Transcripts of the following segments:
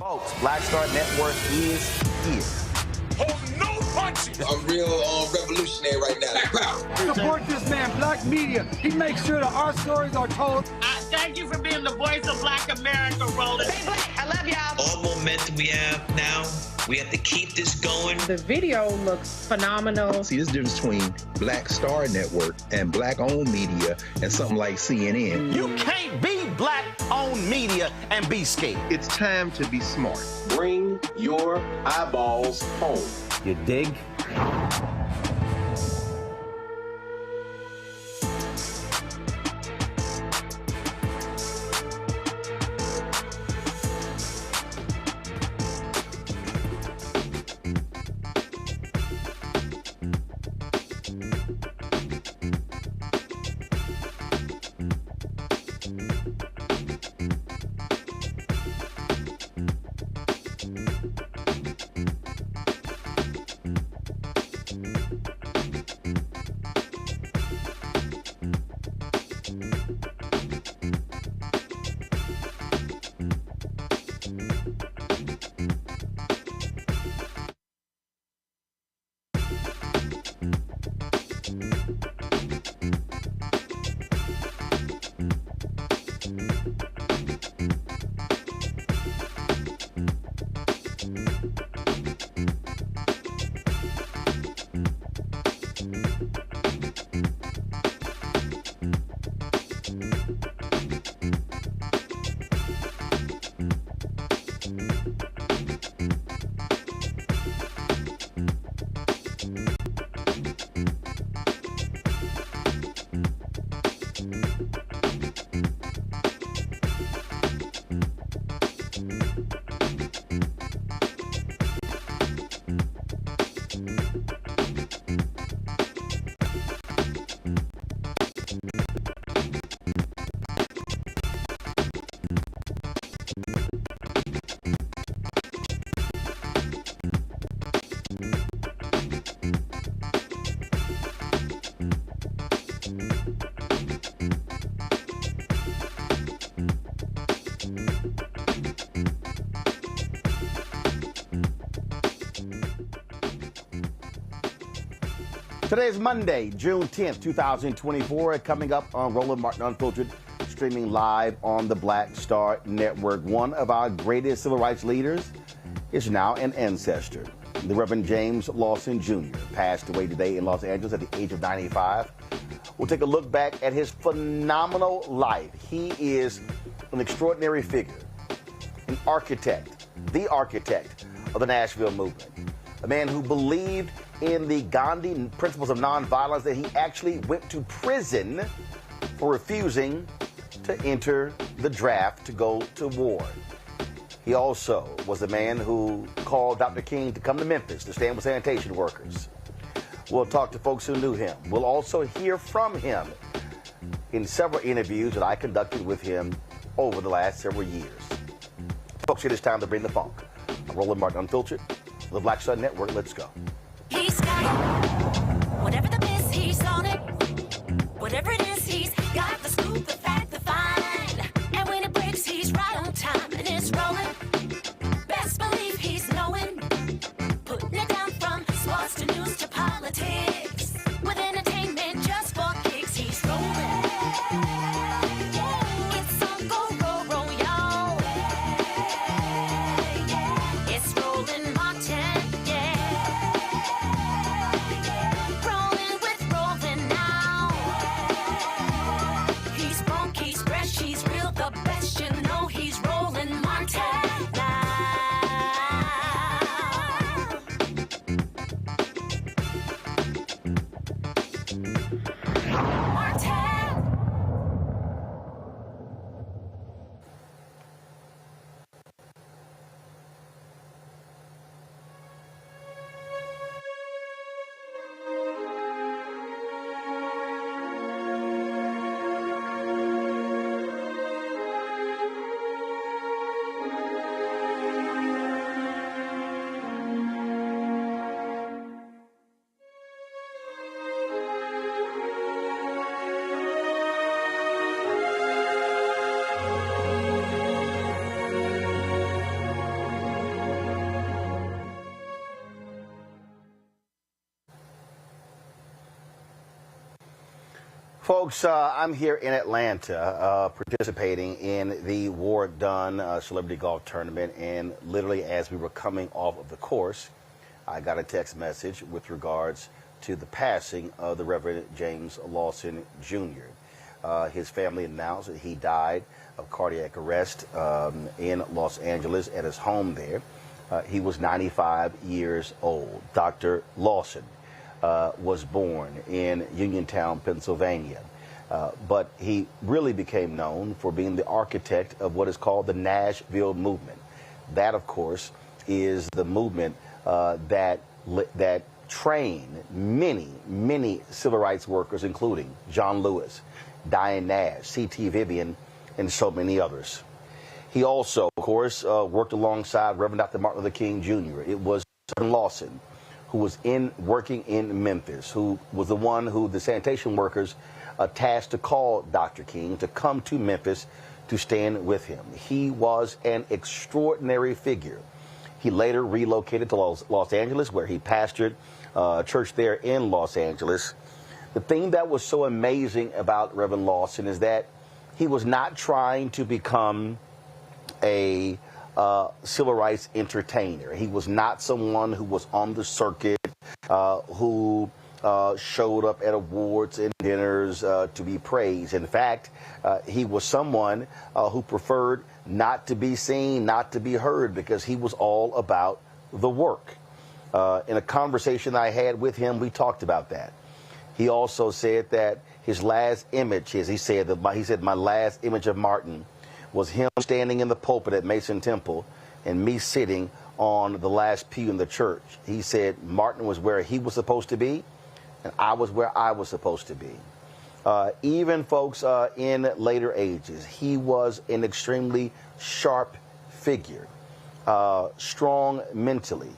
Folks, Black Star Network is here. Oh, no punches! I'm real revolutionary right now. Support this man, Black Media. He makes sure that our stories are told. Thank you for being the voice of Black America, Roland. Stay black. I love y'all. All momentum we have now, we have to keep this going. The video looks phenomenal. See, there's a difference between Black Star Network and Black-owned media and something like CNN. You can't be Black-owned media and be scared. It's time to be smart. Bring your eyeballs home. You dig? Today is Monday, June 10th, 2024. Coming up on Roland Martin Unfiltered, streaming live on the Black Star Network. One of our greatest civil rights leaders is now an ancestor. The Reverend James Lawson Jr. passed away today in Los Angeles at the age of 95. We'll take a look back at his phenomenal life. He is an extraordinary figure, an architect, the architect of the Nashville movement, a man who believed in the Gandhi principles of nonviolence, that he actually went to prison for refusing to enter the draft to go to war. He also was a man who called Dr. King to come to Memphis to stand with sanitation workers. We'll talk to folks who knew him. We'll also hear from him in several interviews that I conducted with him over the last several years. Folks, it is time to bring the funk. I'm Roland Martin Unfiltered, the Black Star Network. Let's go. He's got it. Whatever the miss, he's on it. Whatever it is, he's got the scoop, the fact, the find. And when it breaks, he's right on time and it's rolling. Best believe he's knowing. Putting it down from sports to news to politics. With entertainment just for kicks, he's rolling. It's on go, roll, roll, y'all. It's Roland Martin, yeah. Rolling with Roland now. He's funky. Folks, I'm here in Atlanta participating in the War Done Celebrity Golf Tournament, and literally as we were coming off of the course, I got a text message with regards to the passing of the Reverend James Lawson Jr. His family announced that he died of cardiac arrest in Los Angeles at his home there. He was 95 years old. Dr. Lawson was born in Uniontown, Pennsylvania, but he really became known for being the architect of what is called the Nashville movement. That, of course, is the movement that trained many civil rights workers, including John Lewis, Diane Nash, C.T. Vivian, and so many others. He also, of course, worked alongside Reverend Dr. Martin Luther King Jr. It was Lawson who was working in Memphis, who was the one who the sanitation workers tasked to call Dr. King to come to Memphis to stand with him. He was an extraordinary figure. He later relocated to Los Angeles, where he pastored a church there in Los Angeles. The thing that was so amazing about Reverend Lawson is that he was not trying to become a civil rights entertainer. He was not someone who was on the circuit, who showed up at awards and dinners to be praised. In fact, he was someone who preferred not to be seen, not to be heard, because he was all about the work. In a conversation I had with him, we talked about that. He also said that his last image, he said my last image of Martin was him standing in the pulpit at Mason Temple and me sitting on the last pew in the church. He said Martin was where he was supposed to be, and I was where I was supposed to be. Even folks in later ages, he was an extremely sharp figure, strong mentally,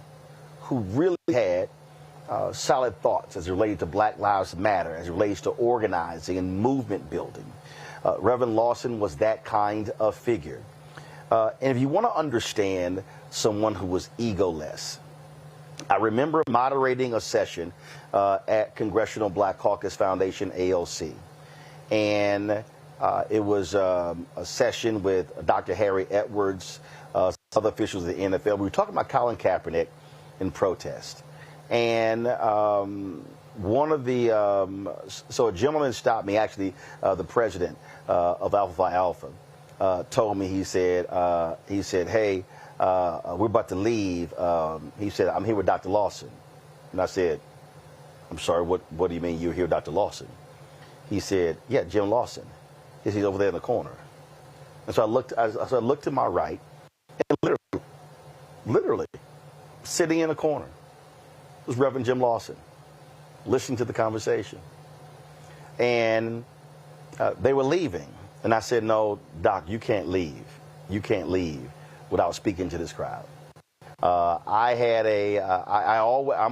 who really had solid thoughts as it related to Black Lives Matter, as it relates to organizing and movement building. Reverend Lawson was that kind of figure. And if you want to understand someone who was egoless, I remember moderating a session at Congressional Black Caucus Foundation, AOC. And it was a session with Dr. Harry Edwards, other officials of the NFL. We were talking about Colin Kaepernick in protest. And one of the, so a gentleman stopped me, actually, the president of Alpha Phi Alpha, told me, he said, hey, we're about to leave. He said, I'm here with Dr. Lawson. And I said, I'm sorry, what do you mean you're here with Dr. Lawson? He said, yeah, Jim Lawson. He's over there in the corner. And so I looked to my right, and literally, sitting in a corner was Reverend Jim Lawson, listening to the conversation. And they were leaving. And I said, no, Doc, you can't leave. You can't leave without speaking to this crowd. I'm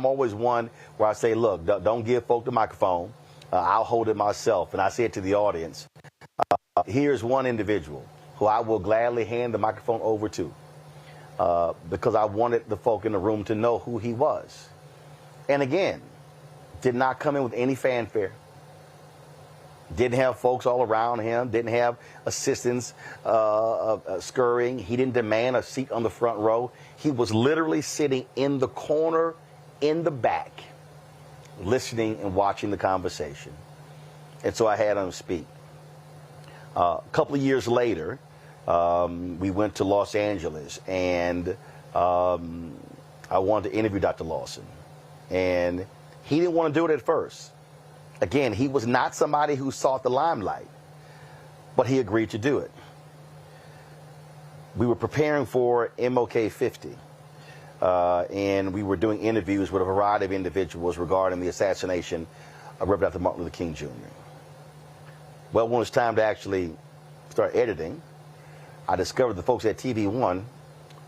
always one where I say, look, don't give folk the microphone. I'll hold it myself. And I said to the audience, here's one individual who I will gladly hand the microphone over to, because I wanted the folk in the room to know who he was. And again, did not come in with any fanfare. Didn't have folks all around him. Didn't have assistants scurrying. He didn't demand a seat on the front row. He was literally sitting in the corner, in the back, listening and watching the conversation. And so I had him speak. A couple of years later, we went to Los Angeles, and I wanted to interview Dr. Lawson. And he didn't want to do it at first. Again, he was not somebody who sought the limelight, but he agreed to do it. We were preparing for MLK 50, and we were doing interviews with a variety of individuals regarding the assassination of Reverend Dr. Martin Luther King Jr. Well, when it was time to actually start editing, I discovered the folks at TV One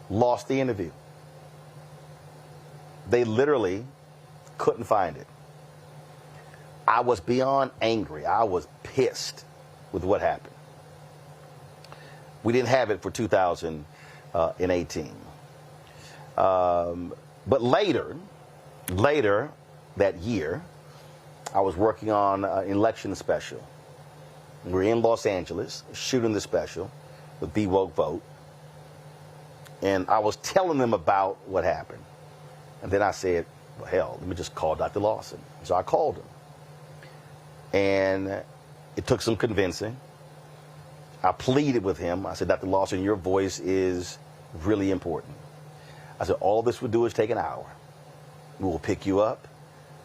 lost the interview. They literally couldn't find it. I was beyond angry. I was pissed with what happened. We didn't have it for 2018. But later that year, I was working on an election special. We're in Los Angeles shooting the special with Be Woke Vote. And I was telling them about what happened. And then I said, well, hell, let me just call Dr. Lawson. So I called him. And it took some convincing. I pleaded with him. I said, Dr. Lawson, your voice is really important. I said, all this would do is take an hour. We will pick you up.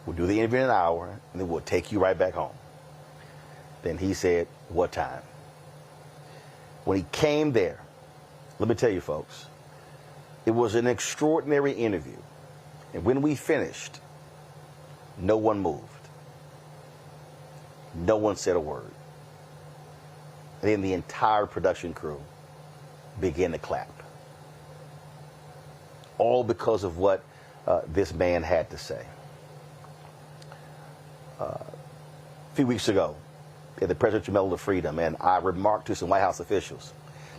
We'll do the interview in an hour, and then we'll take you right back home. Then he said, what time? When he came there, let me tell you, folks, it was an extraordinary interview. And when we finished, no one moved. No one said a word. And then the entire production crew began to clap. All because of what this man had to say. A few weeks ago, at the Presidential Medal of Freedom, and I remarked to some White House officials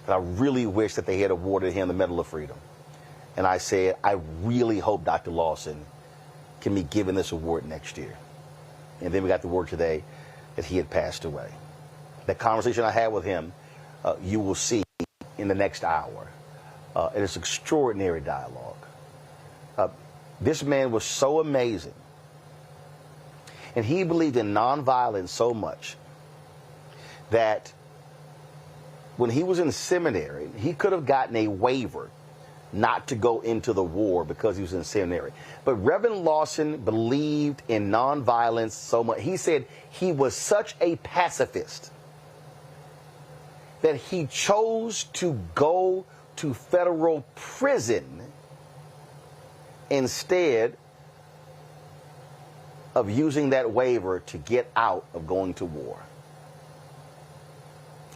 that I really wish that they had awarded him the Medal of Freedom. And I said, I really hope Dr. Lawson can be given this award next year. And then we got the word today that he had passed away. That conversation I had with him, you will see in the next hour. It is extraordinary dialogue. This man was so amazing. And he believed in nonviolence so much that when he was in seminary, he could have gotten a waiver not to go into the war because he was in seminary. But Reverend Lawson believed in nonviolence so much. He said he was such a pacifist that he chose to go to federal prison instead of using that waiver to get out of going to war.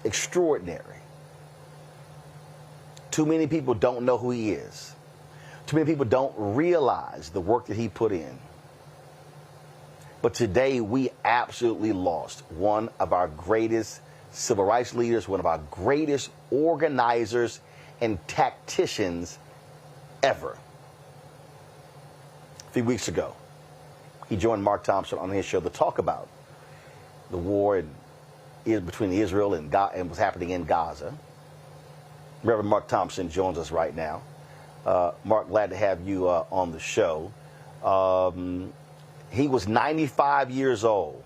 Extraordinary. Too many people don't know who he is. Too many people don't realize the work that he put in. But today we absolutely lost one of our greatest civil rights leaders, one of our greatest organizers and tacticians ever. A few weeks ago, he joined Mark Thompson on his show to talk about the war between Israel and what's happening in Gaza. Reverend Mark Thompson joins us right now. Mark, glad to have you on the show. He was 95 years old,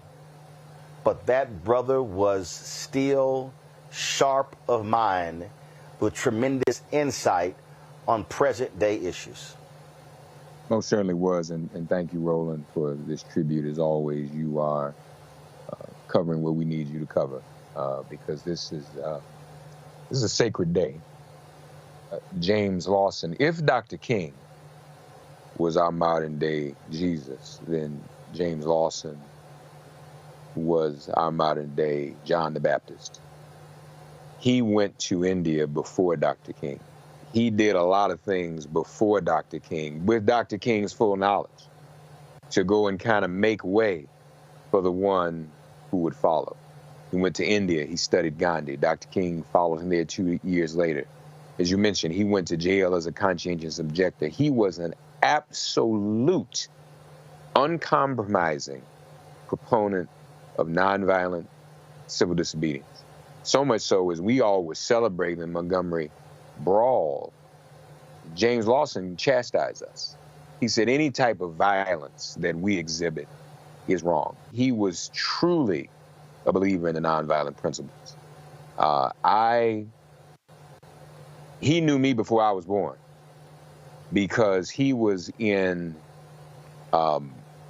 but that brother was still sharp of mind with tremendous insight on present-day issues. Most certainly was, and thank you, Roland, for this tribute. As always, you are covering what we need you to cover, because this is a sacred day. James Lawson, if Dr. King was our modern-day Jesus, then James Lawson was our modern-day John the Baptist. He went to India before Dr. King. He did a lot of things before Dr. King, with Dr. King's full knowledge, to go and kind of make way for the one who would follow. He went to India. He studied Gandhi. Dr. King followed him there 2 years later. As you mentioned, he went to jail as a conscientious objector. He was an absolute, uncompromising proponent of nonviolent civil disobedience. So much so as we all were celebrating the Montgomery brawl, James Lawson chastised us. He said any type of violence that we exhibit is wrong. He was truly a believer in the nonviolent principles. He knew me before I was born because he was in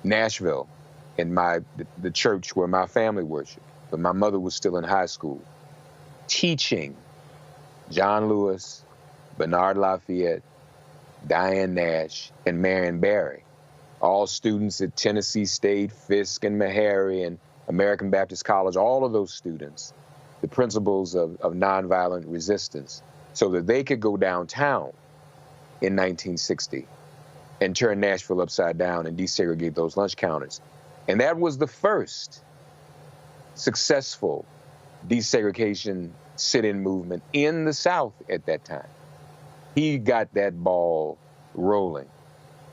Nashville in the church where my family worshiped, but my mother was still in high school, teaching John Lewis, Bernard Lafayette, Diane Nash, and Marion Barry, all students at Tennessee State, Fisk and Meharry, and American Baptist College, all of those students, the principles of nonviolent resistance, so that they could go downtown in 1960 and turn Nashville upside down and desegregate those lunch counters. And that was the first successful desegregation sit-in movement in the South at that time. He got that ball rolling.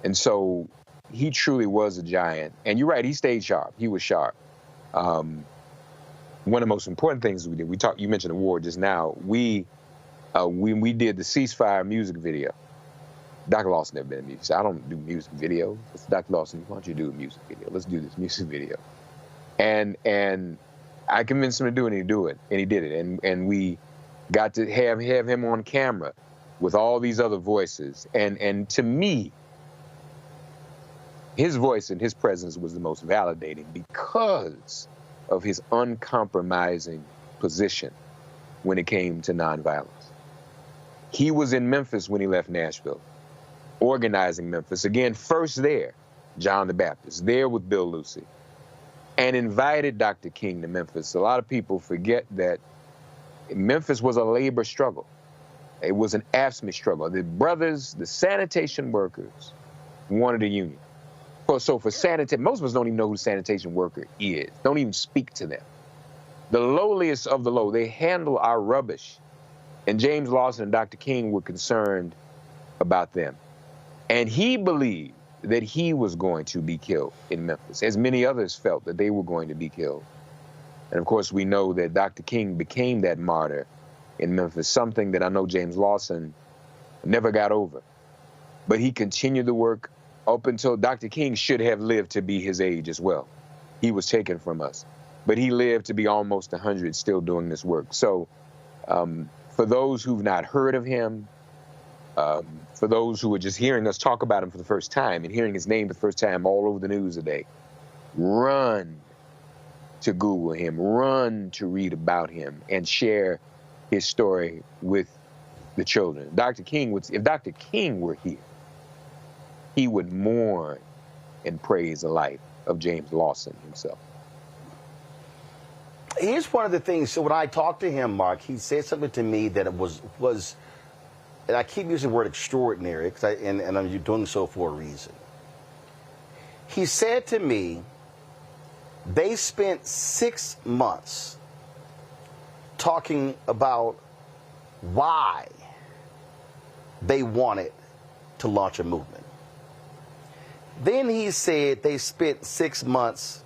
And so he truly was a giant. And you're right, he stayed sharp. He was sharp. one of the most important things we did, you mentioned the war just now, we did the ceasefire music video. Dr. Lawson never been in music. So I don't do music videos. I said, Dr. Lawson, why don't you do a music video? Let's do this music video. And I convinced him to do it, and he did it. And we got to have him on camera with all these other voices. And to me, his voice and his presence was the most validating because of his uncompromising position when it came to nonviolence. He was in Memphis when he left Nashville, organizing Memphis. Again, first there, John the Baptist, there with Bill Lucy, and invited Dr. King to Memphis. A lot of people forget that Memphis was a labor struggle. It was an AFSCME struggle. The brothers, the sanitation workers, wanted a union. So for sanitation, most of us don't even know who a sanitation worker is, don't even speak to them. The lowliest of the low, they handle our rubbish. And James Lawson and Dr. King were concerned about them. And he believed that he was going to be killed in Memphis, as many others felt that they were going to be killed. And of course, we know that Dr. King became that martyr in Memphis, something that I know James Lawson never got over. But he continued the work up until Dr. King should have lived to be his age as well. He was taken from us. But he lived to be almost 100 still doing this work. So for those who've not heard of him, for those who are just hearing us talk about him for the first time and hearing his name the first time all over the news today, run to Google him, run to read about him and share his story with the children. Dr. King if Dr. King were here, he would mourn and praise the life of James Lawson himself. Here's one of the things. So when I talked to him, Mark, he said something to me that it was, and I keep using the word extraordinary, and I'm doing so for a reason. He said to me, they spent 6 months talking about why they wanted to launch a movement. Then he said they spent 6 months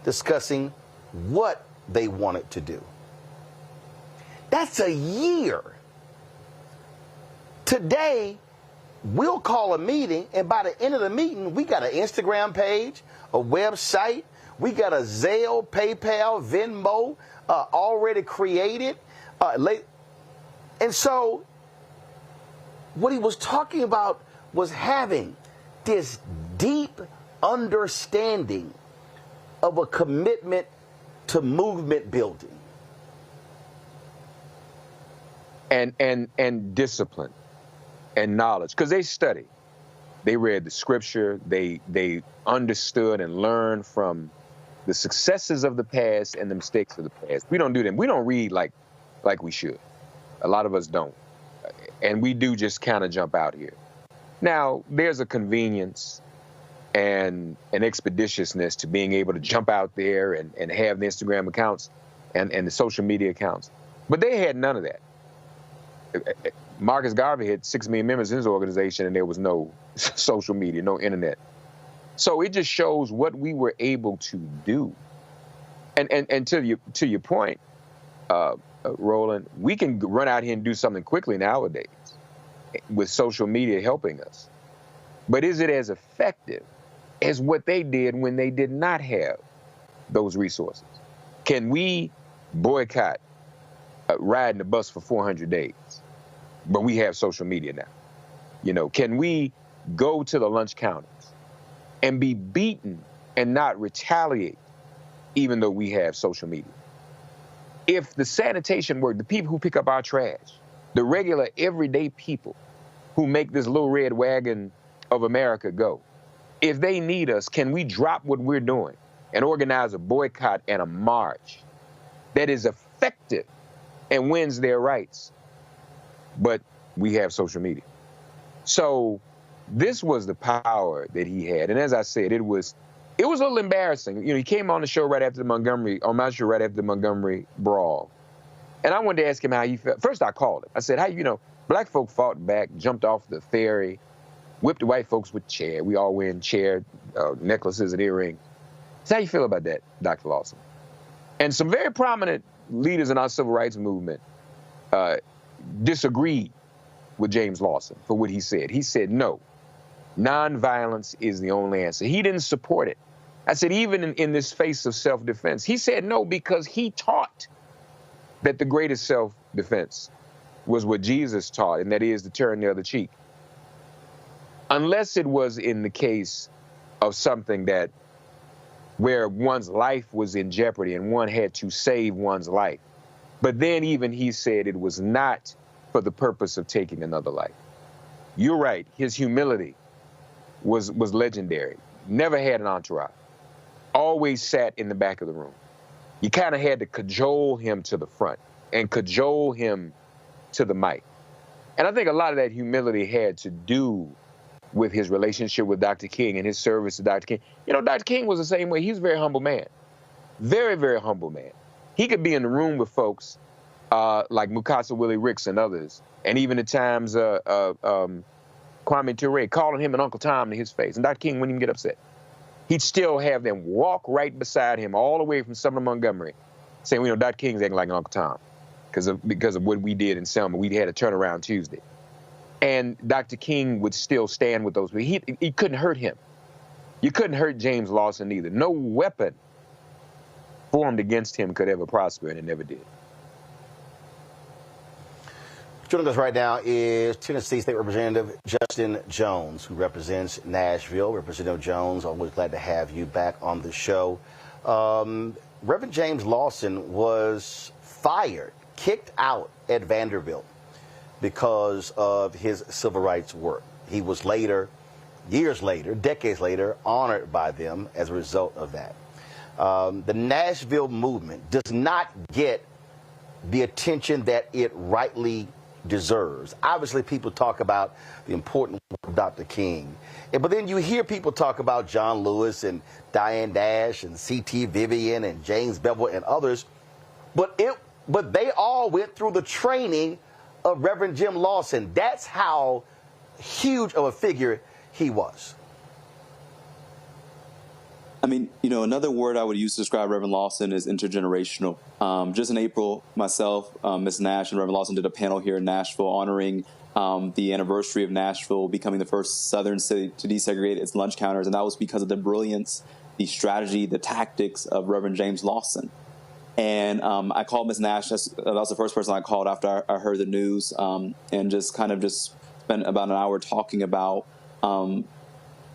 discussing what they wanted to do. That's a year. Today, we'll call a meeting, and by the end of the meeting, we got an Instagram page, a website, we got a Zelle, PayPal, Venmo already created. And so what he was talking about was having this deep understanding of a commitment to movement building. And discipline and knowledge, because they studied. They read the scripture, they understood and learned from the successes of the past and the mistakes of the past. We don't do them. We don't read like we should. A lot of us don't. And we do just kind of jump out here. Now, there's a convenience and an expeditiousness to being able to jump out there and have the Instagram accounts and the social media accounts. But they had none of that. Marcus Garvey had 6 million members in his organization, and there was no social media, no internet. So it just shows what we were able to do. And to your point, Roland, we can run out here and do something quickly nowadays with social media helping us. But is it as effective as what they did when they did not have those resources? Can we boycott riding the bus for 400 days, but we have social media now? You know, can we go to the lunch counters and be beaten and not retaliate, even though we have social media? If the sanitation work, the people who pick up our trash, the regular everyday people who make this little red wagon of America go, if they need us, can we drop what we're doing and organize a boycott and a march that is effective and wins their rights? But we have social media. So this was the power that he had. And as I said, it was a little embarrassing. You know, he came on the show right after my show right after the Montgomery brawl. And I wanted to ask him how he felt. First, I called him. I said, black folk fought back, jumped off the ferry, whipped the white folks with chair. We all wearing chair necklaces and earrings. So how you feel about that, Dr. Lawson? And some very prominent leaders in our civil rights movement disagreed with James Lawson for what he said. He said, no, nonviolence is the only answer. He didn't support it. I said, even in this face of self-defense, he said no because he taught that the greatest self-defense was what Jesus taught, and that is to turn the other cheek. Unless it was in the case of something that where one's life was in jeopardy and one had to save one's life. But then even he said it was not for the purpose of taking another life. You're right, his humility was legendary. Never had an entourage. Always sat in the back of the room. You kind of had to cajole him to the front and cajole him to the mic. And I think a lot of that humility had to do with his relationship with Dr. King and his service to Dr. King. You know, Dr. King was the same way. He was a very humble man. Very, very humble man. He could be in the room with folks like Mukasa Willie Ricks and others, and even at times Kwame Ture, calling him an Uncle Tom to his face. And Dr. King wouldn't even get upset. He'd still have them walk right beside him all the way from Sumner, Montgomery, saying, you know, Dr. King's acting like an Uncle Tom because of what we did in Selma. We had a turnaround Tuesday. And Dr. King would still stand with those people. He couldn't hurt him. You couldn't hurt James Lawson either. No weapon formed against him could ever prosper, and it never did. Joining us right now is Tennessee State Representative Justin Jones, who represents Nashville. Representative Jones, always glad to have you back on the show. Reverend James Lawson was fired, kicked out at Vanderbilt because of his civil rights work. He was later, years later, decades later, honored by them as a result of that. The Nashville movement does not get the attention that it rightly deserves. Obviously, people talk about the important work of Dr. King, but then you hear people talk about John Lewis and Diane Dash and C.T. Vivian and James Bevel and others, but they all went through the training of Reverend Jim Lawson. That's how huge of a figure he was. I mean, you know, another word I would use to describe Reverend Lawson is intergenerational. Just in April, myself, Ms. Nash, and Reverend Lawson did a panel here in Nashville honoring the anniversary of Nashville becoming the first Southern city to desegregate its lunch counters, and that was because of the brilliance, the strategy, the tactics of Reverend James Lawson. And I called Ms. Nash. That was the first person I called after I heard the news, and just spent about an hour talking about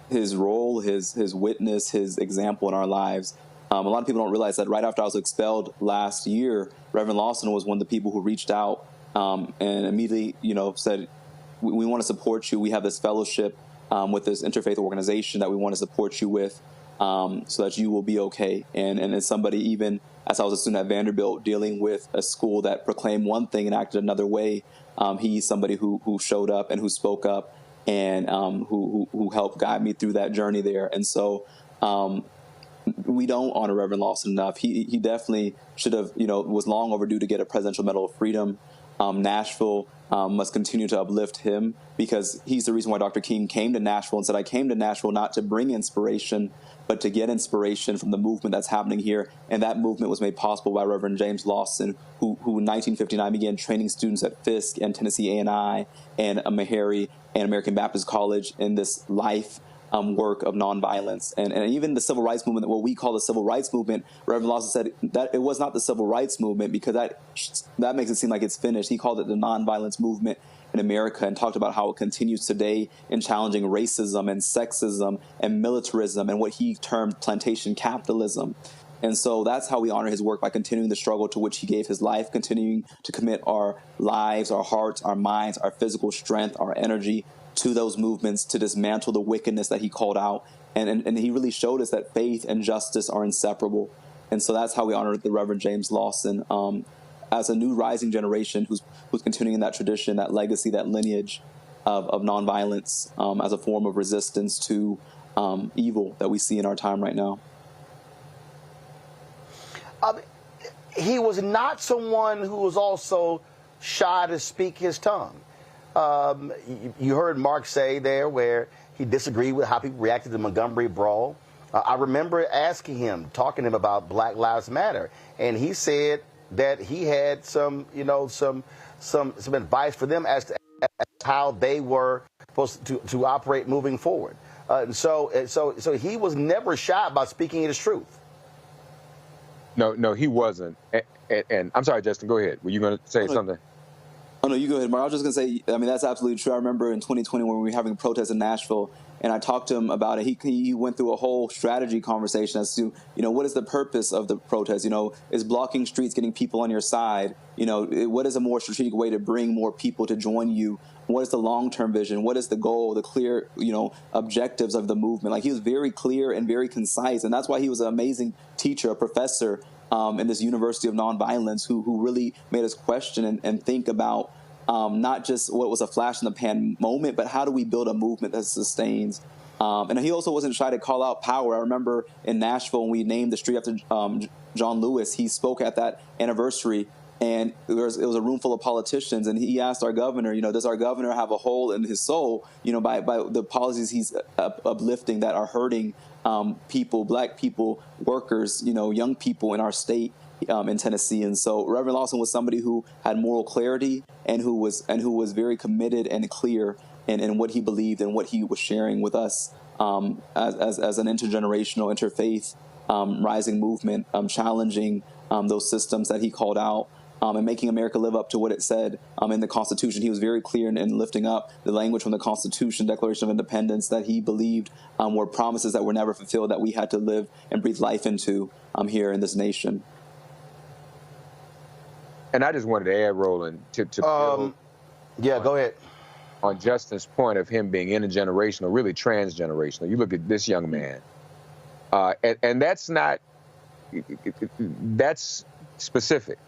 his role, his witness, his example in our lives. A lot of people don't realize that right after I was expelled last year, Reverend Lawson was one of the people who reached out and immediately, you know, said, we want to support you. We have this fellowship with this interfaith organization that we want to support you with so that you will be okay. And as somebody, even as I was a student at Vanderbilt dealing with a school that proclaimed one thing and acted another way, he's somebody who showed up and who spoke up and who helped guide me through that journey there. And so we don't honor Reverend Lawson enough. He definitely should have, you know, was long overdue to get a Presidential Medal of Freedom. Nashville must continue to uplift him because he's the reason why Dr. King came to Nashville and said, I came to Nashville not to bring inspiration, but to get inspiration from the movement that's happening here. And that movement was made possible by Reverend James Lawson, who in 1959 began training students at Fisk and Tennessee A&I and Meharry and American Baptist College in this life work of nonviolence. And even the civil rights movement, what we call the civil rights movement, Reverend Lawson said that it was not the civil rights movement because that makes it seem like it's finished. He called it the nonviolence movement in America and talked about how it continues today in challenging racism and sexism and militarism and what he termed plantation capitalism. And so that's how we honor his work, by continuing the struggle to which he gave his life, continuing to commit our lives, our hearts, our minds, our physical strength, our energy to those movements to dismantle the wickedness that he called out. And he really showed us that faith and justice are inseparable. And so that's how we honor the Reverend James Lawson as a new rising generation who's continuing that tradition, that legacy, that lineage of nonviolence as a form of resistance to evil that we see in our time right now. He was not someone who was also shy to speak his tongue. You heard Mark say there where he disagreed with how people reacted to the Montgomery brawl. I remember asking him, talking to him about Black Lives Matter, and he said that he had some advice for them as to how they were supposed to operate moving forward. So he was never shy about speaking his truth. No, he wasn't. And I'm sorry, Justin, go ahead. Were you going to say something? Oh, no, you go ahead, Mark. I was just going to say, I mean, that's absolutely true. I remember in 2020 when we were having protests in Nashville, and I talked to him about it. He went through a whole strategy conversation as to, what is the purpose of the protest? Is blocking streets getting people on your side? What is a more strategic way to bring more people to join you? What is the long-term vision? What is the goal, the clear, objectives of the movement? Like, he was very clear and very concise, and that's why he was an amazing teacher, a professor in this University of Nonviolence who really made us question and think about not just what was a flash in the pan moment, but how do we build a movement that sustains? And he also wasn't shy to call out power. I remember in Nashville when we named the street after John Lewis, he spoke at that anniversary, and it was a room full of politicians, and he asked our governor, does our governor have a hole in his soul, by the policies he's uplifting that are hurting people, Black people, workers, young people in our state in Tennessee. And so Reverend Lawson was somebody who had moral clarity and who was very committed and clear in what he believed and what he was sharing with us as an intergenerational, interfaith rising movement, challenging those systems that he called out. And making America live up to what it said in the Constitution. He was very clear in lifting up the language from the Constitution, Declaration of Independence, that he believed were promises that were never fulfilled, that we had to live and breathe life into here in this nation. And I just wanted to add, Roland, to build go ahead. On Justin's point of him being intergenerational, really transgenerational. You look at this young man, and that's specific.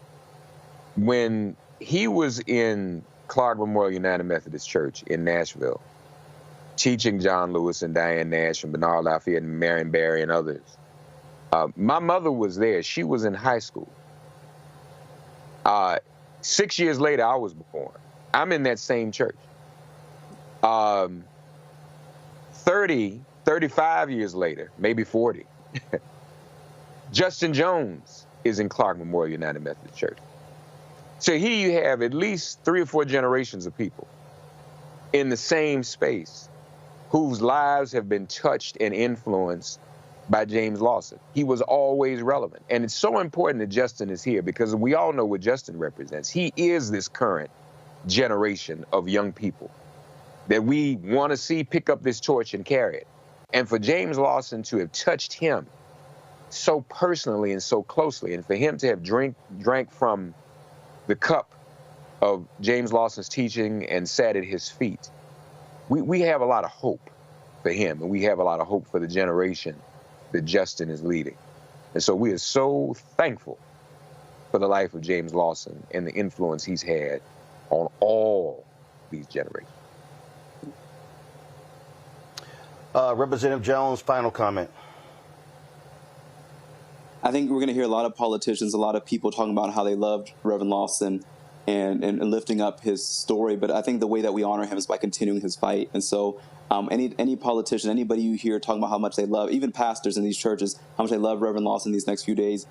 When he was in Clark Memorial United Methodist Church in Nashville, teaching John Lewis and Diane Nash and Bernard Lafayette and Marion Barry and others, my mother was there. She was in high school. 6 years later, I was born. I'm in that same church. 35 years later, maybe 40, Justin Jones is in Clark Memorial United Methodist Church. So here you have at least 3 or 4 generations of people in the same space whose lives have been touched and influenced by James Lawson. He was always relevant. And it's so important that Justin is here because we all know what Justin represents. He is this current generation of young people that we want to see pick up this torch and carry it. And for James Lawson to have touched him so personally and so closely, and for him to have drank from the cup of James Lawson's teaching and sat at his feet, we have a lot of hope for him, and we have a lot of hope for the generation that Justin is leading. And so we are so thankful for the life of James Lawson and the influence he's had on all these generations. Representative Jones, final comment. I think we're going to hear a lot of politicians, a lot of people talking about how they loved Reverend Lawson and lifting up his story. But I think the way that we honor him is by continuing his fight. And so any politician, anybody you hear talking about how much they love, even pastors in these churches, how much they love Reverend Lawson these next few days,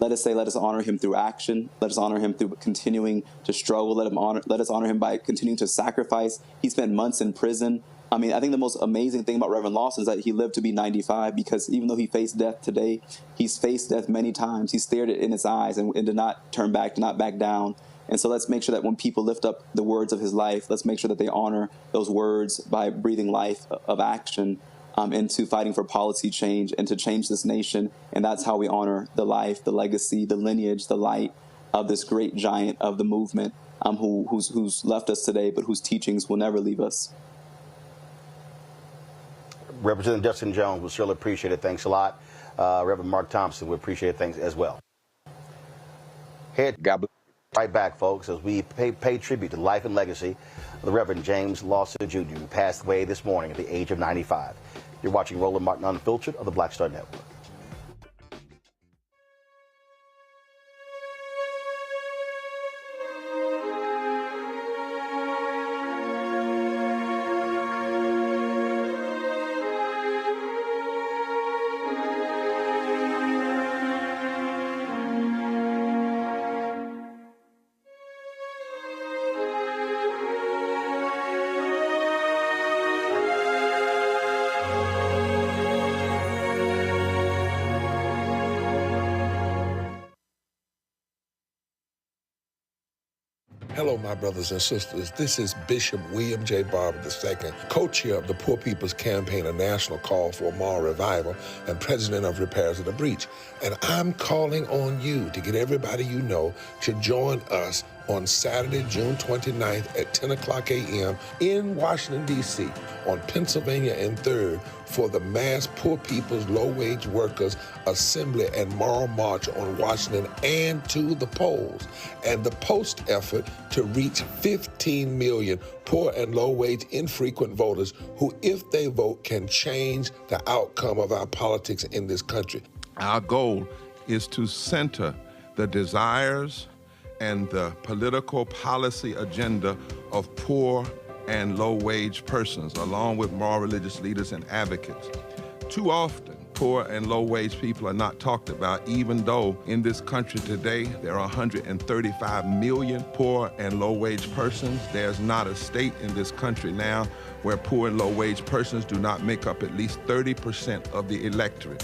let us honor him through action. Let us honor him through continuing to struggle. Let us honor him by continuing to sacrifice. He spent months in prison. I mean, I think the most amazing thing about Reverend Lawson is that he lived to be 95, because even though he faced death today, he's faced death many times. He stared it in his eyes and did not turn back, did not back down. And so let's make sure that when people lift up the words of his life, let's make sure that they honor those words by breathing life of action into fighting for policy change and to change this nation. And that's how we honor the life, the legacy, the lineage, the light of this great giant of the movement who's left us today, but whose teachings will never leave us. Representative Justin Jones, we surely appreciate it. Thanks a lot. Reverend Mark Thompson, we appreciate things as well. God bless. Right back, folks, as we pay tribute to the life and legacy of the Reverend James Lawson Jr., who passed away this morning at the age of 95. You're watching Roland Martin Unfiltered of the Black Star Network. Hello, my brothers and sisters. This is Bishop William J. Barber II, co-chair of the Poor People's Campaign, a national call for moral revival, and president of Repairs of the Breach. And I'm calling on you to get everybody you know to join us on Saturday, June 29th at 10 o'clock a.m. in Washington, D.C. on Pennsylvania and 3rd for the Mass Poor People's Low-Wage Workers Assembly and Moral March on Washington and to the polls, and the post effort to reach 15 million poor and low-wage infrequent voters who, if they vote, can change the outcome of our politics in this country. Our goal is to center the desires and the political policy agenda of poor and low-wage persons, along with moral religious leaders and advocates. Too often, poor and low-wage people are not talked about, even though in this country today there are 135 million poor and low-wage persons. There's not a state in this country now where poor and low-wage persons do not make up at least 30% of the electorate.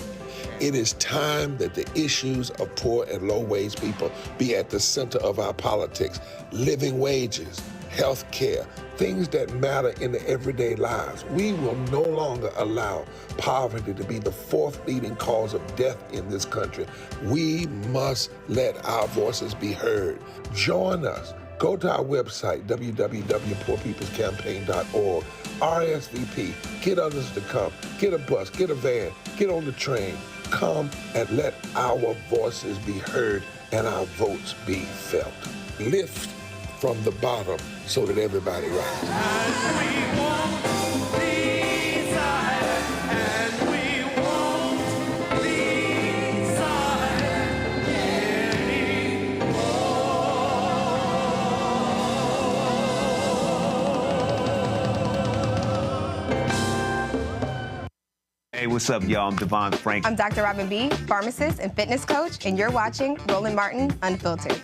It is time that the issues of poor and low-wage people be at the center of our politics. Living wages, health care, things that matter in the everyday lives. We will no longer allow poverty to be the fourth leading cause of death in this country. We must let our voices be heard. Join us. Go to our website, www.poorpeoplescampaign.org. RSVP. Get others to come. Get a bus. Get a van. Get on the train. Come and let our voices be heard and our votes be felt. Lift from the bottom so that everybody rises. Hey, what's up, y'all? I'm Devon Frank. I'm Dr. Robin B., pharmacist and fitness coach, and you're watching Roland Martin Unfiltered.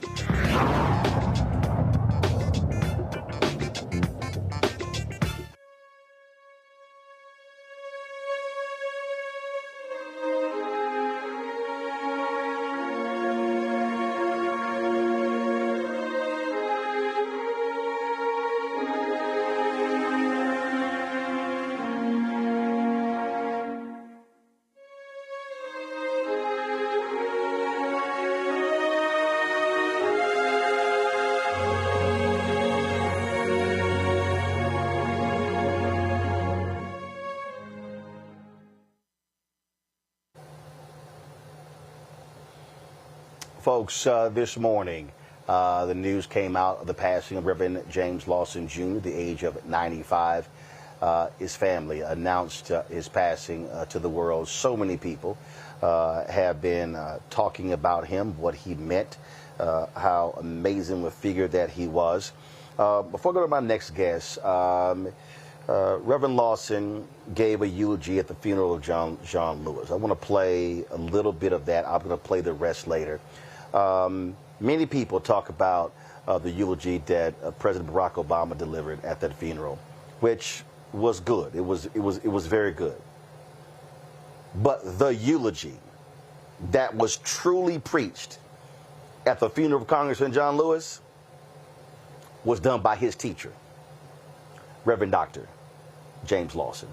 Folks, this morning, the news came out of the passing of Reverend James Lawson Jr., the age of 95. His family announced his passing to the world. So many people have been talking about him, what he meant, how amazing a figure that he was. Before I go to my next guest, Reverend Lawson gave a eulogy at the funeral of John Lewis. I want to play a little bit of that. I'm going to play the rest later. Many people talk about the eulogy that President Barack Obama delivered at that funeral, which was good. It was very good. But the eulogy that was truly preached at the funeral of Congressman John Lewis was done by his teacher, Reverend Dr. James Lawson.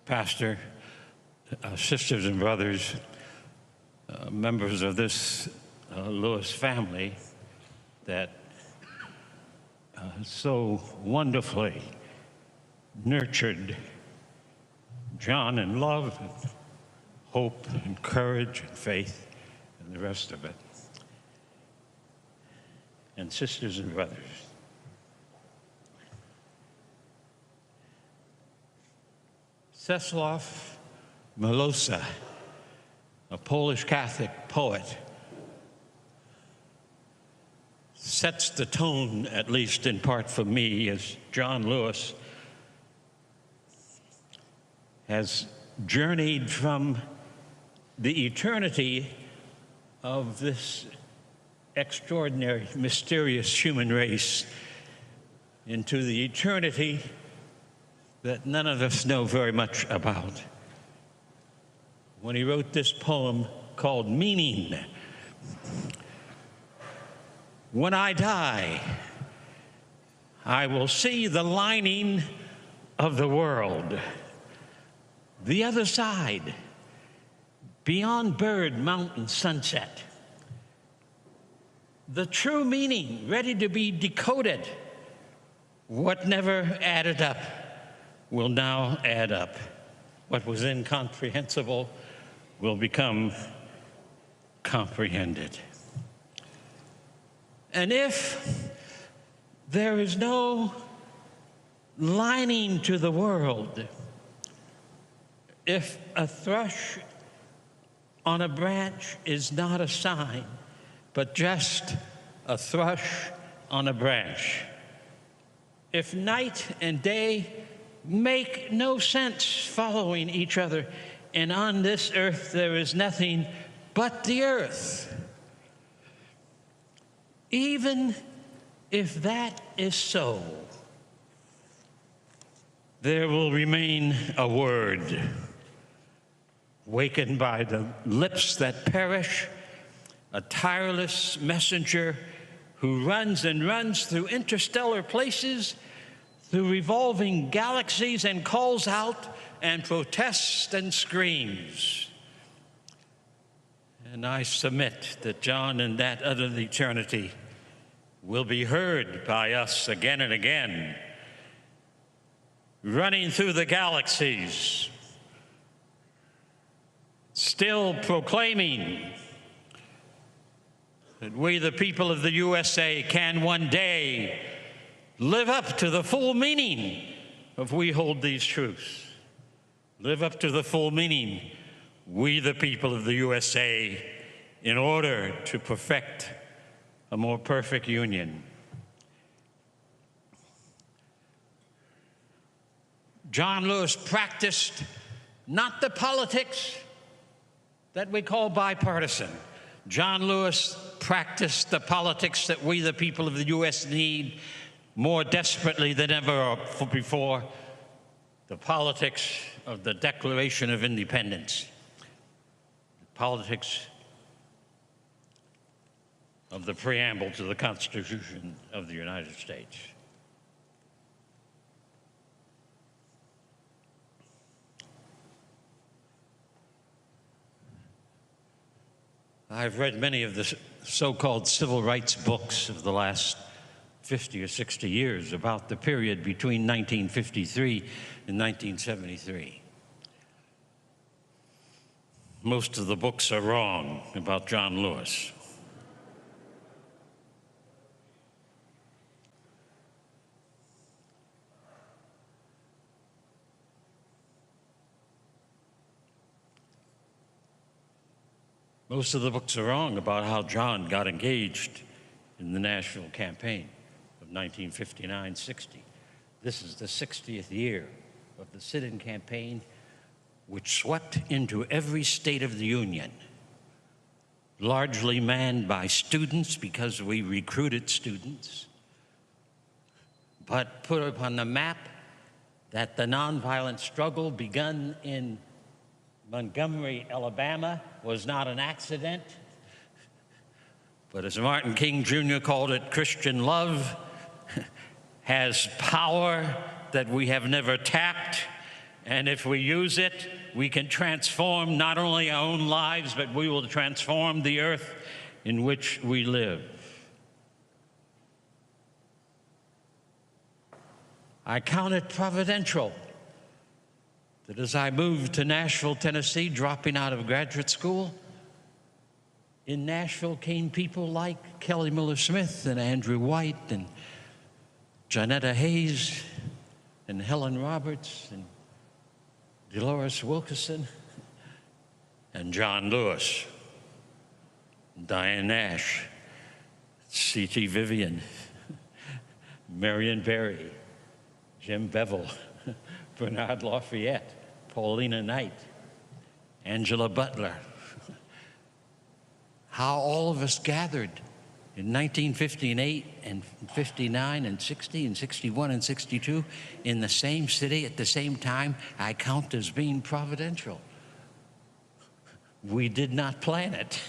Pastor, sisters and brothers, members of this Lewis family that so wonderfully nurtured John in love and hope and courage and faith and the rest of it. And sisters and brothers, Czesław Miłosz, a Polish Catholic poet, sets the tone, at least in part for me, as John Lewis has journeyed from the eternity of this extraordinary, mysterious human race into the eternity that none of us know very much about. When he wrote this poem called Meaning, when I die, I will see the lining of the world, the other side, beyond bird, mountain, sunset. The true meaning ready to be decoded. What never added up will now add up. What was incomprehensible will become comprehended. And if there is no lining to the world, if a thrush on a branch is not a sign, but just a thrush on a branch, if night and day make no sense following each other, and on this earth there is nothing but the earth, even if that is so, there will remain a word, wakened by the lips that perish, a tireless messenger who runs and runs through interstellar places, through revolving galaxies, and calls out and protests and screams. And I submit that John in that other eternity will be heard by us again and again, running through the galaxies, still proclaiming that we, the people of the USA, can one day live up to the full meaning of we hold these truths. Live up to the full meaning, we, the people of the USA, in order to perfect a more perfect union. John Lewis practiced not the politics that we call bipartisan. John Lewis practiced the politics that we, the people of the U.S., need more desperately than ever before, the politics of the Declaration of Independence, the politics of the preamble to the Constitution of the United States. I've read many of the so-called civil rights books of the last 50 or 60 years about the period between 1953 and 1973. Most of the books are wrong about John Lewis. Most of the books are wrong about how John got engaged in the national campaign of 1959-60. This is the 60th year of the sit-in campaign, which swept into every state of the Union, largely manned by students because we recruited students, but put upon the map that the nonviolent struggle begun in Montgomery, Alabama, was not an accident, but as Martin King Jr. called it, Christian love has power that we have never tapped, and if we use it, we can transform not only our own lives, but we will transform the earth in which we live. I count it providential that as I moved to Nashville, Tennessee, dropping out of graduate school, in Nashville came people like Kelly Miller Smith and Andrew White and Janetta Hayes and Helen Roberts and Dolores Wilkerson, and John Lewis, Diane Nash, C.T. Vivian, Marion Barry, Jim Bevel, Bernard Lafayette, Paulina Knight, Angela Butler. How all of us gathered in 1958 and 59 and 60 and 61 and 62 in the same city at the same time, I count as being providential. We did not plan it.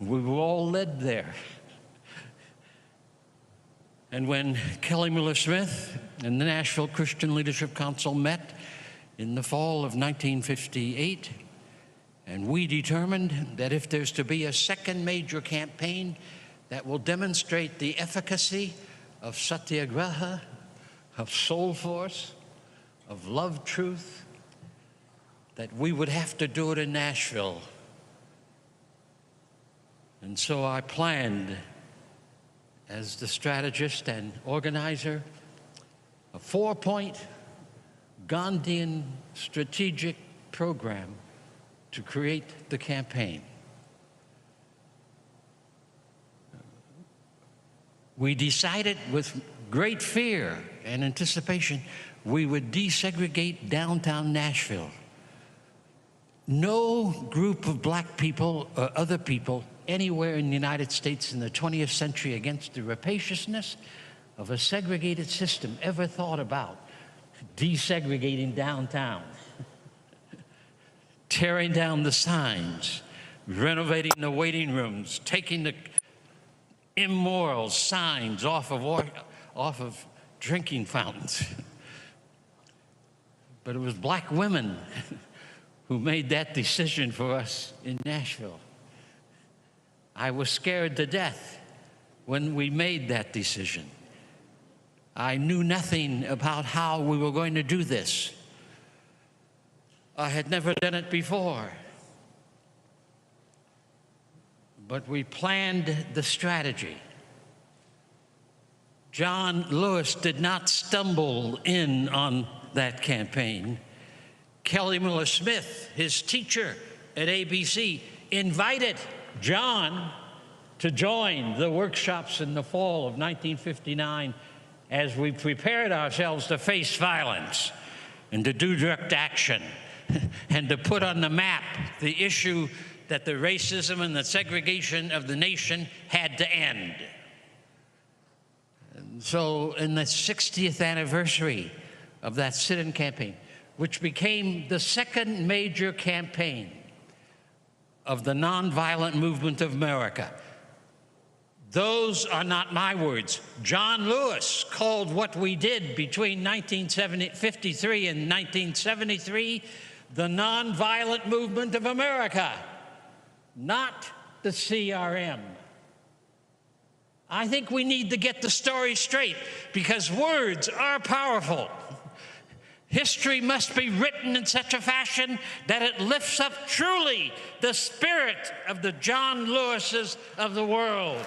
We were all led there. And when Kelly Miller Smith and the Nashville Christian Leadership Council met in the fall of 1958, and we determined that if there's to be a second major campaign that will demonstrate the efficacy of satyagraha, of soul force, of love truth, that we would have to do it in Nashville. And so I planned, as the strategist and organizer, a 4-point Gandhian strategic program to create the campaign. We decided with great fear and anticipation we would desegregate downtown Nashville. No group of black people or other people anywhere in the United States in the 20th century against the rapaciousness of a segregated system ever thought about desegregating downtown, tearing down the signs, renovating the waiting rooms, taking the immoral signs off of drinking fountains. But it was black women who made that decision for us in Nashville. I was scared to death when we made that decision. I knew nothing about how we were going to do this. I had never done it before. But we planned the strategy. John Lewis did not stumble in on that campaign. Kelly Miller Smith, his teacher at ABC, invited John to join the workshops in the fall of 1959 as we prepared ourselves to face violence and to do direct action and to put on the map the issue that the racism and the segregation of the nation had to end. And so in the 60th anniversary of that sit-in campaign, which became the second major campaign of the nonviolent movement of America. Those are not my words. John Lewis called what we did between 1953 and 1973 the nonviolent movement of America, not the CRM. I think we need to get the story straight because words are powerful. History must be written in such a fashion that it lifts up truly the spirit of the John Lewises of the world.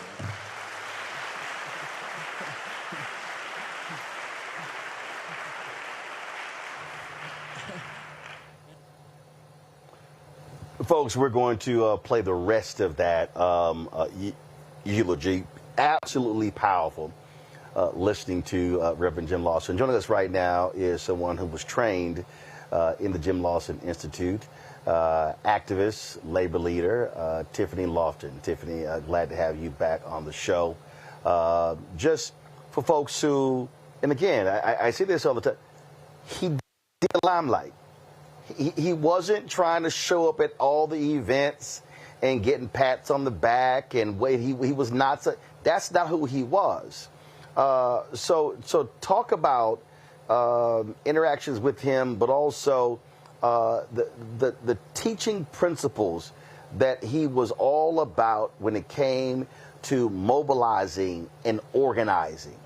Folks, we're going to play the rest of that eulogy. Absolutely powerful. Listening to Reverend Jim Lawson. Joining us right now is someone who was trained in the Jim Lawson Institute, activist, labor leader, Tiffany Lofton. Tiffany, glad to have you back on the show. Just for folks who, and again, I say this all the time, he did the limelight. He wasn't trying to show up at all the events and getting pats on the back and wait. He was not. That's not who he was. So talk about interactions with him, but also the teaching principles that he was all about when it came to mobilizing and organizing.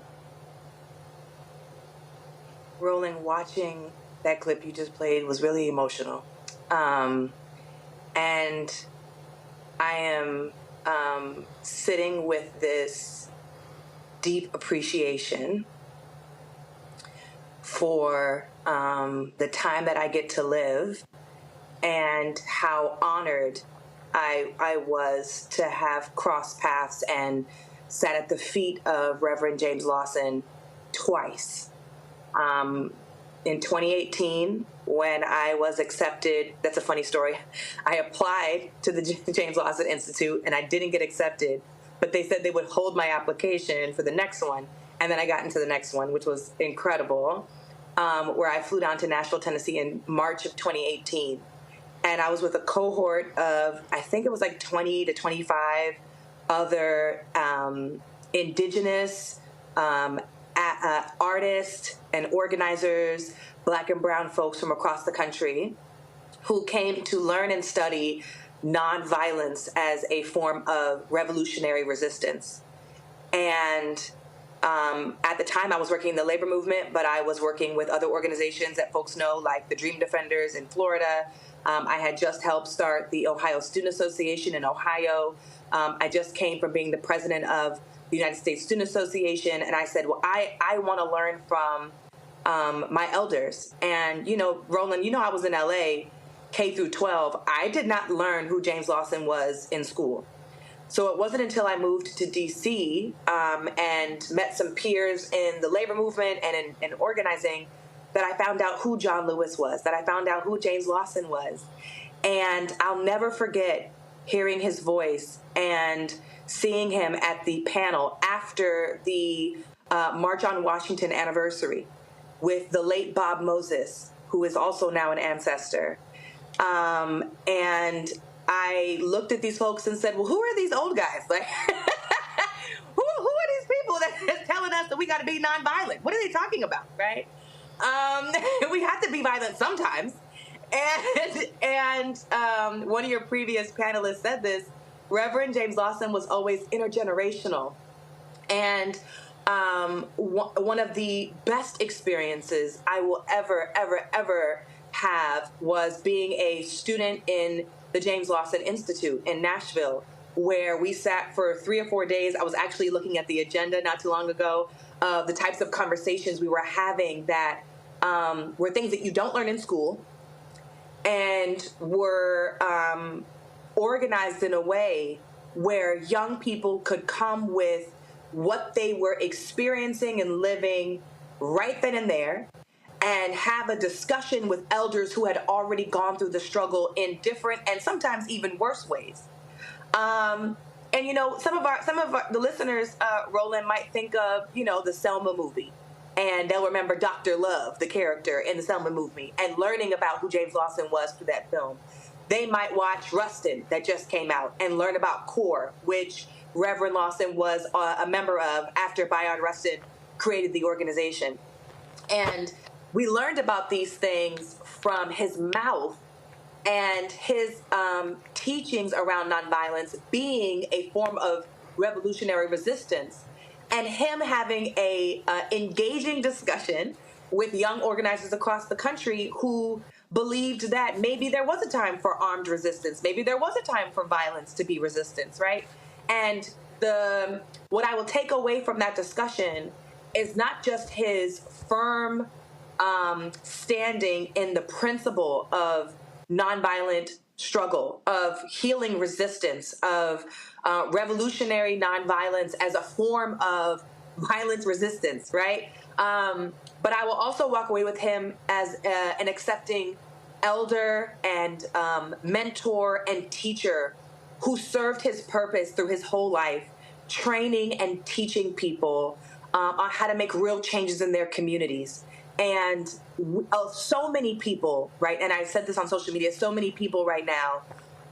Roland, watching that clip you just played was really emotional. And I am sitting with this deep appreciation for the time that I get to live, and how honored I was to have crossed paths and sat at the feet of Reverend James Lawson twice. In 2018, when I was accepted, that's a funny story, I applied to the James Lawson Institute and I didn't get accepted, but they said they would hold my application for the next one, and then I got into the next one, which was incredible, where I flew down to Nashville, Tennessee in March of 2018. And I was with a cohort of, I think it was like 20 to 25 other indigenous artists and organizers, Black and brown folks from across the country, who came to learn and study nonviolence as a form of revolutionary resistance. And at the time, I was working in the labor movement, but I was working with other organizations that folks know, like the Dream Defenders in Florida. I had just helped start the Ohio Student Association in Ohio. I just came from being the president of the United States Student Association, and I said, well, I want to learn from my elders. And, you know, Roland, you know, I was in LA, K through 12. I did not learn who James Lawson was in school. So it wasn't until I moved to D.C. And met some peers in the labor movement and in organizing that I found out who John Lewis was, that I found out who James Lawson was. And I'll never forget hearing his voice and seeing him at the panel after the March on Washington anniversary with the late Bob Moses, who is also now an ancestor. And I looked at these folks and said, well, who are these old guys? Like, who are these people that's telling us that we got to be nonviolent? What are they talking about, right? We have to be violent sometimes. And one of your previous panelists said this, Reverend James Lawson was always intergenerational. And one of the best experiences I will ever have was being a student in the James Lawson Institute in Nashville, where we sat for 3 or 4 days. I was actually looking at the agenda not too long ago of the types of conversations we were having that were things that you don't learn in school, and were organized in a way where young people could come with what they were experiencing and living right then and there, and have a discussion with elders who had already gone through the struggle in different and sometimes even worse ways. And you know, some of the listeners, Roland, might think of, you know, the Selma movie, and they'll remember Dr. Love, the character in the Selma movie, and learning about who James Lawson was through that film. They might watch Rustin, that just came out, and learn about CORE, which Reverend Lawson was a member of after Bayard Rustin created the organization. And we learned about these things from his mouth, and his teachings around nonviolence being a form of revolutionary resistance, and him having a engaging discussion with young organizers across the country who believed that maybe there was a time for armed resistance, maybe there was a time for violence to be resistance, right? And what I will take away from that discussion is not just his firm standing in the principle of nonviolent struggle, of healing resistance, of revolutionary nonviolence as a form of violence resistance, right? But I will also walk away with him as an accepting elder and mentor and teacher who served his purpose through his whole life, training and teaching people on how to make real changes in their communities. And so many people, right, and I said this on social media, so many people right now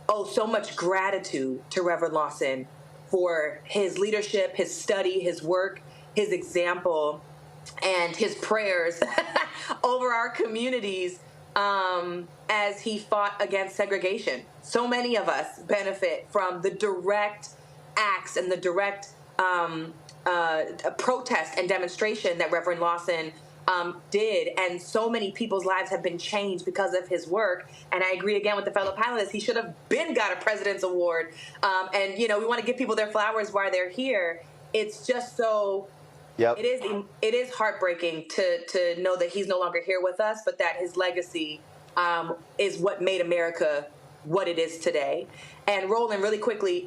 owe so much gratitude to Reverend Lawson for his leadership, his study, his work, his example, and his prayers over our communities as he fought against segregation. So many of us benefit from the direct acts and the direct protest and demonstration that Reverend Lawson did, and so many people's lives have been changed because of his work. And I agree again with the fellow panelists, he should have got a President's Award. And, you know, we want to give people their flowers while they're here. It's just so Yep. It is heartbreaking to know that he's no longer here with us, but that his legacy is what made America what it is today. And Roland, really quickly,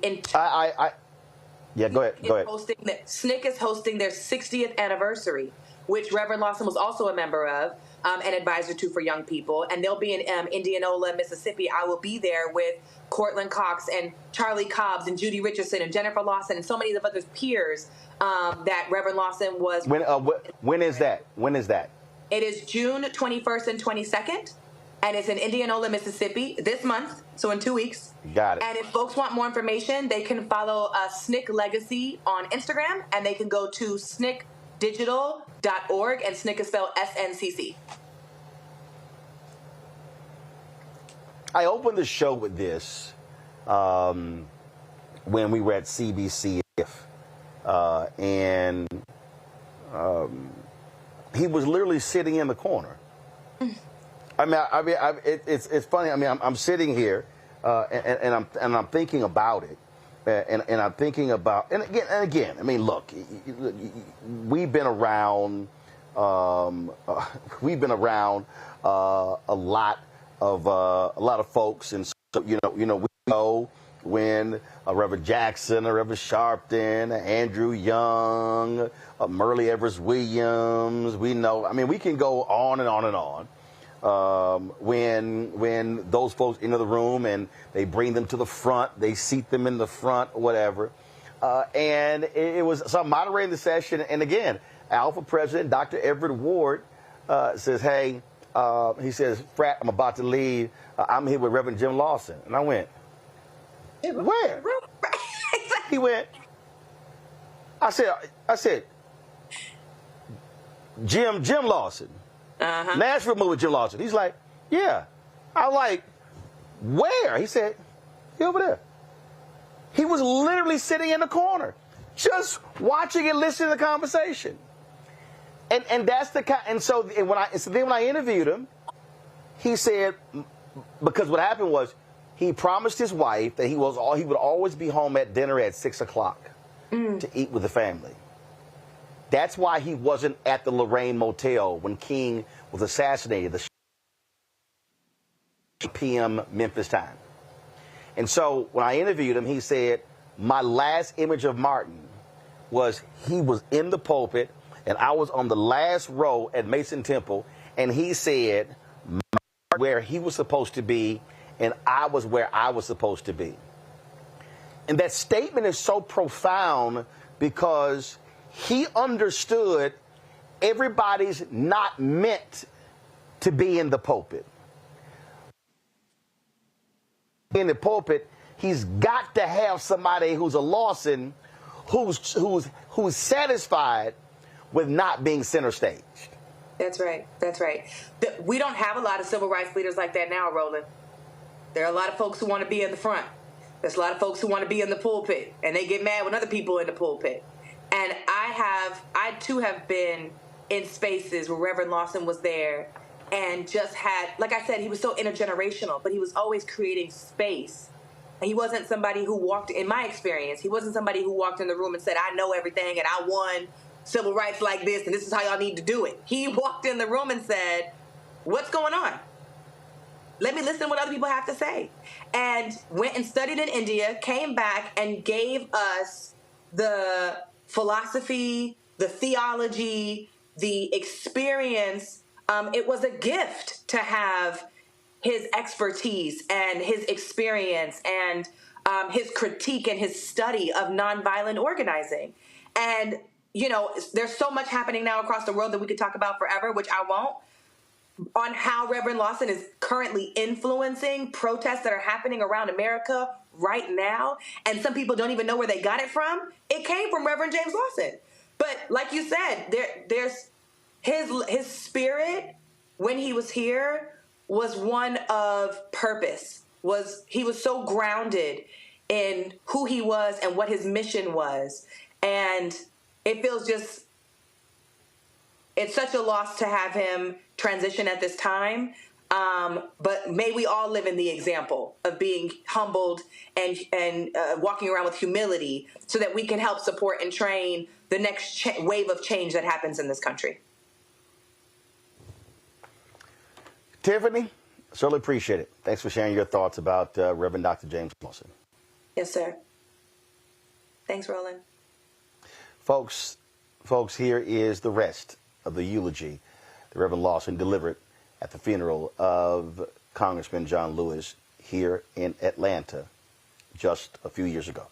yeah, go ahead. SNCC is hosting their 60th anniversary, which Reverend Lawson was also a member of, an advisor to for young people. And they'll be in Indianola, Mississippi. I will be there with Cortland Cox and Charlie Cobbs and Judy Richardson and Jennifer Lawson and so many of other peers that Reverend Lawson was. When is that? When is that? It is June 21st and 22nd. And it's in Indianola, Mississippi this month, so in 2 weeks. Got it. And if folks want more information, they can follow SNCC Legacy on Instagram, and they can go to sncdigital.org, and SNCC is spelled SNCC. I opened the show with this when we were at CBC, and he was literally sitting in the corner. It's funny. I mean, I'm sitting here, and I'm thinking about it, and I'm thinking about, and again. I mean, look, we've been around a lot of folks, and so we know when Reverend Jackson, Reverend Sharpton, Andrew Young, Merle Evers Williams. We know. I mean, we can go on and on and on. When those folks enter the room and they bring them to the front, they seat them in the front, whatever. And it was, so I'm moderating the session. And again, Alpha President Dr. Everett Ward says, hey, he says, Frat, I'm about to leave. I'm here with Reverend Jim Lawson. And I went, where? He went, I said, Jim Lawson. Nashville moved with Jim Lawson. He's like, yeah. I'm like, where? He said, he over there. He was literally sitting in the corner, just watching and listening to the conversation. And that's the kind. And so then when I interviewed him, he said, because what happened was he promised his wife that he would always be home at dinner at 6 o'clock to eat with the family. That's why he wasn't at the Lorraine Motel when King was assassinated, the p.m. Memphis time. And so when I interviewed him, he said, my last image of Martin was he was in the pulpit, and I was on the last row at Mason Temple, and he said where he was supposed to be, and I was where I was supposed to be. And that statement is so profound because he understood everybody's not meant to be in the pulpit. In the pulpit, he's got to have somebody who's a Lawson, who's satisfied with not being center stage. That's right. That's right. We don't have a lot of civil rights leaders like that now, Roland. There are a lot of folks who want to be in the front. There's a lot of folks who want to be in the pulpit, and they get mad when other people are in the pulpit. And I too have been in spaces where Reverend Lawson was there and just had, like I said, he was so intergenerational, but he was always creating space. And he wasn't somebody who walked, in my experience, he wasn't somebody who walked in the room and said, I know everything and I won civil rights like this and this is how y'all need to do it. He walked in the room and said, what's going on? Let me listen to what other people have to say. And went and studied in India, came back and gave us the philosophy, the theology, the experience. It was a gift to have his expertise and his experience and his critique and his study of nonviolent organizing. And, there's so much happening now across the world that we could talk about forever, which I won't, on how Reverend Lawson is currently influencing protests that are happening around America right now. And some people don't even know where they got it from. It came from Reverend James Lawson. But like you said, there's his spirit when he was here was one of purpose. He was so grounded in who he was and what his mission was. And it feels it's such a loss to have him transition at this time. But may we all live in the example of being humbled and walking around with humility so that we can help support and train the next wave of change that happens in this country. Tiffany, certainly appreciate it. Thanks for sharing your thoughts about Reverend Dr. James Lawson. Yes, sir. Thanks, Roland. Folks, here is the rest of the eulogy that Reverend Lawson delivered at the funeral of Congressman John Lewis here in Atlanta just a few years ago.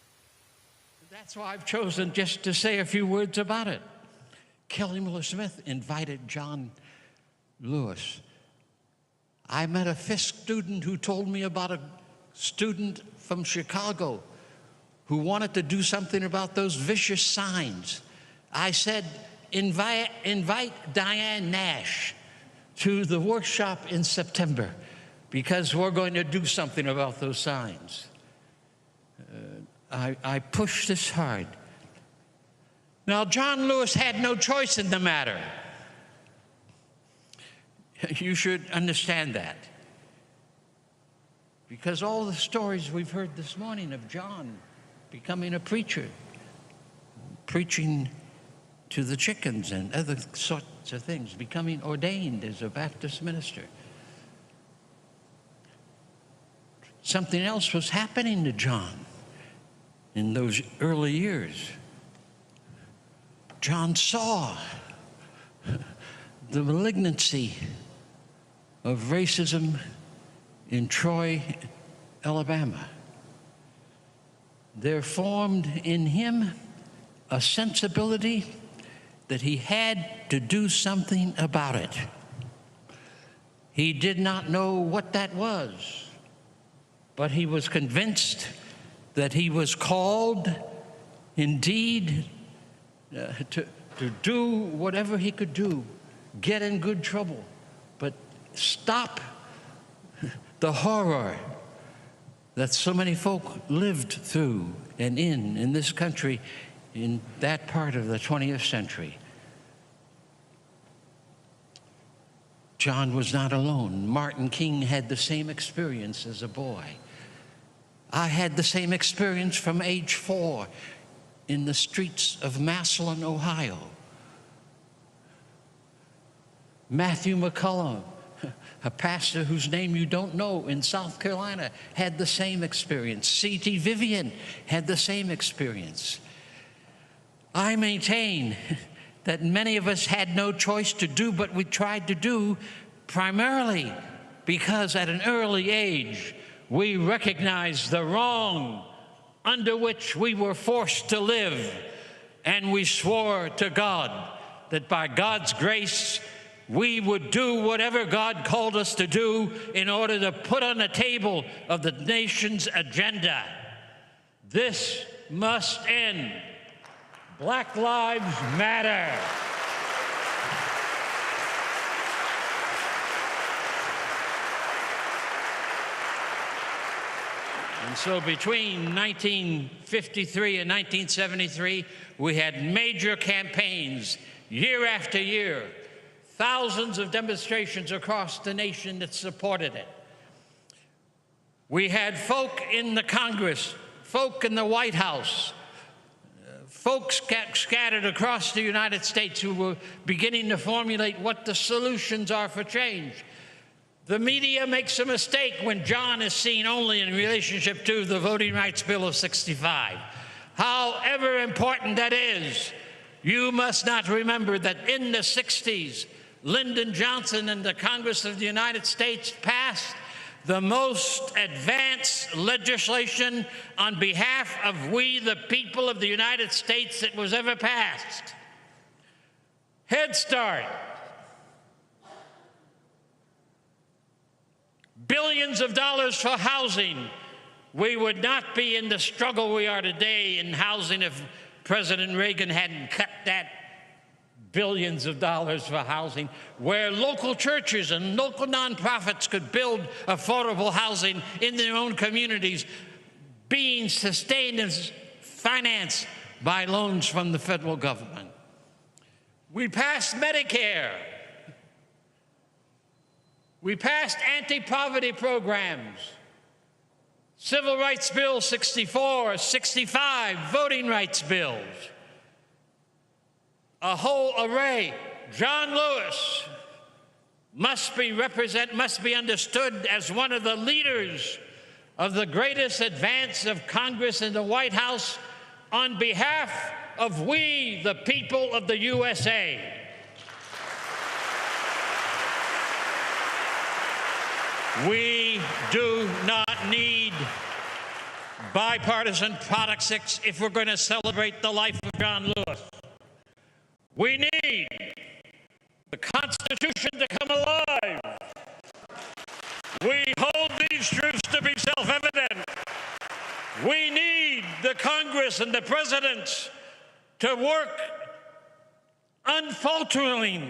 That's why I've chosen just to say a few words about it. Kelly Miller Smith invited John Lewis. I met a Fisk student who told me about a student from Chicago who wanted to do something about those vicious signs. I said, invite Diane Nash to the workshop in September because we're going to do something about those signs. I pushed this hard. Now, John Lewis had no choice in the matter. You should understand that. Because all the stories we've heard this morning of John becoming a preacher, preaching to the chickens and other sorts of things, becoming ordained as a Baptist minister. Something else was happening to John in those early years. John saw the malignancy of racism in Troy, Alabama. There formed in him a sensibility that he had to do something about it. He did not know what that was, but he was convinced that he was called indeed to do whatever he could do, get in good trouble, but stop the horror that so many folk lived through and in this country in that part of the 20th century. John was not alone. Martin King had the same experience as a boy. I had the same experience from age 4 in the streets of Massillon, Ohio. Matthew McCullum, a pastor whose name you don't know in South Carolina, had the same experience. C.T. Vivian had the same experience. I maintain that many of us had no choice to do what we tried to do, primarily because at an early age we recognized the wrong under which we were forced to live, and we swore to God that by God's grace we would do whatever God called us to do in order to put on the table of the nation's agenda. This must end. Black Lives Matter. And so between 1953 and 1973, we had major campaigns year after year, thousands of demonstrations across the nation that supported it. We had folk in the Congress, folk in the White House, folks scattered across the United States who were beginning to formulate what the solutions are for change. The media makes a mistake when John is seen only in relationship to the Voting Rights Bill of '65. However important that is, you must not remember that in the '60s, Lyndon Johnson and the Congress of the United States passed the most advanced legislation on behalf of we, the people of the United States, that was ever passed. Head Start. Billions of dollars for housing. We would not be in the struggle we are today in housing if President Reagan hadn't cut that billions of dollars for housing, where local churches and local nonprofits could build affordable housing in their own communities, being sustained and financed by loans from the federal government. We passed Medicare. We passed anti-poverty programs, Civil Rights Bill 64, 65, voting rights bills, a whole array. John Lewis must be understood as one of the leaders of the greatest advance of Congress in the White House on behalf of we, the people of the USA. We do not need bipartisan politics if we're going to celebrate the life of John Lewis. We need the Constitution to come alive. We hold these truths to be self-evident. We need the Congress and the presidents to work unfalteringly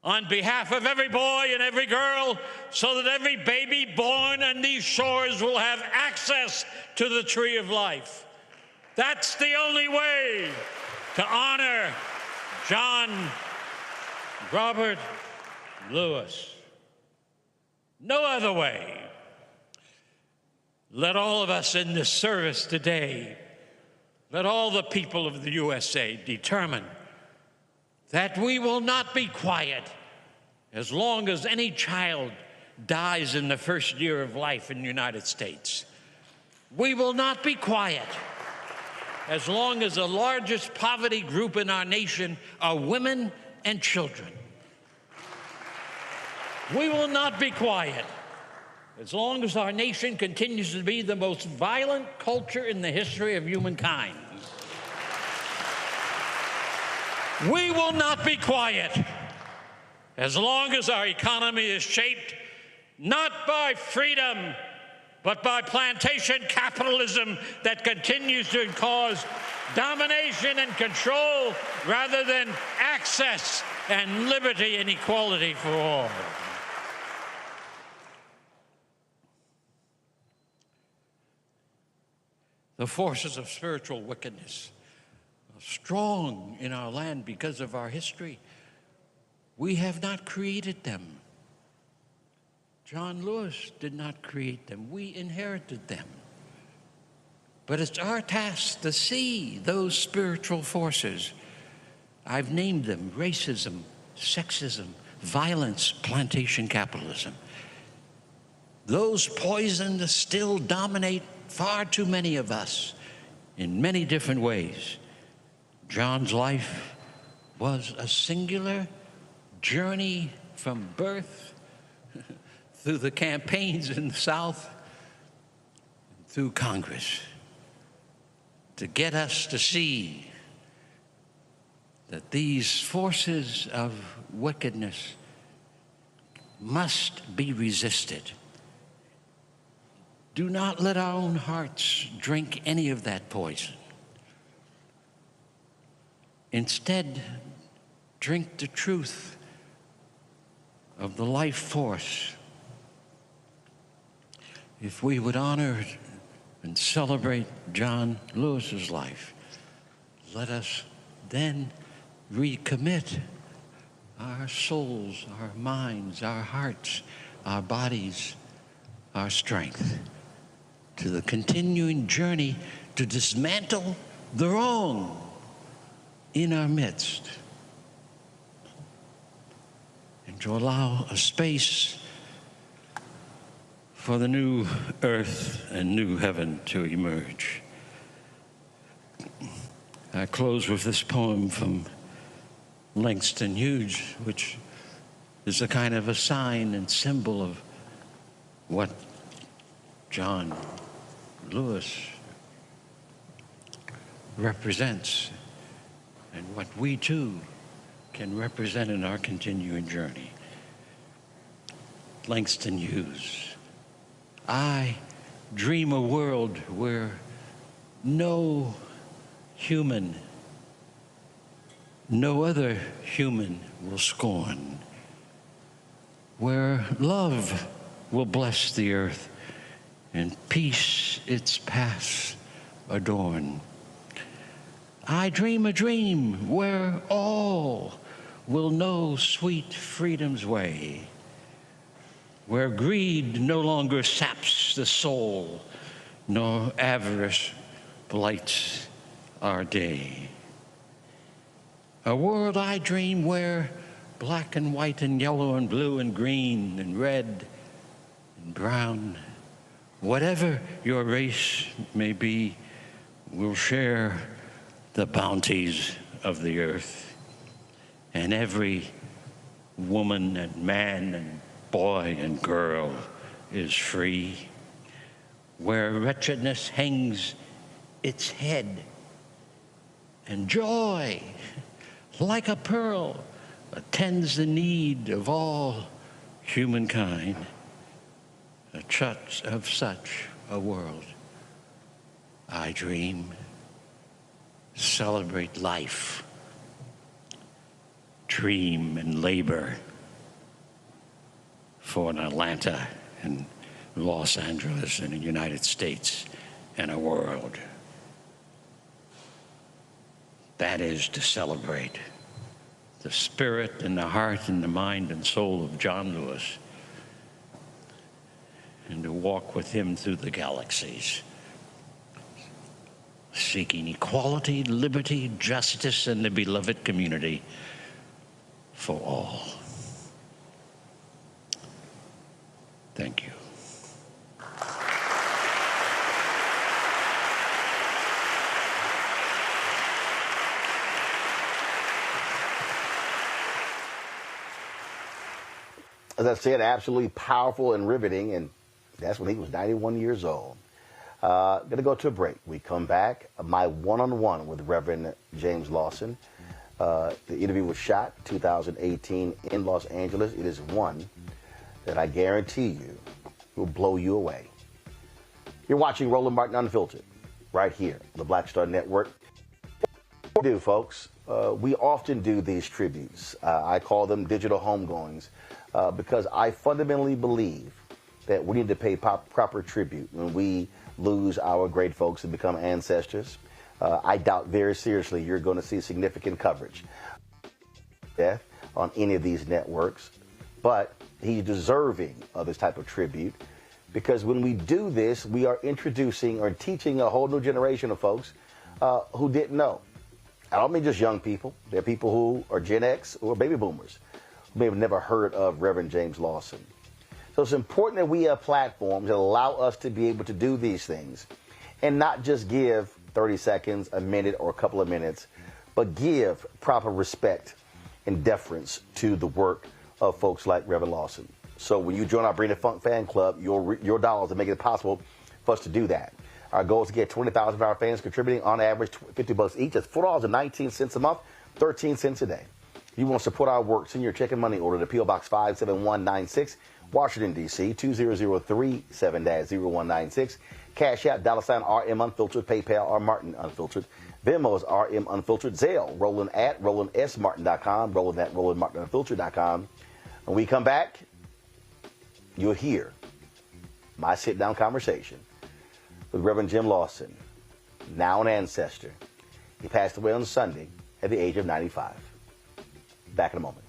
on behalf of every boy and every girl so that every baby born on these shores will have access to the tree of life. That's the only way to honor John Robert Lewis. No other way. Let all of us in this service today, let all the people of the USA determine that we will not be quiet as long as any child dies in the first year of life in the United States. We will not be quiet as long as the largest poverty group in our nation are women and children. We will not be quiet as long as our nation continues to be the most violent culture in the history of humankind. We will not be quiet as long as our economy is shaped not by freedom, but by plantation capitalism that continues to cause domination and control rather than access and liberty and equality for all. The forces of spiritual wickedness are strong in our land because of our history. We have not created them. John Lewis did not create them. We inherited them. But it's our task to see those spiritual forces. I've named them: racism, sexism, violence, plantation capitalism. Those poisons still dominate far too many of us in many different ways. John's life was a singular journey from birth through the campaigns in the South, through Congress, to get us to see that these forces of wickedness must be resisted. Do not let our own hearts drink any of that poison. Instead, drink the truth of the life force. If we would honor and celebrate John Lewis's life, let us then recommit our souls, our minds, our hearts, our bodies, our strength to the continuing journey to dismantle the wrong in our midst and to allow a space for the new earth and new heaven to emerge. I close with this poem from Langston Hughes, which is a kind of a sign and symbol of what John Lewis represents and what we too can represent in our continuing journey. Langston Hughes. I dream a world where no human, no other human will scorn, where love will bless the earth and peace its paths adorn. I dream a dream where all will know sweet freedom's way, where greed no longer saps the soul, nor avarice blights our day. A world I dream where black and white and yellow and blue and green and red and brown, whatever your race may be, will share the bounties of the earth. And every woman and man and boy and girl is free. Where wretchedness hangs its head and joy, like a pearl, attends the need of all humankind. Of such a world I dream. Celebrate life, dream and labor for an Atlanta and Los Angeles and the United States and a world. That is to celebrate the spirit and the heart and the mind and soul of John Lewis, and to walk with him through the galaxies, seeking equality, liberty, justice, and the beloved community for all. Thank you. As I said, absolutely powerful and riveting, and that's when he was 91 years old. Going to go to a break. We come back. My one-on-one with Reverend James Lawson. The interview was shot 2018 in Los Angeles. It is one that I guarantee you will blow you away. You're watching Roland Martin Unfiltered right here on the Black Star Network. What we do, folks, we often do these tributes. I call them digital homegoings because I fundamentally believe that we need to pay proper tribute when we lose our great folks and become ancestors. I doubt very seriously you're going to see significant coverage death on any of these networks, but he's deserving of this type of tribute because when we do this, we are introducing or teaching a whole new generation of folks who didn't know. I don't mean just young people. There are people who are Gen X or baby boomers who may have never heard of Reverend James Lawson. So it's important that we have platforms that allow us to be able to do these things and not just give 30 seconds, a minute, or a couple of minutes, but give proper respect and deference to the work of folks like Reverend Lawson. So when you join our Bring the Funk fan club, your dollars are making it possible for us to do that. Our goal is to get 20,000 of our fans contributing on average $50 each. That's $4.19 a month, 13 cents a day. If you want to support our work, send your check and money order to P.O. Box 57196, Washington, D.C., 20037-0196. Cash App, $RM Unfiltered, PayPal, R Martin Unfiltered. Venmo is RM Unfiltered. Zelle, Roland at RolandSMartin.com, Roland at RolandMartinUnfiltered.com. When we come back, you'll hear my sit-down conversation with Reverend Jim Lawson, now an ancestor. He passed away on Sunday at the age of 95. Back in a moment.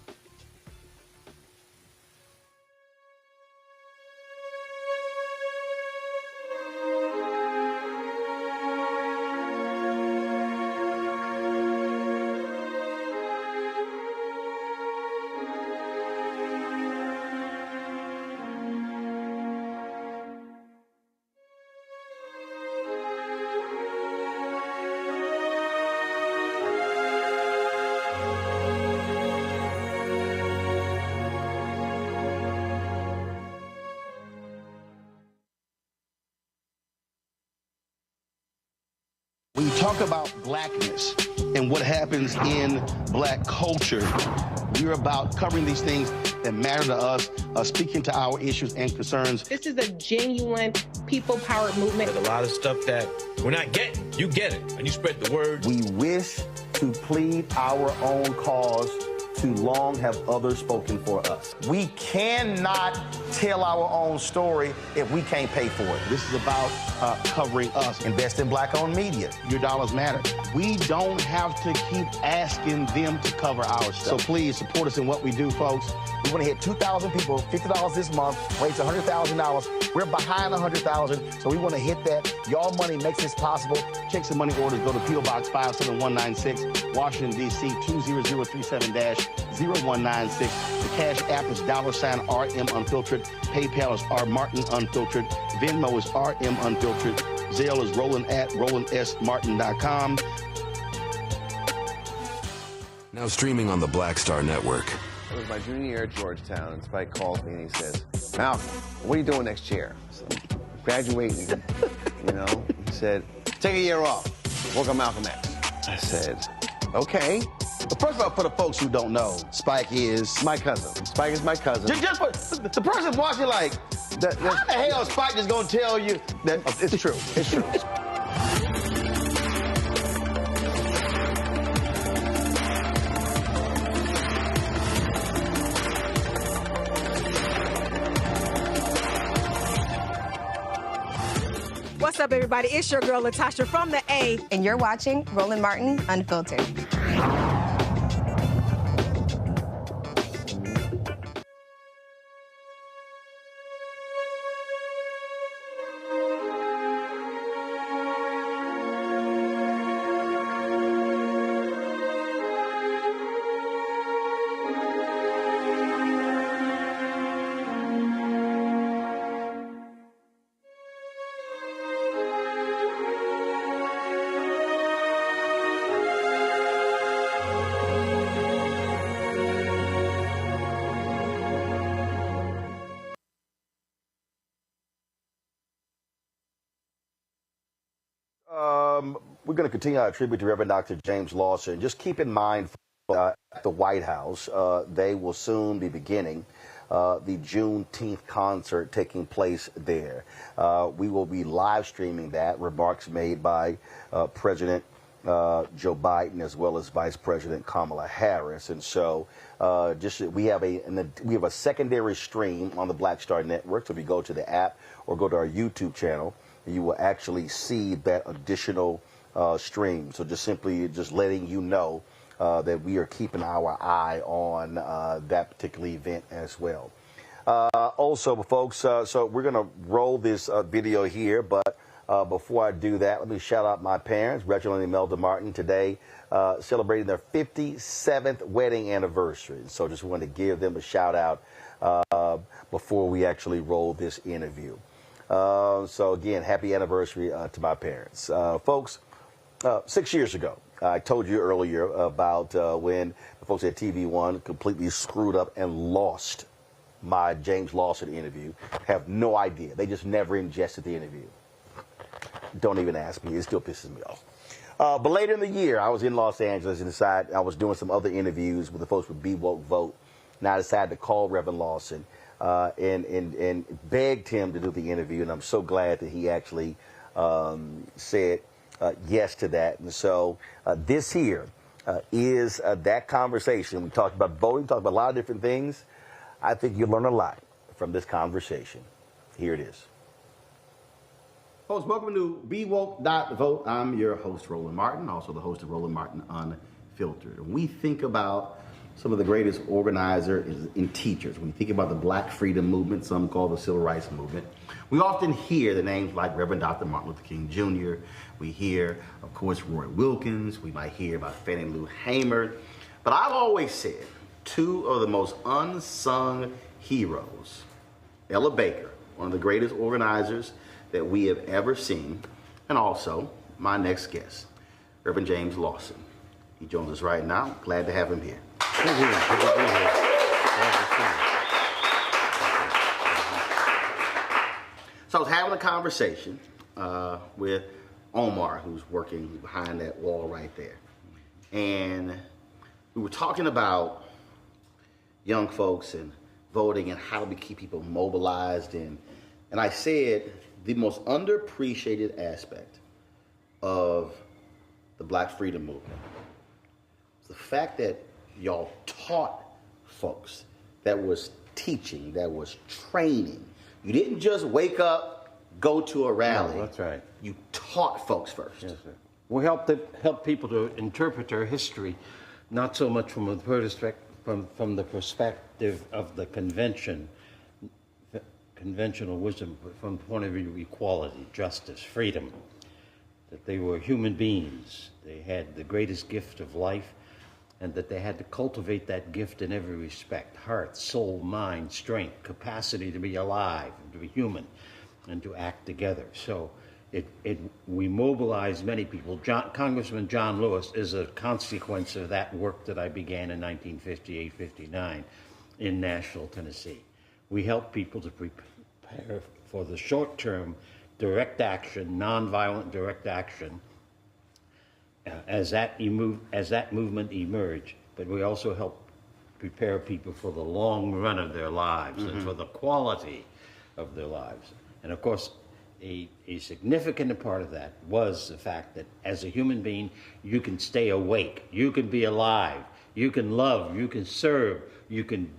When you talk about blackness and what happens in black culture, we're about covering these things that matter to us, speaking to our issues and concerns. This is a genuine people-powered movement. There's a lot of stuff that we're not getting. You get it, and you spread the word. We wish to plead our own cause Too long have others spoken for us. We cannot tell our own story if we can't pay for it. This is about covering us. Invest in black-owned media. Your dollars matter. We don't have to keep asking them to cover our stuff. So please support us in what we do, folks. We want to hit 2,000 people, $50 this month, raise $100,000. We're behind 100,000, so we want to hit that. Y'all money makes this possible. Check some money orders. Go to P.O. Box 57196, Washington, D.C. 20037-0196. The Cash App is $RM Unfiltered. PayPal is R Martin Unfiltered. Venmo is RM Unfiltered. Zelle is Roland at RolandSMartin.com. Now streaming on the Black Star Network. It was my junior year at Georgetown, and Spike calls me and he says, Malcolm, what are you doing next year? So, graduating, you know. He said, take a year off, work on Malcolm X. I said, okay. But first of all, for the folks who don't know, Spike is my cousin. Spike is my cousin. Just for the person watching, like, how the hell is Spike just gonna tell you that it's true? It's true. What's up, everybody? It's your girl, Latasha from the A. And you're watching Roland Martin Unfiltered. We're going to continue our tribute to Reverend Dr. James Lawson. Just keep in mind, at the White House, they will soon be beginning the Juneteenth concert taking place there. We will be live streaming that. Remarks made by President Joe Biden as well as Vice President Kamala Harris. And so we have a secondary stream on the Black Star Network. So if you go to the app or go to our YouTube channel, you will actually see that additional stream. So just letting you know that we are keeping our eye on that particular event as well. Also, folks, so we're going to roll this video here, but before I do that, let me shout out my parents, Reginald and Imelda Martin, today celebrating their 57th wedding anniversary. So just wanted to give them a shout out before we actually roll this interview. So again, happy anniversary to my parents. Folks, 6 years ago, I told you earlier about when the folks at TV1 completely screwed up and lost my James Lawson interview. Have no idea. They just never ingested the interview. Don't even ask me. It still pisses me off. But later in the year, I was in Los Angeles and decided I was doing some other interviews with the folks with Be Woke Vote. And I decided to call Reverend Lawson and begged him to do the interview. And I'm so glad that he actually said yes to that. And so this here is that conversation. We talked about voting, talked about a lot of different things. I think you'll learn a lot from this conversation. Here it is. Folks, welcome to Be Woke Vote. I'm your host, Roland Martin, also the host of Roland Martin Unfiltered. And we think about some of the greatest organizers and teachers. When we think about the Black freedom movement, some call the Civil Rights movement, we often hear the names like Reverend Dr. Martin Luther King Jr. We hear, of course, Roy Wilkins. We might hear about Fannie Lou Hamer. But I've always said two of the most unsung heroes, Ella Baker, one of the greatest organizers that we have ever seen, and also my next guest, Reverend James Lawson. He joins us right now. Glad to have him here. So I was having a conversation with Omar, who's working behind that wall right there. And we were talking about young folks and voting and how do we keep people mobilized. And I said the most underappreciated aspect of the Black freedom movement is the fact that y'all taught folks. That was teaching. That was training. You didn't just wake up, go to a rally. No, that's right. You taught folks first. Yes, sir. We help people to interpret our history, not so much from the perspective of the conventional wisdom, but from the point of view of equality, justice, freedom. That they were human beings. They had the greatest gift of life, and that they had to cultivate that gift in every respect: heart, soul, mind, strength, capacity to be alive, and to be human, and to act together. So we mobilized many people. Congressman John Lewis is a consequence of that work that I began in 1958-59 in Nashville, Tennessee. We help people to prepare for the short-term direct action, nonviolent direct action, as that movement emerged. But we also help prepare people for the long run of their lives and for the quality of their lives. And of course, a significant part of that was the fact that as a human being, you can stay awake, you can be alive, you can love, you can serve, you can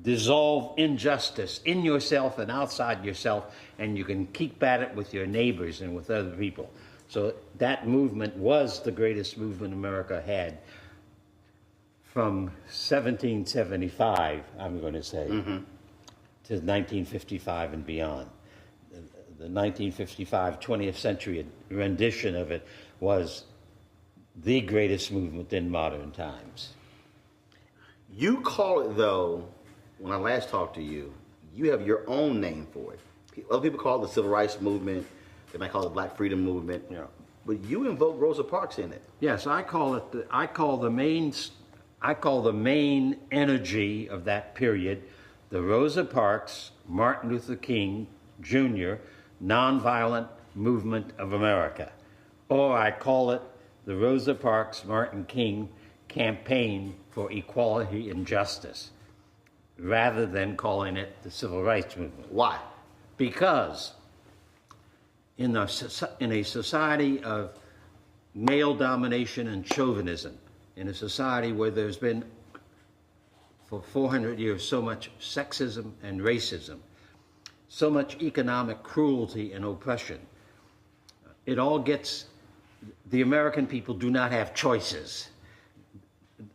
dissolve injustice in yourself and outside yourself, and you can keep at it with your neighbors and with other people. So that movement was the greatest movement America had from 1775, I'm going to say, to 1955 and beyond. The 1955 20th century rendition of it was the greatest movement in modern times. You call it, though, when I last talked to you, you have your own name for it. Other people call it the Civil Rights Movement. They might call it the Black Freedom Movement. Yeah. But you invoke Rosa Parks in it. Yes, I call the main energy of that period the Rosa Parks, Martin Luther King Jr. Nonviolent Movement of America. Or I call it the Rosa Parks, Martin King Campaign for Equality and Justice, rather than calling it the Civil Rights Movement. Why? Because in a society of male domination and chauvinism, in a society where there's been for 400 years so much sexism and racism, so much economic cruelty and oppression, the American people do not have choices.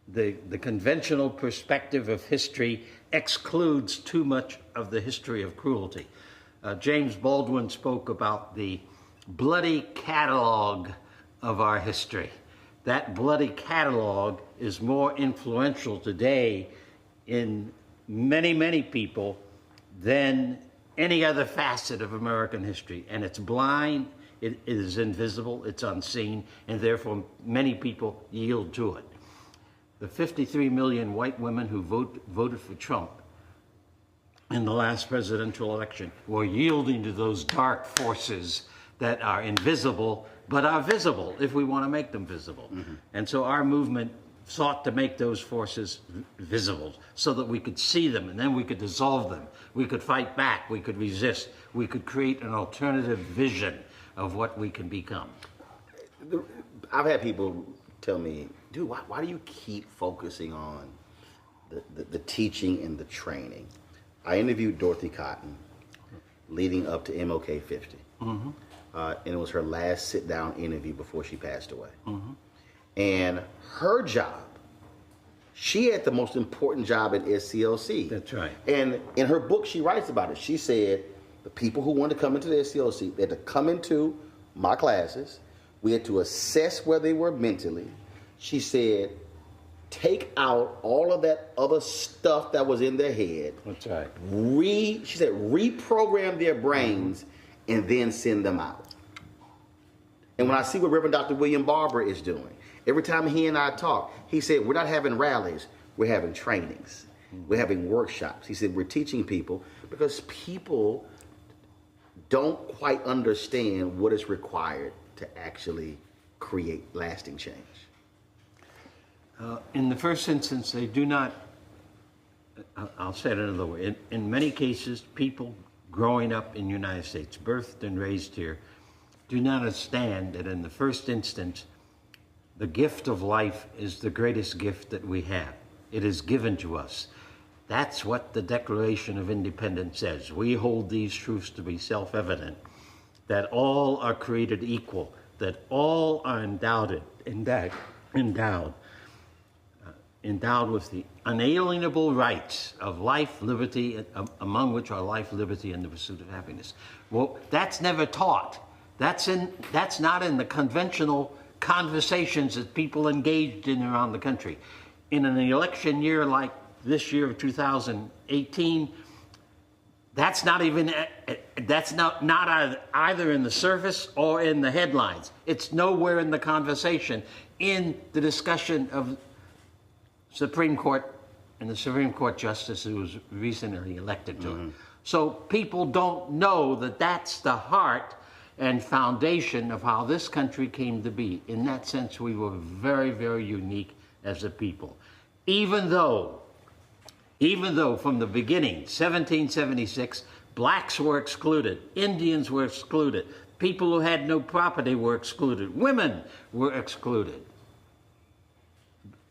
The conventional perspective of history excludes too much of the history of cruelty. James Baldwin spoke about the bloody catalog of our history. That bloody catalog is more influential today in many, many people than any other facet of American history. And it's blind, it is invisible, it's unseen, and therefore many people yield to it. The 53 million white women who voted for Trump in the last presidential election were yielding to those dark forces that are invisible, but are visible if we want to make them visible. And so our movement sought to make those forces visible so that we could see them, and then we could dissolve them. We could fight back, we could resist, we could create an alternative vision of what we can become. I've had people tell me, dude, why do you keep focusing on the teaching and the training? I interviewed Dorothy Cotton leading up to MLK 50. And it was her last sit-down interview before she passed away. And her job, she had the most important job at SCLC. That's right. And in her book, she writes about it. She said the people who wanted to come into the SCLC, they had to come into my classes. We had to assess where they were mentally. She said, take out all of that other stuff that was in their head. That's right. She said, reprogram their brains and then send them out. And when I see what Reverend Dr. William Barber is doing, every time he and I talk, he said, we're not having rallies, we're having trainings. We're having workshops. He said, we're teaching people because people don't quite understand what is required to actually create lasting change. In the first instance, they do not, I'll say it another way, in many cases, people growing up in the United States, birthed and raised here, do not understand that in the first instance, The gift of life is the greatest gift that we have. It is given to us. That's what the Declaration of Independence says. We hold these truths to be self-evident, that all are created equal, that all are endowed with the unalienable rights of life, liberty, among which are life, liberty, and the pursuit of happiness. Well, that's never taught. That's not in the conventional conversations that people engaged in around the country. In an election year like this year of 2018, that's not either in the surface or in the headlines. It's nowhere in the conversation, in the discussion of Supreme Court and the Supreme Court Justice who was recently elected to it. So people don't know that that's the heart and foundation of how this country came to be. In that sense, we were very, very unique as a people. Even though from the beginning, 1776, blacks were excluded, Indians were excluded, people who had no property were excluded, women were excluded.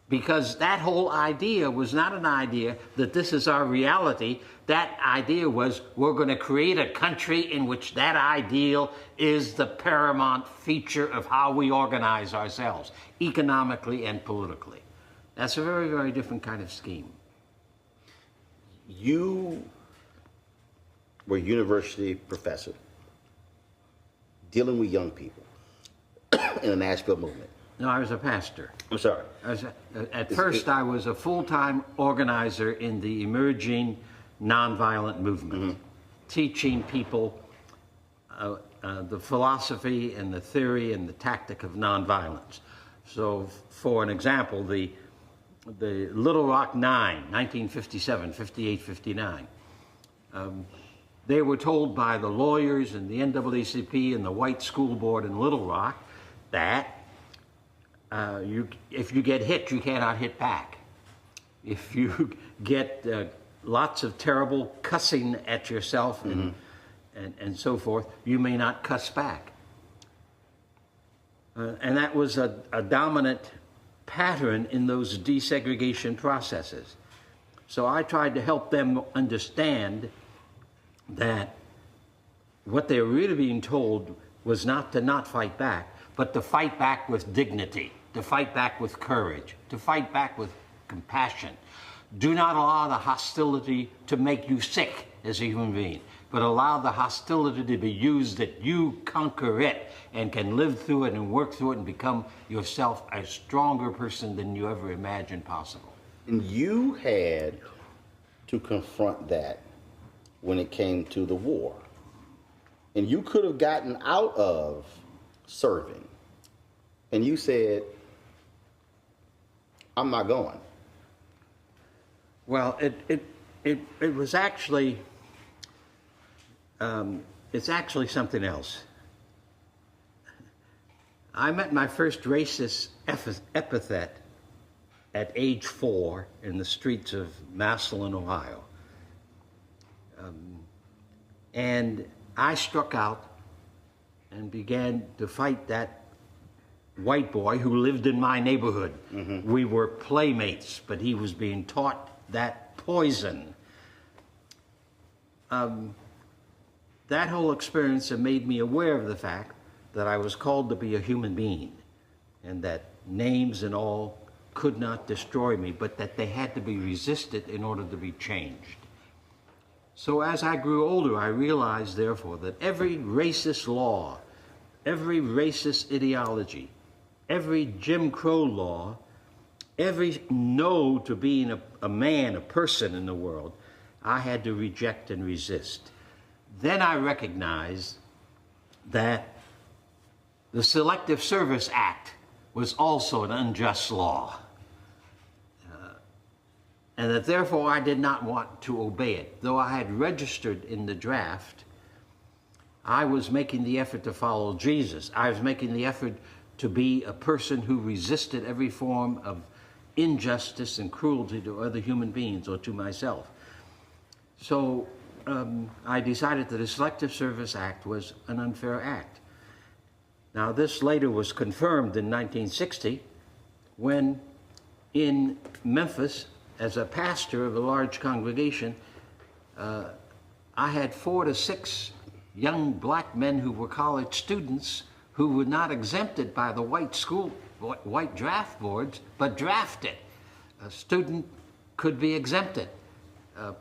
Because that whole idea was not an idea that this is our reality. That idea was we're going to create a country in which that ideal is the paramount feature of how we organize ourselves, economically and politically. That's a very, very different kind of scheme. You were a university professor dealing with young people in the Nashville movement. No, I was a pastor. I'm sorry. At first, I was a full-time organizer in the emerging nonviolent movement, teaching people the philosophy and the theory and the tactic of nonviolence. So, for an example, the Little Rock Nine, 1957, 58, 59. They were told by the lawyers and the NAACP and the white school board in Little Rock that if you get hit, you cannot hit back. If you get lots of terrible cussing at yourself and so forth, you may not cuss back. And that was a dominant pattern in those desegregation processes. So I tried to help them understand that what they were really being told was not to not fight back, but to fight back with dignity, to fight back with courage, to fight back with compassion. Do not allow the hostility to make you sick as a human being, but allow the hostility to be used that you conquer it and can live through it and work through it and become yourself a stronger person than you ever imagined possible. And you had to confront that when it came to the war. And you could have gotten out of serving. And you said, I'm not going. Well, it was actually, it's actually something else. I met my first racist epithet at age 4 in the streets of Massillon, Ohio. And I struck out and began to fight that white boy who lived in my neighborhood. We were playmates, but he was being taught that poison. That whole experience had made me aware of the fact that I was called to be a human being and that names and all could not destroy me, but that they had to be resisted in order to be changed. So as I grew older, I realized, therefore, that every racist law, every racist ideology, every Jim Crow law, every no to being a man, a person in the world, I had to reject and resist. Then I recognized that the Selective Service Act was also an unjust law. And that therefore I did not want to obey it. Though I had registered in the draft, I was making the effort to follow Jesus. I was making the effort to be a person who resisted every form of injustice and cruelty to other human beings or to myself. So I decided that the Selective Service Act was an unfair act. Now, this later was confirmed in 1960 when in Memphis, as a pastor of a large congregation, I had 4 to 6 young black men who were college students who were not exempted by the white draft boards, but drafted. A student could be exempted.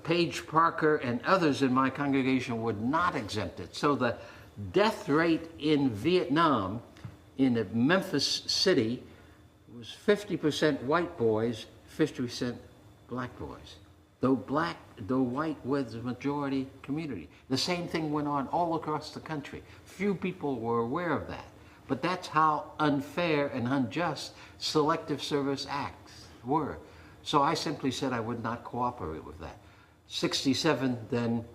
Paige Parker and others in my congregation were not exempted. So the death rate in Vietnam, in Memphis City, was 50% white boys, 50% black boys. Though white was the majority community. The same thing went on all across the country. Few people were aware of that. But that's how unfair and unjust selective service acts were. So I simply said I would not cooperate with that. 67 then,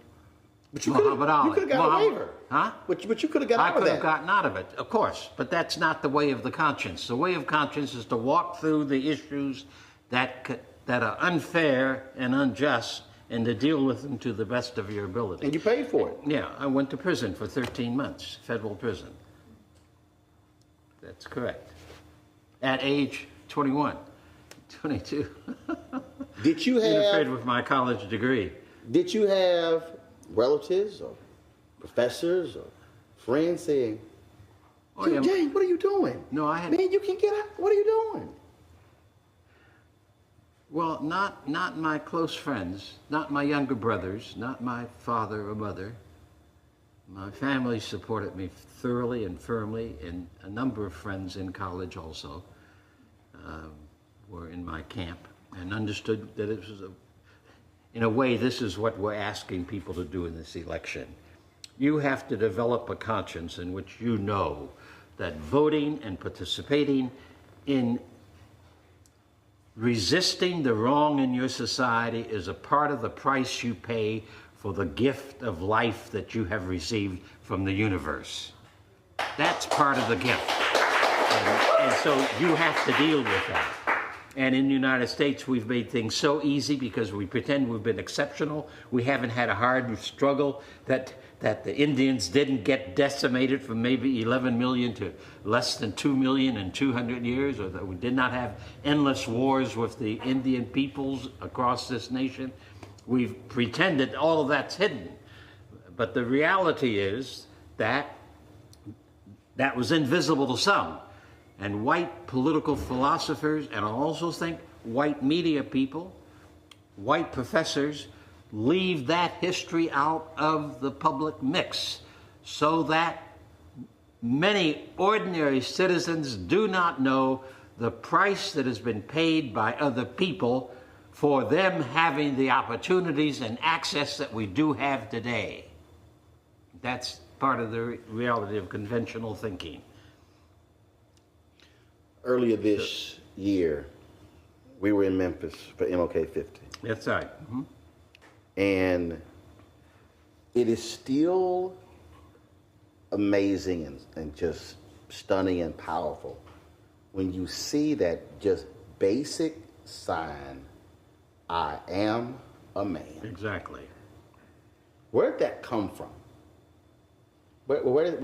But you Muhammad Ali. could have got a waiver. Huh? But you could have got out of that. I could have gotten out of it, of course. But that's not the way of the conscience. The way of conscience is to walk through the issues that are unfair and unjust and to deal with them to the best of your ability. And you paid for it. Yeah, I went to prison for 13 months, federal prison. That's correct. At age 21, 22. Did you have... Interfered with my college degree. Did you have relatives or professors or friends saying, James, what are you doing? No, I had... Man, you can get out. What are you doing? Well, not my close friends, not my younger brothers, not my father or mother. My family supported me thoroughly and firmly, and a number of friends in college also were in my camp and understood that it was in a way, this is what we're asking people to do in this election. You have to develop a conscience in which you know that voting and participating in resisting the wrong in your society is a part of the price you pay for the gift of life that you have received from the universe. That's part of the gift. And so you have to deal with that. And in the United States, we've made things so easy because we pretend we've been exceptional. We haven't had a hard struggle that the Indians didn't get decimated from maybe 11 million to less than 2 million in 200 years, or that we did not have endless wars with the Indian peoples across this nation. We've pretended all of that's hidden. But the reality is that that was invisible to some. And white political philosophers, and I also think white media people, white professors, leave that history out of the public mix so that many ordinary citizens do not know the price that has been paid by other people for them having the opportunities and access that we do have today. That's part of the reality of conventional thinking. Earlier this year, we were in Memphis for MLK 50. That's right. Mm-hmm. And it is still amazing and just stunning and powerful when you see that just basic sign, I am a man. Exactly. Where did that come from? Where?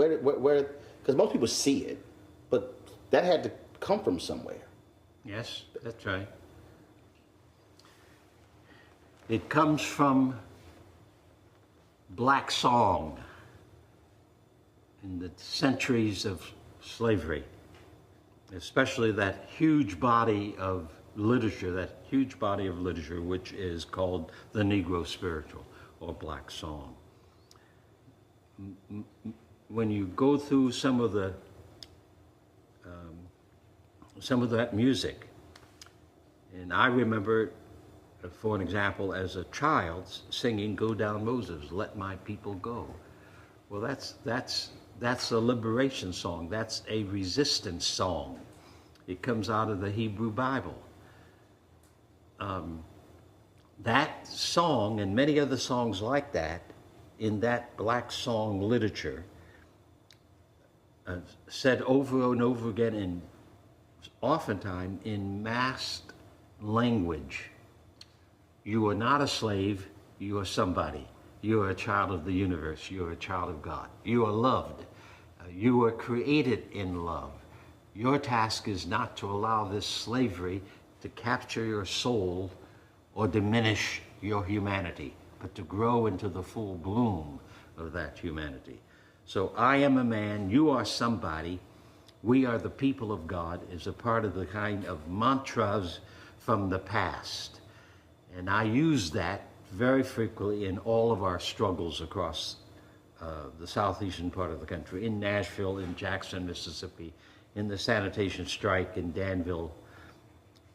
Because most people see it, but that had to come from somewhere. Yes, that's right. It comes from black song in the centuries of slavery, especially that huge body of literature, which is called the Negro spiritual or black song. When you go through some of that music, and I remember, for an example, as a child singing "Go Down Moses, Let My People Go." Well, that's a liberation song. That's a resistance song. It comes out of the Hebrew Bible. That song and many other songs like that in that black song literature said over and over again, and oftentimes in masked language. You are not a slave, you are somebody. You are a child of the universe, you are a child of God. You are loved, you are created in love. Your task is not to allow this slavery to capture your soul or diminish your humanity, but to grow into the full bloom of that humanity. So I am a man, you are somebody, we are the people of God is a part of the kind of mantras from the past. And I use that very frequently in all of our struggles across the southeastern part of the country, in Nashville, in Jackson, Mississippi, in the sanitation strike in Danville,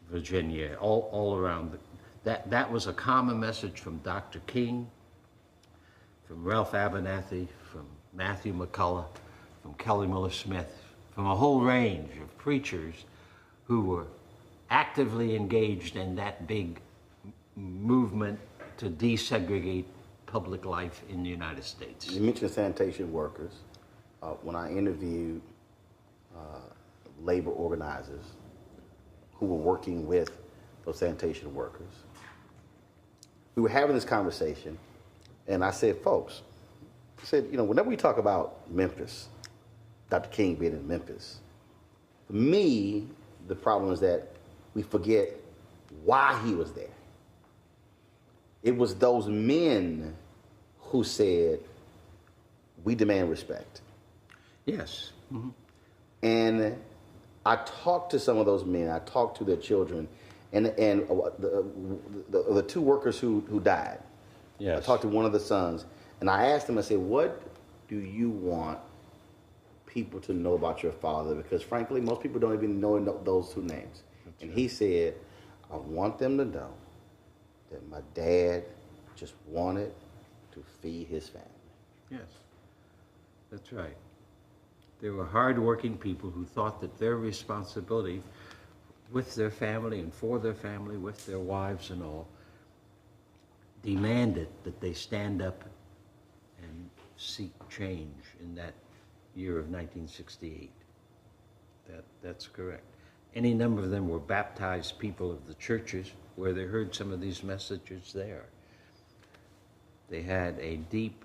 Virginia, all around. That was a common message from Dr. King, from Ralph Abernathy, from Matthew McCullough, from Kelly Miller Smith, from a whole range of preachers who were actively engaged in that big movement to desegregate public life in the United States. You mentioned sanitation workers. When I interviewed labor organizers who were working with those sanitation workers, we were having this conversation, and I said, folks, I said, you know, whenever we talk about Memphis, Dr. King being in Memphis, for me, the problem is that we forget why he was there. It was those men who said, we demand respect. Yes. Mm-hmm. And I talked to some of those men, I talked to their children, and the two workers who died. Yes. I talked to one of the sons, and I asked him, I said, what do you want people to know about your father? Because frankly, most people don't even know those two names. That's and right. He said, I want them to know that my dad just wanted to feed his family. Yes, that's right. They were hardworking people who thought that their responsibility with their family and for their family, with their wives and all, demanded that they stand up and seek change in that year of 1968. That's correct. Any number of them were baptized people of the churches where they heard some of these messages there. They had a deep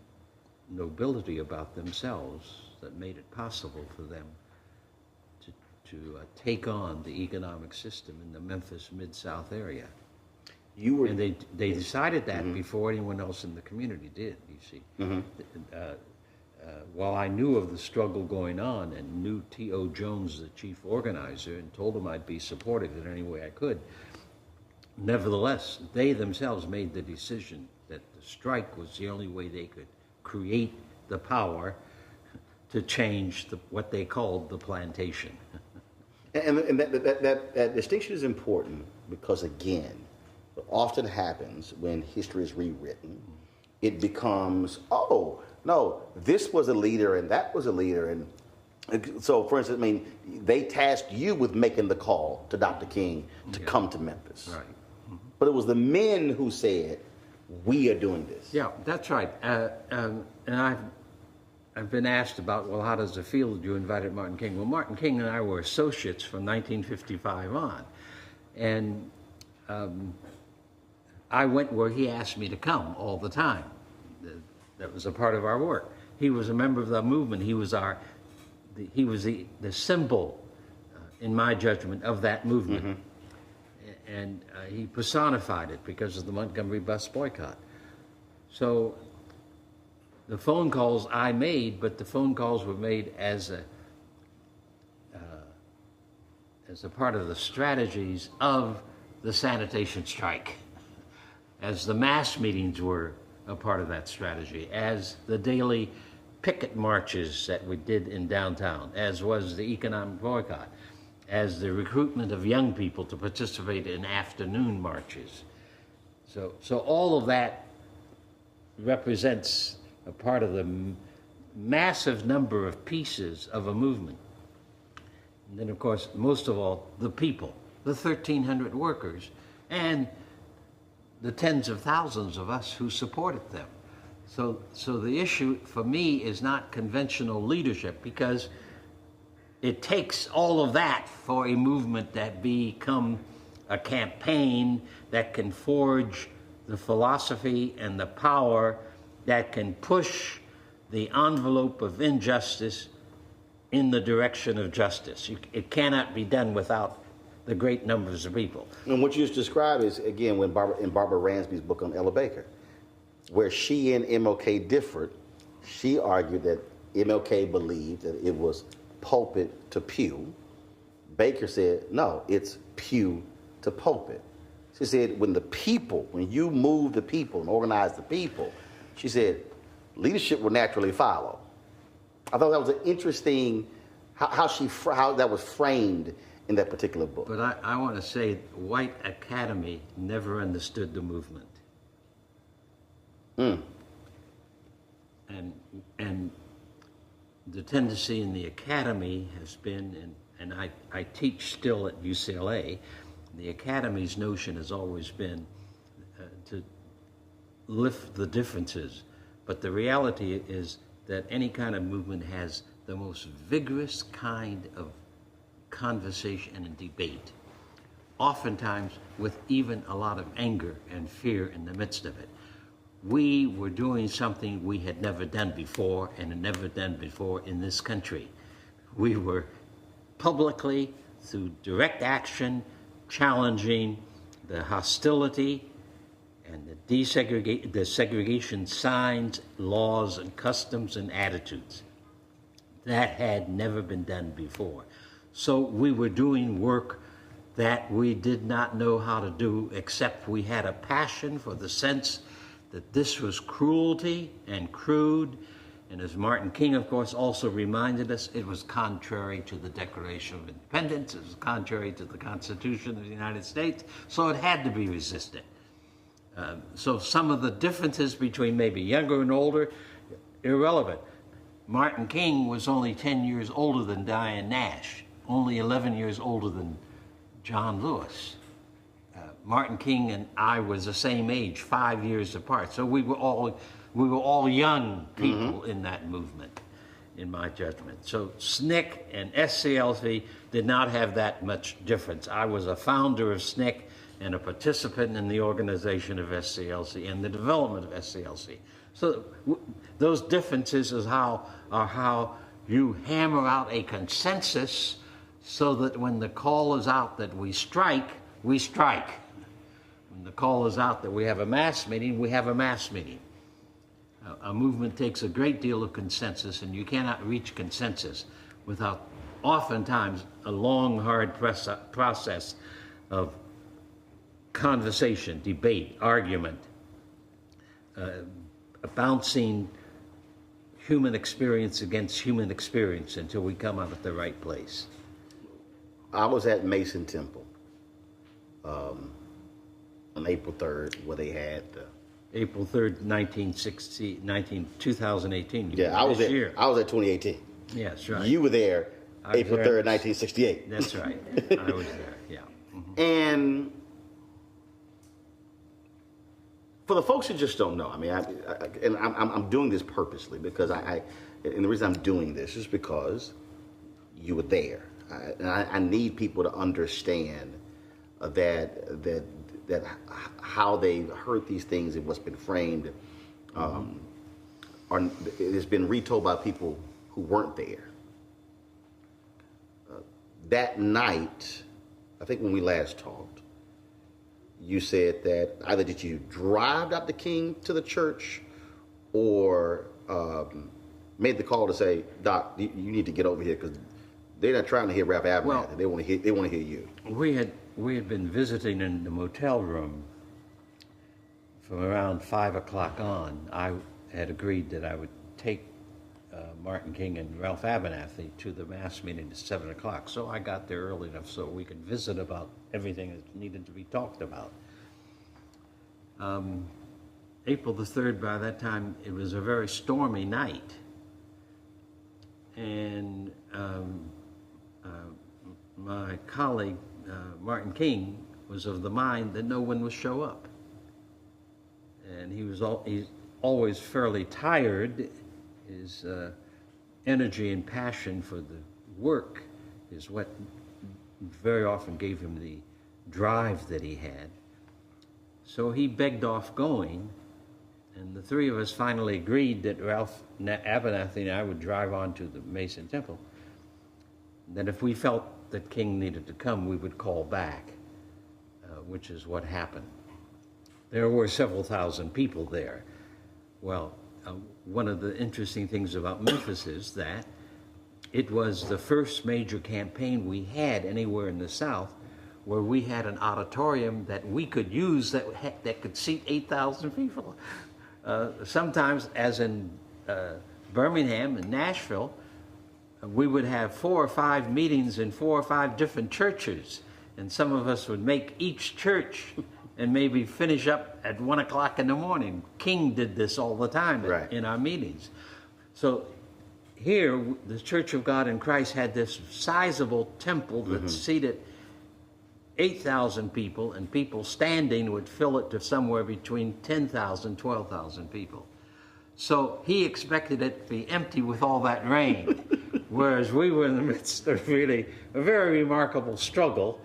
nobility about themselves that made it possible for them to take on the economic system in the Memphis Mid-South area. And they decided that mm-hmm. before anyone else in the community did, you see. Mm-hmm. While I knew of the struggle going on and knew T.O. Jones, the chief organizer, and told him I'd be supportive in any way I could, nevertheless, they themselves made the decision that the strike was the only way they could create the power to change what they called the plantation. And that distinction is important because, again, what often happens when history is rewritten, it becomes, oh, no, this was a leader and that was a leader. And so, for instance, I mean, they tasked you with making the call to Dr. King to come to Memphis. Right. Mm-hmm. But it was the men who said, we are doing this. Yeah, that's right. And I've been asked about, well, how does it feel that you invited Martin King? Well, Martin King and I were associates from 1955 on. And I went where he asked me to come all the time. That was a part of our work. He was a member of the movement. He was the symbol, in my judgment, of that movement. Mm-hmm. And he personified it because of the Montgomery bus boycott. So the phone calls I made, but the phone calls were made as a part of the strategies of the sanitation strike, as the mass meetings were a part of that strategy, as the daily picket marches that we did in downtown, as was the economic boycott, as the recruitment of young people to participate in afternoon marches. So all of that represents a part of the massive number of pieces of a movement. And then, of course, most of all, the people, the 1,300 workers, and the tens of thousands of us who supported them. So the issue for me is not conventional leadership, because it takes all of that for a movement that become a campaign that can forge the philosophy and the power that can push the envelope of injustice in the direction of justice. It cannot be done without the great numbers of people. And what you just described is, again, in Barbara Ransby's book on Ella Baker, where she and MLK differed. She argued that MLK believed that it was pulpit to pew. Baker said, no, it's pew to pulpit. She said, when you move the people and organize the people, she said, leadership will naturally follow. I thought that was an interesting, how that was framed in that particular book. But I want to say, white academy never understood the movement. And the tendency in the academy has been, and I teach still at UCLA, the academy's notion has always been to lift the differences. But the reality is that any kind of movement has the most vigorous kind of conversation and debate, oftentimes with even a lot of anger and fear in the midst of it. We were doing something we had never done before and had never done before in this country. We were publicly, through direct action, challenging the hostility and the segregation signs, laws, and customs and attitudes. That had never been done before. So we were doing work that we did not know how to do, except we had a passion for the sense that this was cruelty and crude. And as Martin King, of course, also reminded us, it was contrary to the Declaration of Independence. It was contrary to the Constitution of the United States. So it had to be resisted. So some of the differences between maybe younger and older, irrelevant. Martin King was only 10 years older than Diane Nash, only 11 years older than John Lewis. Martin King and I was the same age, 5 years apart. So we were all young people in that movement, in my judgment. So SNCC and SCLC did not have that much difference. I was a founder of SNCC and a participant in the organization of SCLC and the development of SCLC. So those differences are how you hammer out a consensus so that when the call is out that we strike, we strike. When the call is out that we have a mass meeting, we have a mass meeting. A movement takes a great deal of consensus, and you cannot reach consensus without oftentimes a long, hard process of conversation, debate, argument, bouncing human experience against human experience until we come up at the right place. I was at Mason Temple on April 3rd, where they had April 3rd, 2018. Yeah, I was at 2018. Yes, right. You were there April 3rd, 1968. That's right. I was there, yeah. And for the folks who just don't know, I mean, I'm doing this purposely because and the reason I'm doing this is because you were there. And I need people to understand that how they heard these things and what's been framed, it has been retold by people who weren't there. That night, I think when we last talked, you said that either did you drive Dr. King to the church or made the call to say, Doc, you need to get over here because they're not trying to hear Ralph Abernathy. Well, they want to hear you. We had been visiting in the motel room from around 5 o'clock on. I had agreed that I would take Martin King and Ralph Abernathy to the mass meeting at 7 o'clock. So I got there early enough so we could visit about everything that needed to be talked about. April the 3rd, by that time, it was a very stormy night. And my colleague, Martin King, was of the mind that no one would show up. And he's always fairly tired. His energy and passion for the work is what very often gave him the drive that he had. So he begged off going, and the three of us finally agreed that Ralph Abernathy and I would drive on to the Mason Temple. that if we felt that King needed to come, we would call back, which is what happened. There were several thousand people there. Well, one of the interesting things about Memphis is that it was the first major campaign we had anywhere in the South where we had an auditorium that we could use that could seat 8,000 people. Sometimes, as in Birmingham and Nashville, we would have 4 or 5 meetings in 4 or 5 different churches, and some of us would make each church and maybe finish up at 1 o'clock in the morning. King did this all the time in our meetings. So here, the Church of God in Christ had this sizable temple that seated 8,000 people, and people standing would fill it to somewhere between 10,000, 12,000 people. So he expected it to be empty with all that rain, whereas we were in the midst of really a very remarkable struggle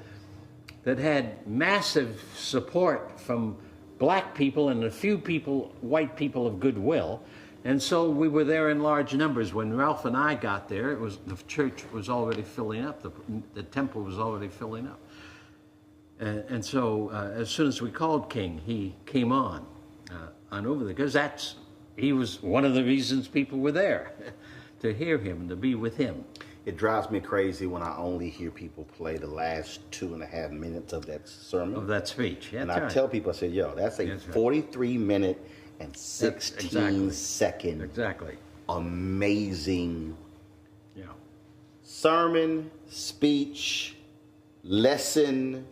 that had massive support from black people and a few people, white people of goodwill. And so we were there in large numbers. When Ralph and I got there, the church was already filling up, the temple was already filling up. And so as soon as we called King, he came on over there, because he was one of the reasons people were there, to hear him and to be with him. It drives me crazy when I only hear people play the last 2.5 minutes of that sermon. Of that speech, yeah. And I tell people, I say, yo, that's a 43-minute and 16-second amazing sermon, speech, lesson,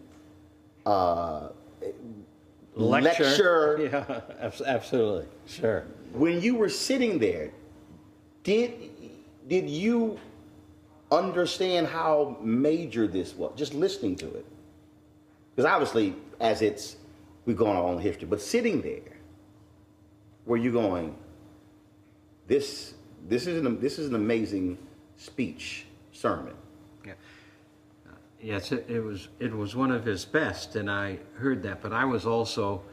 lecture. Yeah, absolutely, sure. When you were sitting there, did you understand how major this was, just listening to it? Because obviously, we've gone our own history, but sitting there, were you going, this is an amazing speech, sermon? Yeah. Yes, it was one of his best, and I heard that, but I was also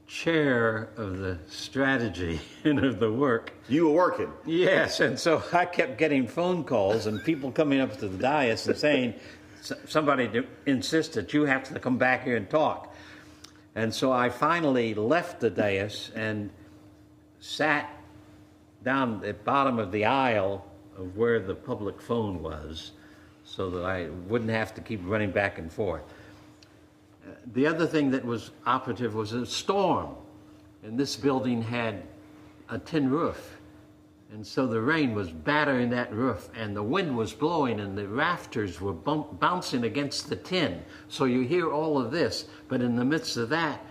chair of the strategy and of the work. You were working? Yes, and so I kept getting phone calls and people coming up to the dais and saying, somebody insists that you have to come back here and talk. And so I finally left the dais and sat down at the bottom of the aisle of where the public phone was, so that I wouldn't have to keep running back and forth. The other thing that was operative was a storm, and this building had a tin roof, and so the rain was battering that roof, and the wind was blowing, and the rafters were bouncing against the tin. So you hear all of this, but in the midst of that,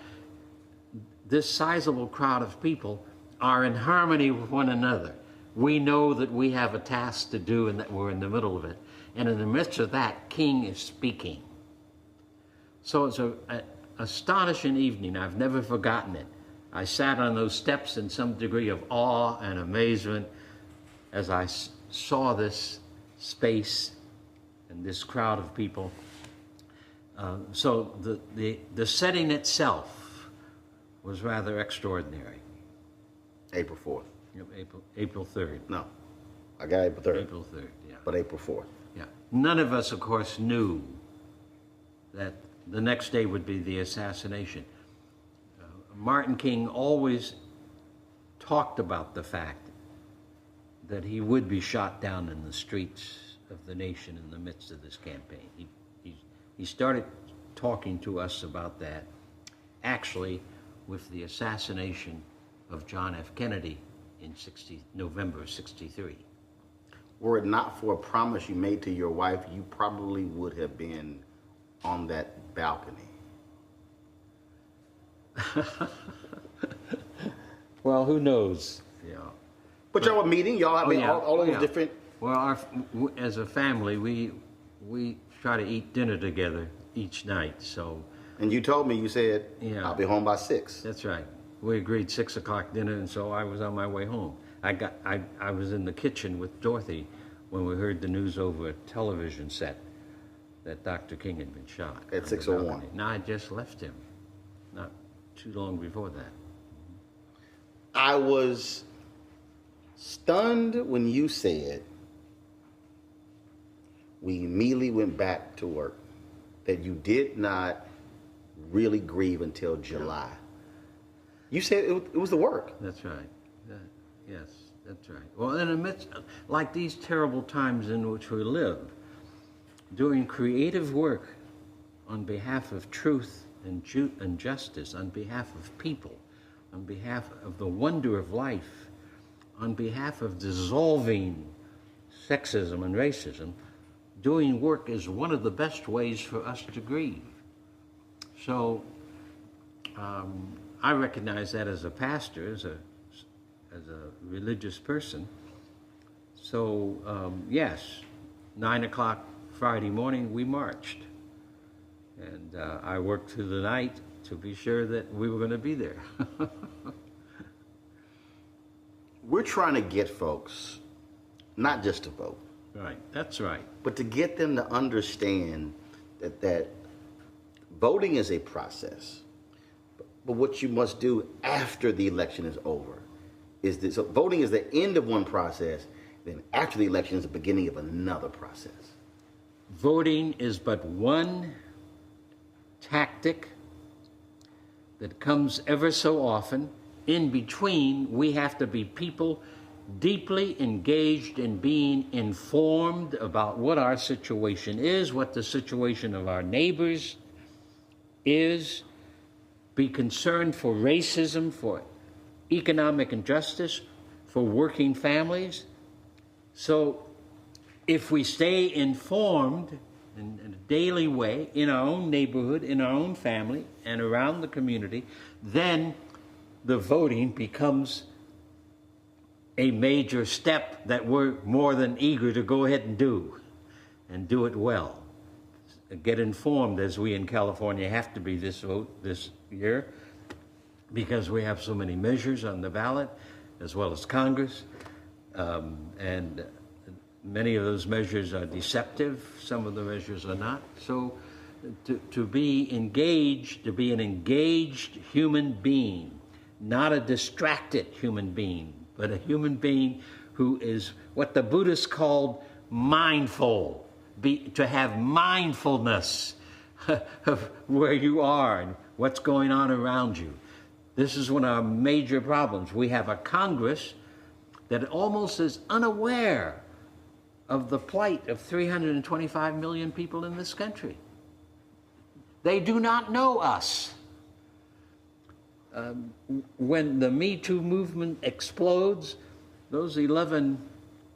this sizable crowd of people are in harmony with one another. We know that we have a task to do and that we're in the middle of it. And in the midst of that, King is speaking. So it's an astonishing evening. I've never forgotten it. I sat on those steps in some degree of awe and amazement as I saw this space and this crowd of people. So the setting itself was rather extraordinary. April 4th. Yep, April 3rd. No, I got April 3rd. April 3rd, yeah. But April 4th. Yeah. None of us, of course, knew that the next day would be the assassination. Martin King always talked about the fact that he would be shot down in the streets of the nation in the midst of this campaign. He started talking to us about that actually with the assassination of John F. Kennedy in November of '63. Were it not for a promise you made to your wife, you probably would have been on that balcony. Well, who knows? Yeah. But y'all were meeting, y'all have all those different. Well, as a family, we try to eat dinner together each night. So. And you told me, you said, I'll be home by 6. That's right. We agreed 6 o'clock dinner, and so I was on my way home. I was in the kitchen with Dorothy when we heard the news over a television set that Dr. King had been shot. At 6:01. Now I just left him, not too long before that. I was stunned when you said, we immediately went back to work, that you did not really grieve until July. You said it was the work. That's right. Yes, that's right. Well, in the midst, like these terrible times in which we live, doing creative work on behalf of truth and justice, on behalf of people, on behalf of the wonder of life, on behalf of dissolving sexism and racism, doing work is one of the best ways for us to grieve. So I recognize that as a pastor, as a religious person. So yes, 9 o'clock Friday morning we marched, and I worked through the night to be sure that we were going to be there. We're trying to get folks not just to vote. Right, that's right. But to get them to understand that voting is a process. But what you must do after the election is over is this. So voting is the end of one process, then after the election is the beginning of another process. Voting is but one tactic that comes ever so often. In between, we have to be people deeply engaged in being informed about what our situation is, what the situation of our neighbors is, be concerned for racism, for economic injustice, for working families. So if we stay informed in a daily way, in our own neighborhood, in our own family, and around the community, then the voting becomes a major step that we're more than eager to go ahead and do it well. Get informed, as we in California have to be this year, because we have so many measures on the ballot, as well as Congress, and many of those measures are deceptive, some of the measures are not. So to be engaged, to be an engaged human being, not a distracted human being, but a human being who is what the Buddhists called mindful, to have mindfulness of where you are and what's going on around you. This is one of our major problems. We have a Congress that almost is unaware of the plight of 325 million people in this country. They do not know us. When the Me Too movement explodes, those 11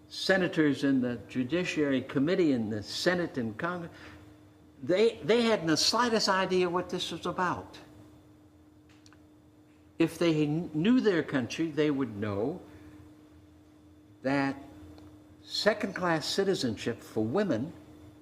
senators in the Judiciary Committee in the Senate and Congress, they hadn't the slightest idea what this was about. If they knew their country, they would know that second-class citizenship for women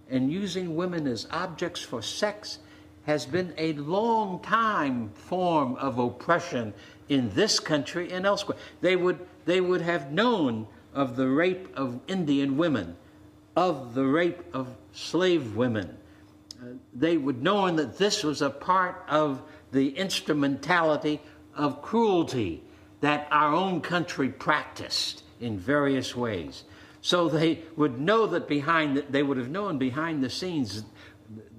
and using women as objects for sex has been a long time form of oppression in this country and elsewhere. They would have known of the rape of Indian women, of the rape of slave women. They would know that this was a part of the instrumentality of cruelty that our own country practiced in various ways. So they would know that they would have known behind the scenes,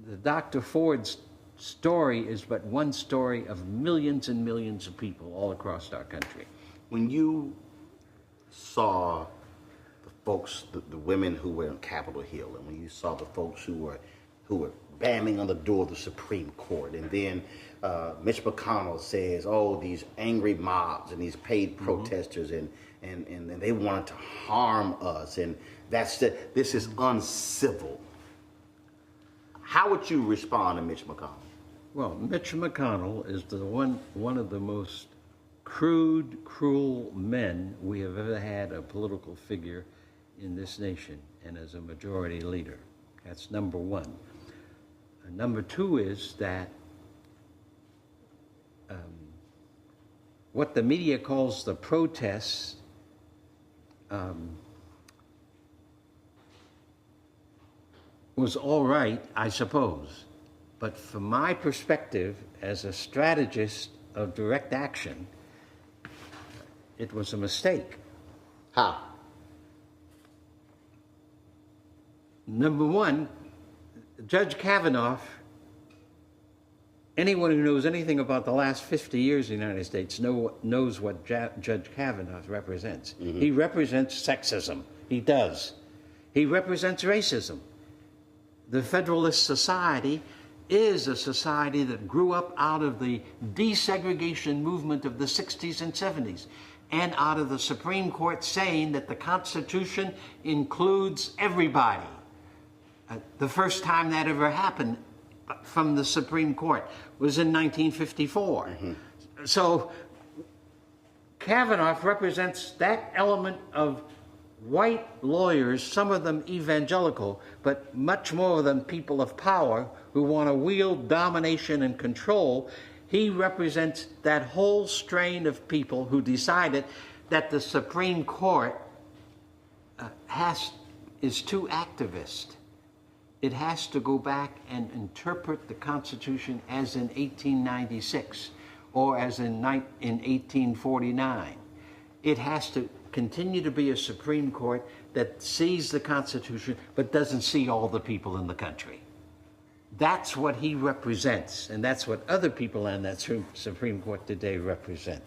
the Dr. Ford's story is but one story of millions and millions of people all across our country. When you saw the folks, the women who were on Capitol Hill, and when you saw the folks who were banging on the door of the Supreme Court, and then Mitch McConnell says, "Oh, these angry mobs and these paid protesters, and they wanted to harm us, and this is uncivil." How would you respond to Mitch McConnell? Well, Mitch McConnell is one of the most crude, cruel men we have ever had a political figure in this nation, and as a majority leader. That's number one. Number two is that what the media calls the protests was all right, I suppose. But from my perspective, as a strategist of direct action, it was a mistake. How? Number one, Judge Kavanaugh, anyone who knows anything about the last 50 years in the United States knows what Judge Kavanaugh represents. He represents sexism. He does. He represents racism. The Federalist Society is a society that grew up out of the desegregation movement of the 60s and 70s and out of the Supreme Court saying that the Constitution includes everybody. The first time that ever happened from the Supreme Court was in 1954. So Kavanaugh represents that element of white lawyers, some of them evangelical, but much more of them people of power who want to wield domination and control. He represents that whole strain of people who decided that the Supreme Court is too activist. It has to go back and interpret the Constitution as in 1896 or as in 1849. It has to continue to be a Supreme Court that sees the Constitution but doesn't see all the people in the country. That's what he represents, and that's what other people on that Supreme Court today represent.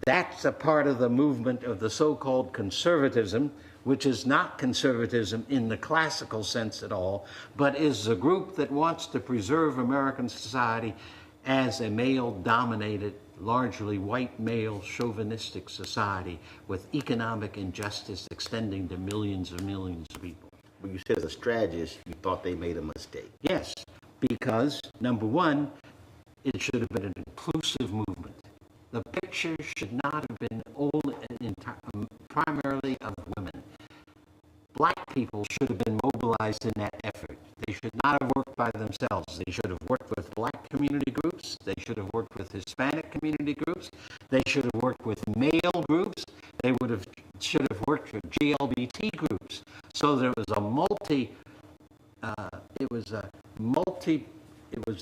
That's a part of the movement of the so-called conservatism, which is not conservatism in the classical sense at all, but is a group that wants to preserve American society as a male-dominated, largely white male chauvinistic society with economic injustice extending to millions and millions of people. When you said as a strategist, you thought they made a mistake. Yes, because number one, it should have been an inclusive movement. The picture should not have been primarily of women. Black people should have been mobilized in that effort. They should not have worked by themselves. They should have worked with black community groups. They should have worked with Hispanic community groups. They should have worked with male groups. They should have worked with GLBT groups. So there was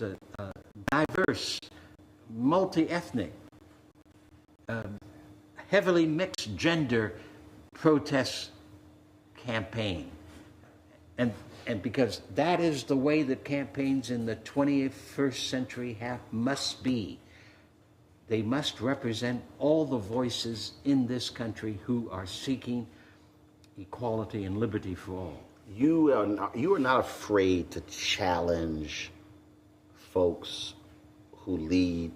a diverse, multi-ethnic, heavily mixed gender protest campaign. And because that is the way that campaigns in the 21st century must be. They must represent all the voices in this country who are seeking equality and liberty for all. You are not afraid to challenge folks who lead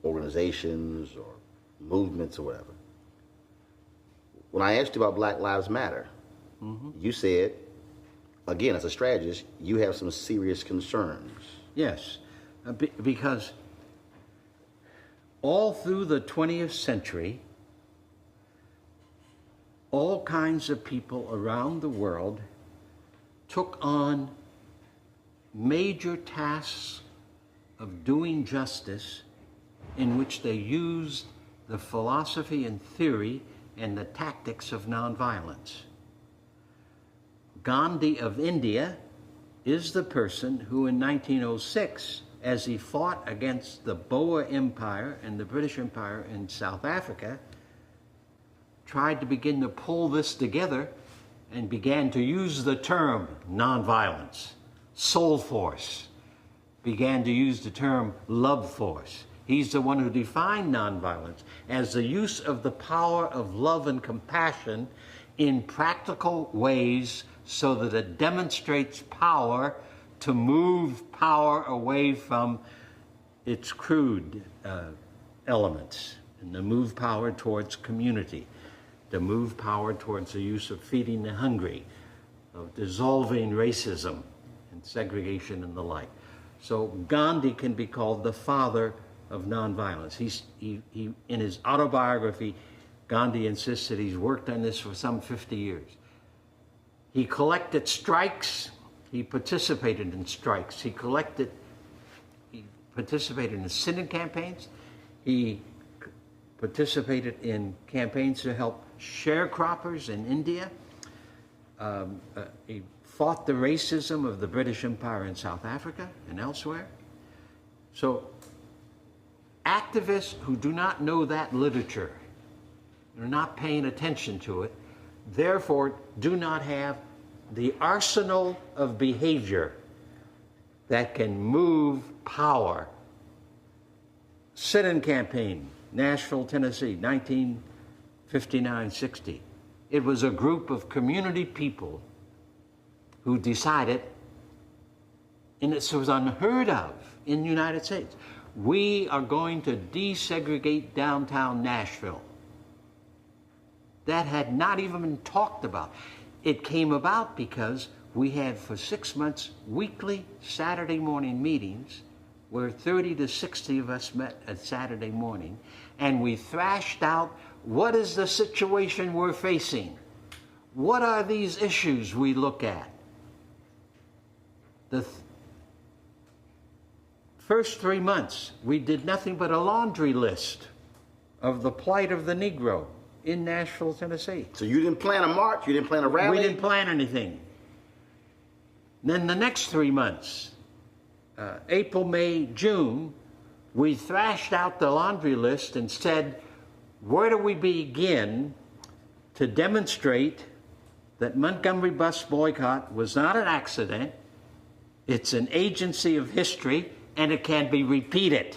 organizations or movements or whatever. When I asked you about Black Lives Matter, you said, again, as a strategist, you have some serious concerns. Yes, because all through the 20th century, all kinds of people around the world took on major tasks of doing justice in which they used the philosophy and theory and the tactics of nonviolence. Gandhi of India is the person who in 1906, as he fought against the Boer Empire and the British Empire in South Africa, tried to begin to pull this together and began to use the term nonviolence, soul force, began to use the term love force. He's the one who defined nonviolence as the use of the power of love and compassion in practical ways so that it demonstrates power to move power away from its crude elements and to move power towards community, to move power towards the use of feeding the hungry, of dissolving racism and segregation and the like. So Gandhi can be called the father of nonviolence. He in his autobiography, Gandhi insists that he's worked on this for some 50 years. He collected strikes. He participated in strikes. He participated in synod campaigns. He participated in campaigns to help sharecroppers in India. He fought the racism of the British Empire in South Africa and elsewhere. So activists who do not know that literature, are not paying attention to it, therefore do not have the arsenal of behavior that can move power. Sit-in campaign, Nashville, Tennessee, 1959-60. It was a group of community people who decided, and this was unheard of in the United States, we are going to desegregate downtown Nashville. That had not even been talked about. It came about because we had for 6 months weekly Saturday morning meetings where 30 to 60 of us met at Saturday morning, and we thrashed out what is the situation we're facing? What are these issues we look at? The first 3 months, we did nothing but a laundry list of the plight of the Negro in Nashville, Tennessee. So you didn't plan a march? You didn't plan a rally? We didn't plan anything. Then the next 3 months, April, May, June, we thrashed out the laundry list and said, where do we begin to demonstrate that Montgomery bus boycott was not an accident, it's an agency of history, and it can be repeated.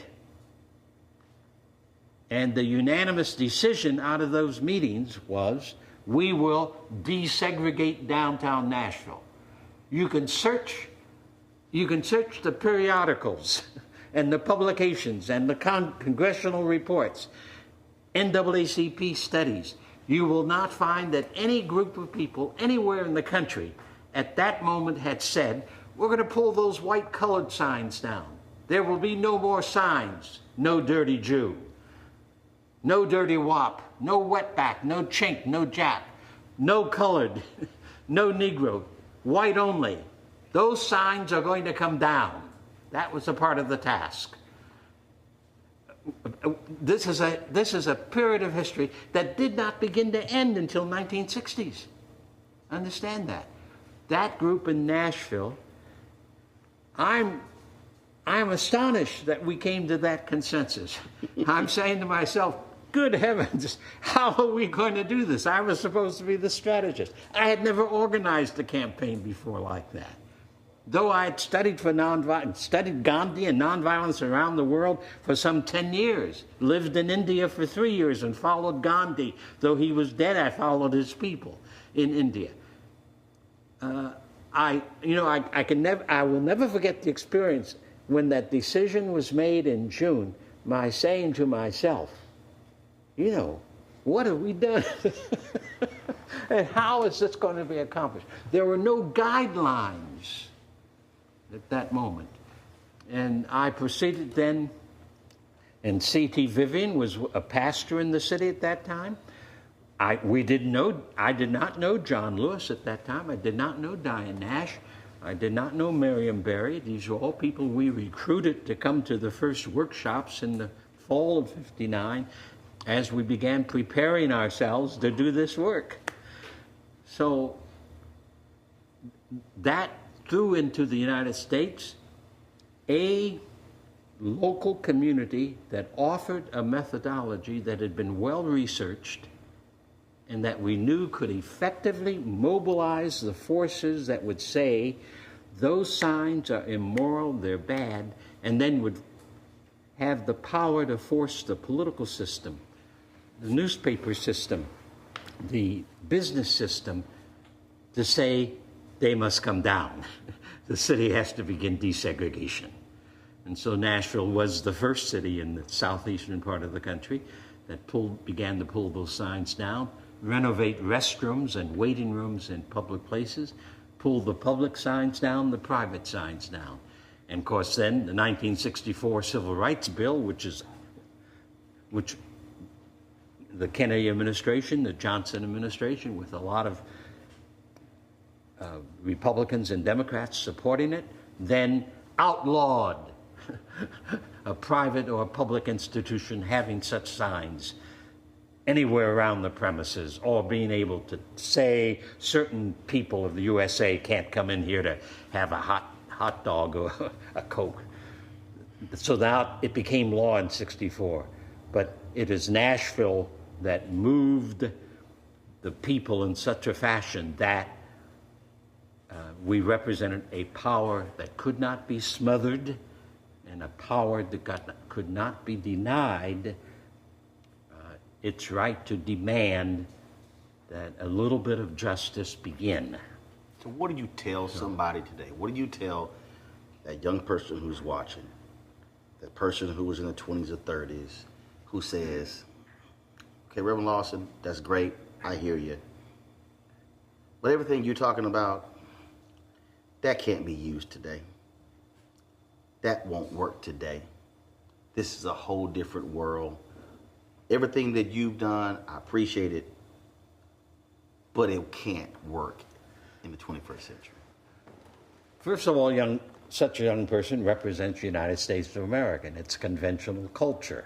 And the unanimous decision out of those meetings was, we will desegregate downtown Nashville. You can search the periodicals and the publications and the congressional reports, NAACP studies. You will not find that any group of people anywhere in the country at that moment had said, we're going to pull those white colored signs down. There will be no more signs. No dirty Jew. No dirty wop. No wetback. No chink. No Jap. No colored. No Negro. White only. Those signs are going to come down. That was a part of the task. This is a period of history that did not begin to end until 1960s. Understand that. That group in Nashville, I'm astonished that we came to that consensus. I'm saying to myself, good heavens, how are we going to do this? I was supposed to be the strategist. I had never organized a campaign before like that. Though I had studied Gandhi and nonviolence around the world for some 10 years, lived in India for 3 years and followed Gandhi. Though he was dead, I followed his people in India. I will never forget the experience when that decision was made in June, my saying to myself, what have we done? And how is this going to be accomplished? There were no guidelines at that moment. And I proceeded then, and C.T. Vivian was a pastor in the city at that time. I did not know John Lewis at that time. I did not know Diane Nash. I did not know Miriam Berry. These were all people we recruited to come to the first workshops in the fall of '59 as we began preparing ourselves to do this work. So that threw into the United States a local community that offered a methodology that had been well researched and that we knew could effectively mobilize the forces that would say those signs are immoral, they're bad, and then would have the power to force the political system, the newspaper system, the business system to say they must come down. The city has to begin desegregation. And so Nashville was the first city in the southeastern part of the country that began to pull those signs down, renovate restrooms and waiting rooms in public places, pull the public signs down, the private signs down. And of course then the 1964 Civil Rights Bill, which the Kennedy administration, the Johnson administration, with a lot of Republicans and Democrats supporting it, then outlawed a private or public institution having such signs anywhere around the premises, or being able to say certain people of the USA can't come in here to have a hot dog or a Coke. So now it became law in '64. But it is Nashville that moved the people in such a fashion that We represented a power that could not be smothered and a power that could not be denied its right to demand that a little bit of justice begin. So what do you tell somebody today? What do you tell that young person who's watching, that person who was in the 20s or 30s, who says, okay, Reverend Lawson, that's great, I hear you. But everything you're talking about, that can't be used today. That won't work today. This is a whole different world. Everything that you've done, I appreciate it, but it can't work in the 21st century. First of all, such a young person represents the United States of America and its conventional culture.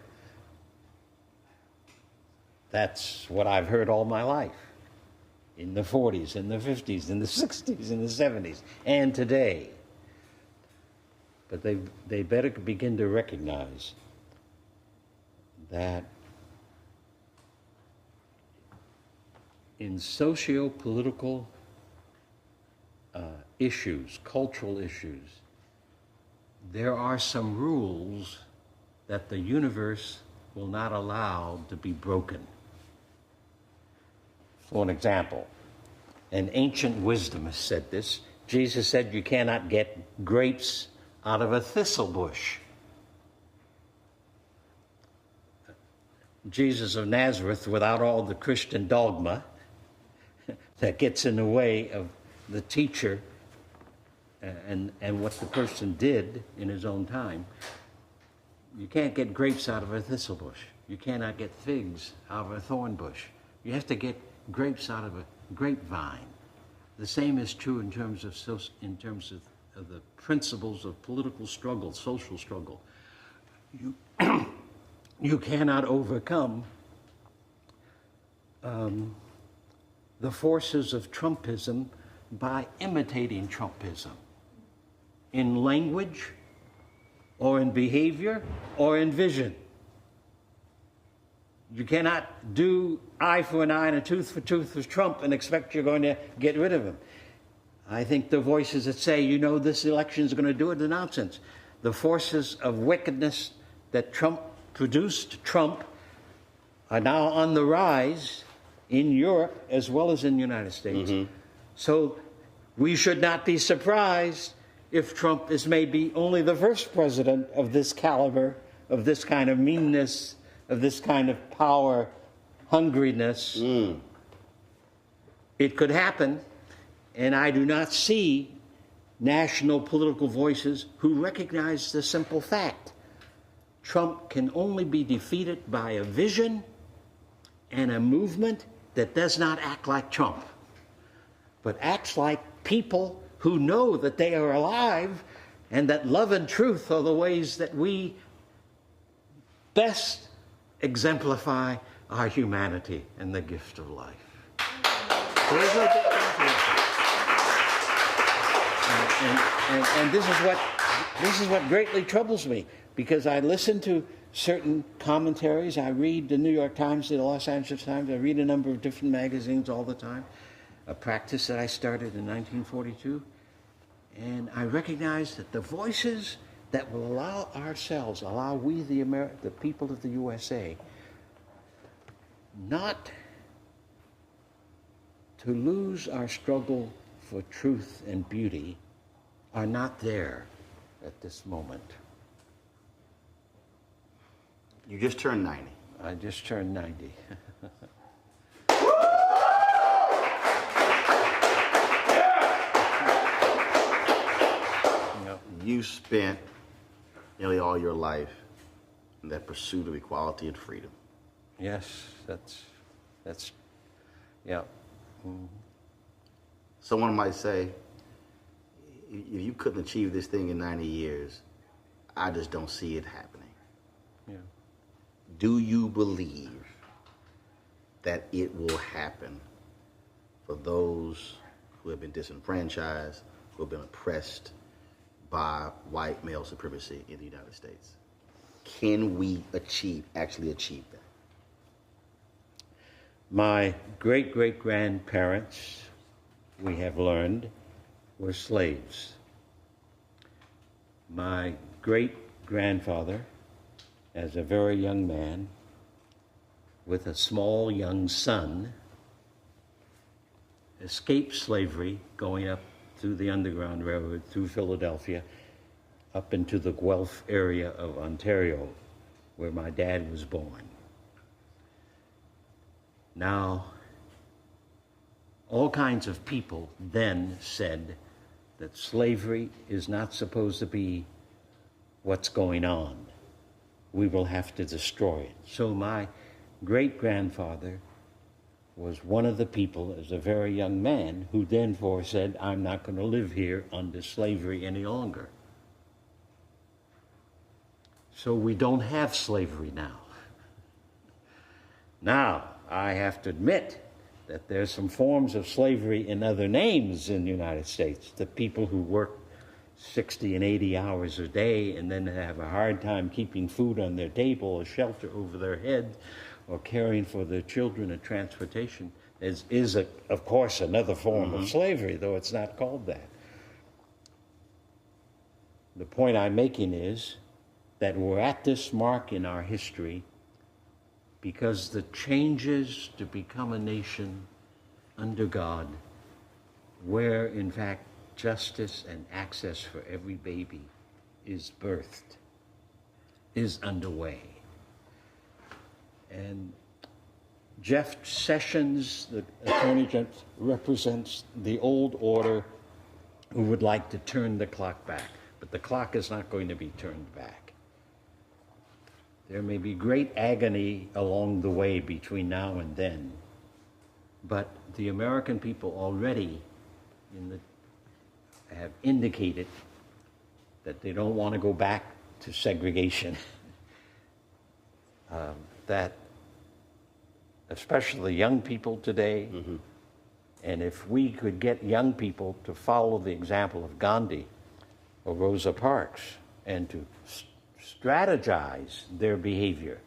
That's what I've heard all my life, in the 40s, in the 50s, in the 60s, in the 70s, and today. But they better begin to recognize that in socio-political issues, cultural issues, there are some rules that the universe will not allow to be broken. For an example, an ancient wisdom has said this. Jesus said you cannot get grapes out of a thistle bush. Jesus of Nazareth, without all the Christian dogma that gets in the way of the teacher and what the person did in his own time, you can't get grapes out of a thistle bush. You cannot get figs out of a thorn bush. You have to get grapes out of a grapevine. The same is true in terms of the principles of political struggle, social struggle. You cannot overcome the forces of Trumpism by imitating Trumpism in language or in behavior or in vision. You cannot do eye for an eye and a tooth for tooth with Trump and expect you're going to get rid of him. I think the voices that say, you know, this election is going to do it are nonsense. The forces of wickedness that Trump produced, are now on the rise in Europe as well as in the United States. Mm-hmm. So we should not be surprised if Trump is maybe only the first president of this caliber, of this kind of meanness, of this kind of power hungriness. It could happen, and I do not see national political voices who recognize the simple fact. Trump can only be defeated by a vision and a movement that does not act like Trump, but acts like people who know that they are alive and that love and truth are the ways that we best exemplify our humanity and the gift of life. There's no and this is what greatly troubles me, because I listen to certain commentaries. I read the New York Times, the Los Angeles Times. I read a number of different magazines all the time, a practice that I started in 1942. And I recognize that the voices that will allow we, the people of the USA, not to lose our struggle for truth and beauty, are not there at this moment. You just turned 90. I just turned 90. You spent nearly all your life in that pursuit of equality and freedom. Yes, that's yeah. Mm-hmm. Someone might say, if you couldn't achieve this thing in 90 years, I just don't see it happening. Yeah. Do you believe that it will happen for those who have been disenfranchised, who have been oppressed by white male supremacy in the United States? Can we actually achieve that? My great-great-grandparents, we have learned, were slaves. My great-grandfather, as a very young man, with a small young son, escaped slavery going up through the Underground Railroad, through Philadelphia, up into the Guelph area of Ontario, where my dad was born. Now, all kinds of people then said that slavery is not supposed to be what's going on. We will have to destroy it. So my great-grandfather was one of the people, as a very young man, who therefore said, I'm not going to live here under slavery any longer. So we don't have slavery now. Now, I have to admit that there's some forms of slavery in other names in the United States. The people who work 60 and 80 hours a day and then have a hard time keeping food on their table or shelter over their head or caring for their children and transportation is of course, another form of slavery, though it's not called that. The point I'm making is that we're at this mark in our history because the changes to become a nation under God, where in fact justice and access for every baby is birthed, is underway. And Jeff Sessions, the Attorney General, represents the old order who would like to turn the clock back, but the clock is not going to be turned back. There may be great agony along the way between now and then, but the American people already have indicated that they don't want to go back to segregation. That especially young people today, and if we could get young people to follow the example of Gandhi or Rosa Parks and to strategize their behavior.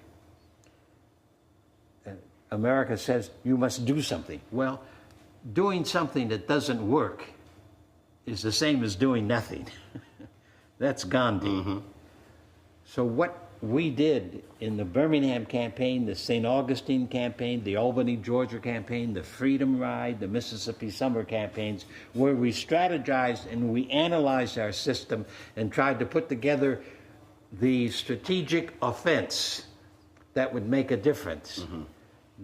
America says, you must do something. Well, doing something that doesn't work is the same as doing nothing. That's Gandhi. So what we did in the Birmingham campaign, the St. Augustine campaign, the Albany, Georgia campaign, the Freedom Ride, the Mississippi Summer campaigns, where we strategized and we analyzed our system and tried to put together the strategic offense that would make a difference.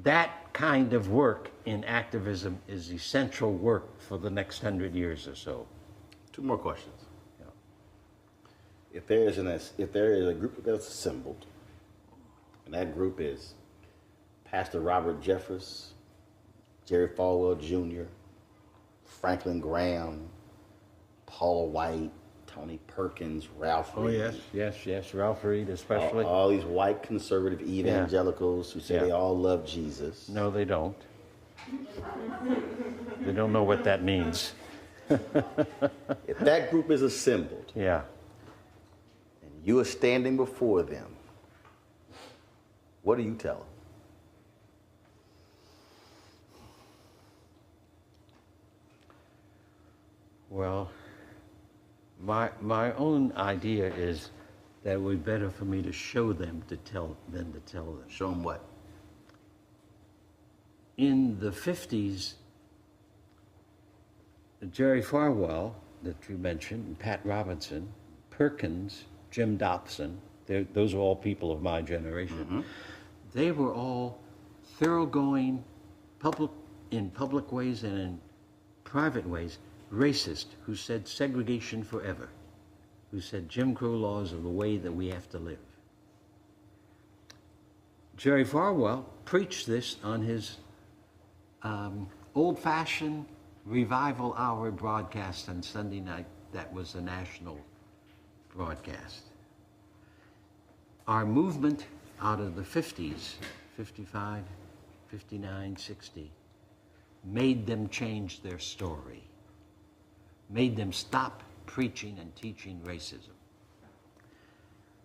That kind of work in activism is essential work for the next 100 years or so. Two more questions. If there is a group that's assembled, and that group is Pastor Robert Jeffress, Jerry Falwell Jr., Franklin Graham, Paula White, Tony Perkins, Ralph Reed. Yes, Ralph Reed especially. All these white conservative evangelicals who say they all love Jesus. No, they don't. They don't know what that means. If that group is assembled, and you are standing before them, what do you tell them? Well, my own idea is that it would be better for me to show them than to tell them. Show them what? In the 50s, Jerry Falwell, that you mentioned, Pat Robinson, Perkins, Jim Dobson, those are all people of my generation. They were all thoroughgoing, in public ways and in private ways, racist, who said segregation forever, who said Jim Crow laws are the way that we have to live. Jerry Falwell preached this on his old-fashioned revival hour broadcast on Sunday night. That was a national broadcast. Our movement out of the 50s, 55, 59, 60, made them change their story, made them stop preaching and teaching racism.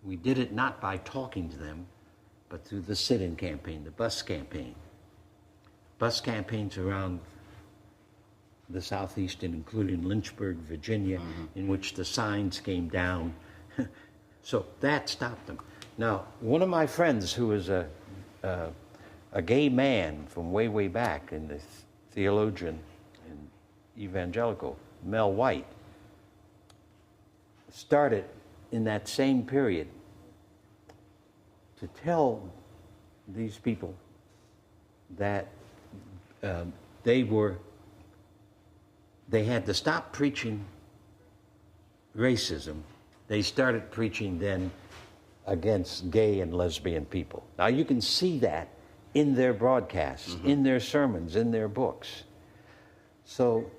We did it not by talking to them, but through the sit-in campaign, the bus campaign. Bus campaigns around the Southeast, including Lynchburg, Virginia, in which the signs came down. So that stopped them. Now, one of my friends who was a gay man from way, way back, and the theologian and evangelical, Mel White, started in that same period to tell these people that they had to stop preaching racism. They started preaching then against gay and lesbian people. Now you can see that in their broadcasts, in their sermons, in their books. So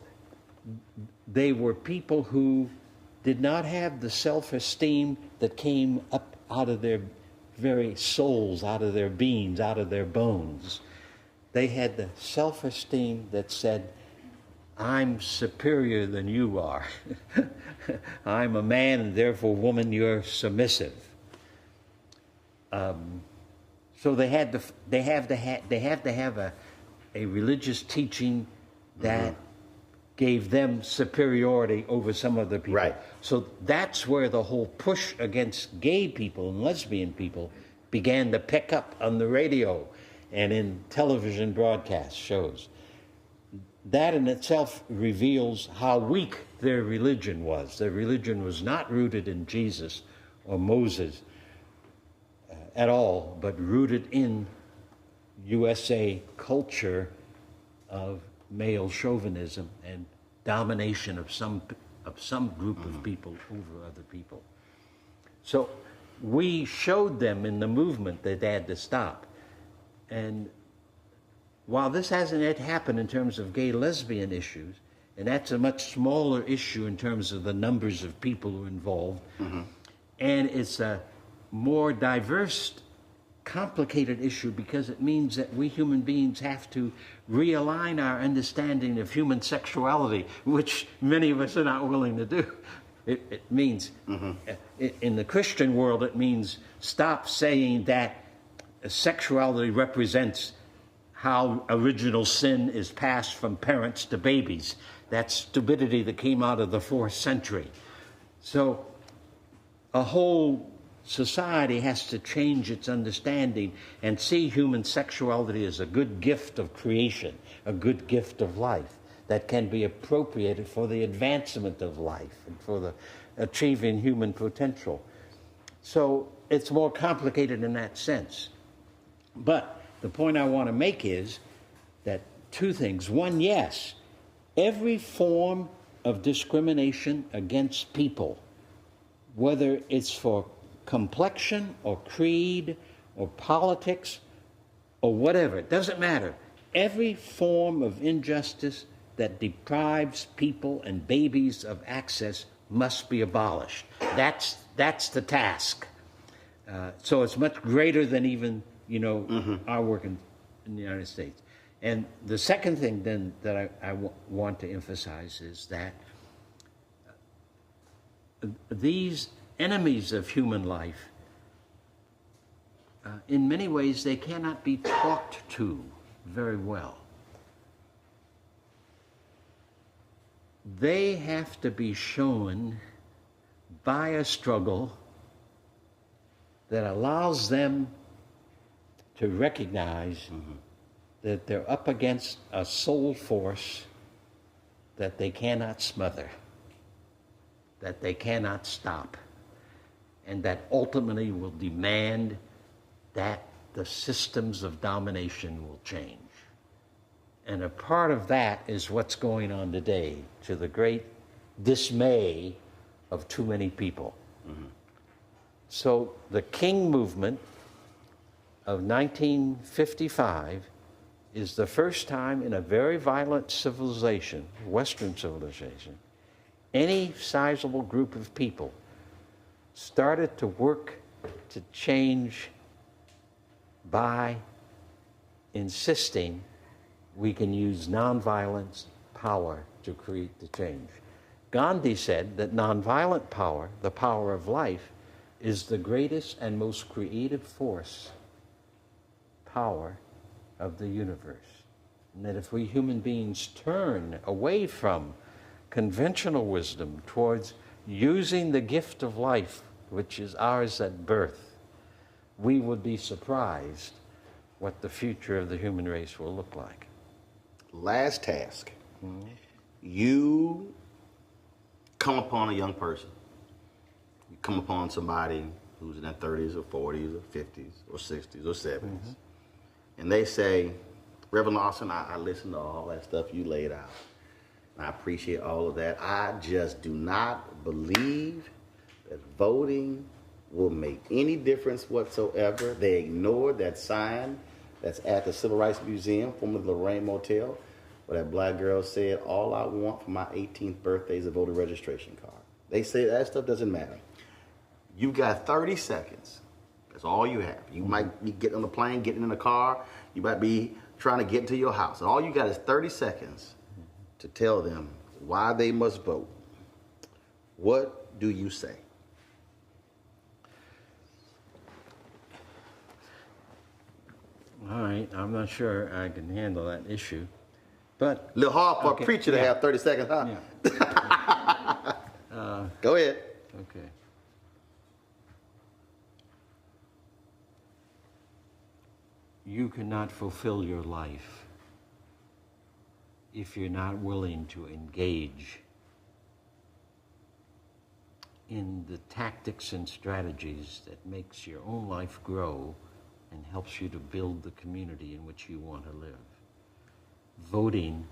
they were people who did not have the self-esteem that came up out of their very souls, out of their beings, out of their bones. They had the self-esteem that said, I'm superior than you are. I'm a man, and therefore, woman, you're submissive. So they have to have a religious teaching that gave them superiority over some other people. Right. So that's where the whole push against gay people and lesbian people began to pick up on the radio and in television broadcast shows. That in itself reveals how weak their religion was. Their religion was not rooted in Jesus or Moses at all, but rooted in USA culture of male chauvinism and domination of some group of people over other people. So we showed them in the movement that they had to stop. And while this hasn't yet happened in terms of gay lesbian issues, and that's a much smaller issue in terms of the numbers of people who are involved, and it's a more diverse, complicated issue because it means that we human beings have to realign our understanding of human sexuality, which many of us are not willing to do. It means, in the Christian world, it means stop saying that sexuality represents how original sin is passed from parents to babies. That's stupidity that came out of the 4th century. So a whole society has to change its understanding and see human sexuality as a good gift of creation, a good gift of life that can be appropriated for the advancement of life and for the achieving human potential. So it's more complicated in that sense. But the point I want to make is that two things. One, yes, every form of discrimination against people, whether it's for complexion or creed or politics or whatever, it doesn't matter. Every form of injustice that deprives people and babies of access must be abolished. That's the task. So it's much greater than even our work in the United States. And the second thing then that I want to emphasize is that these enemies of human life, in many ways, they cannot be talked to very well. They have to be shown by a struggle that allows them to recognize that they're up against a soul force that they cannot smother, that they cannot stop, and that ultimately will demand that the systems of domination will change. And a part of that is what's going on today, to the great dismay of too many people. So the King movement of 1955 is the first time in a very violent civilization, Western civilization, any sizable group of people started to work to change by insisting we can use nonviolence power to create the change. Gandhi said that nonviolent power, the power of life, is the greatest and most creative power of the universe. And that if we human beings turn away from conventional wisdom towards using the gift of life, which is ours at birth, we would be surprised what the future of the human race will look like. Last task. You come upon a young person. You come upon somebody who's in their 30s or 40s or 50s or 60s or 70s. And they say, Reverend Lawson, I listened to all that stuff you laid out. I appreciate all of that. I just do not believe that voting will make any difference whatsoever. They ignored that sign that's at the Civil Rights Museum, formerly the Lorraine Motel, where that black girl said, all I want for my 18th birthday is a voter registration card. They say that stuff doesn't matter. You've got 30 seconds. That's all you have. You might be getting on the plane, getting in the car. You might be trying to get into your house. And all you got is 30 seconds to tell them why they must vote. What do you say? All right, I'm not sure I can handle that issue, but... A little hard for a preacher to have 30 seconds, huh? Yeah. Go ahead. Okay. You cannot fulfill your life if you're not willing to engage in the tactics and strategies that makes your own life grow and helps you to build the community in which you want to live. Voting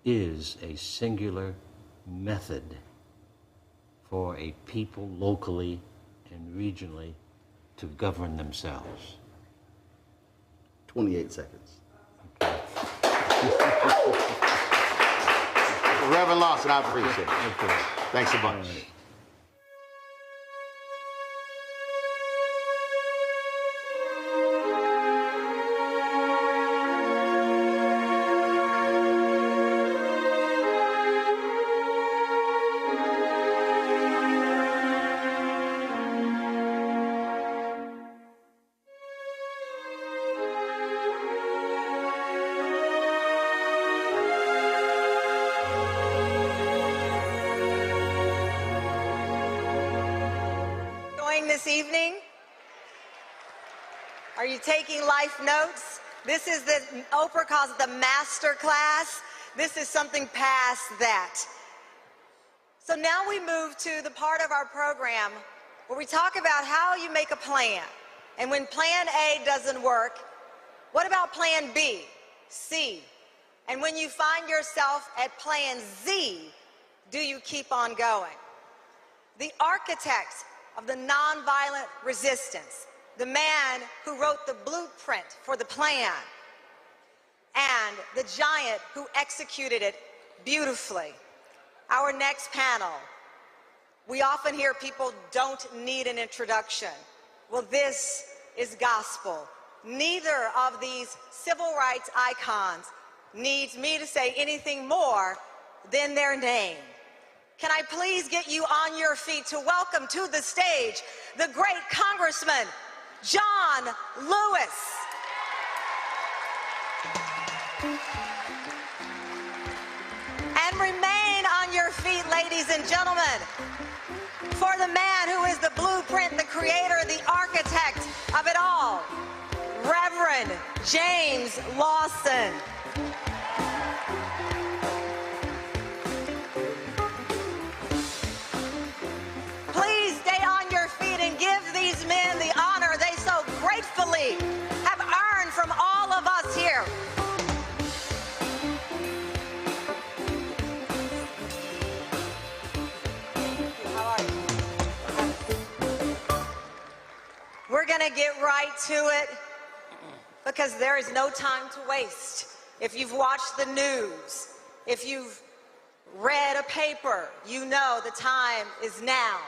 is a singular method for a people locally and regionally to govern themselves. 28 seconds. Okay. Reverend Lawson, I appreciate it. Okay. Thanks a bunch. This evening? Are you taking life notes? This is Oprah calls it the master class. This is something past that. So now we move to the part of our program where we talk about how you make a plan. And when plan A doesn't work, what about plan B, C? And when you find yourself at plan Z, do you keep on going? The architect of the nonviolent resistance, the man who wrote the blueprint for the plan, and the giant who executed it beautifully. Our next panel. We often hear people don't need an introduction. Well, this is gospel. Neither of these civil rights icons needs me to say anything more than their name. Can I please get you on your feet to welcome to the stage the great Congressman, John Lewis. And remain on your feet, ladies and gentlemen, for the man who is the blueprint, the creator, the architect of it all, Reverend James Lawson. Please stay on your feet and give these men the honor they so gratefully have earned from all of us here. How are you? We're going to get right to it because there is no time to waste. If you've watched the news, if you've read a paper, you know the time is now.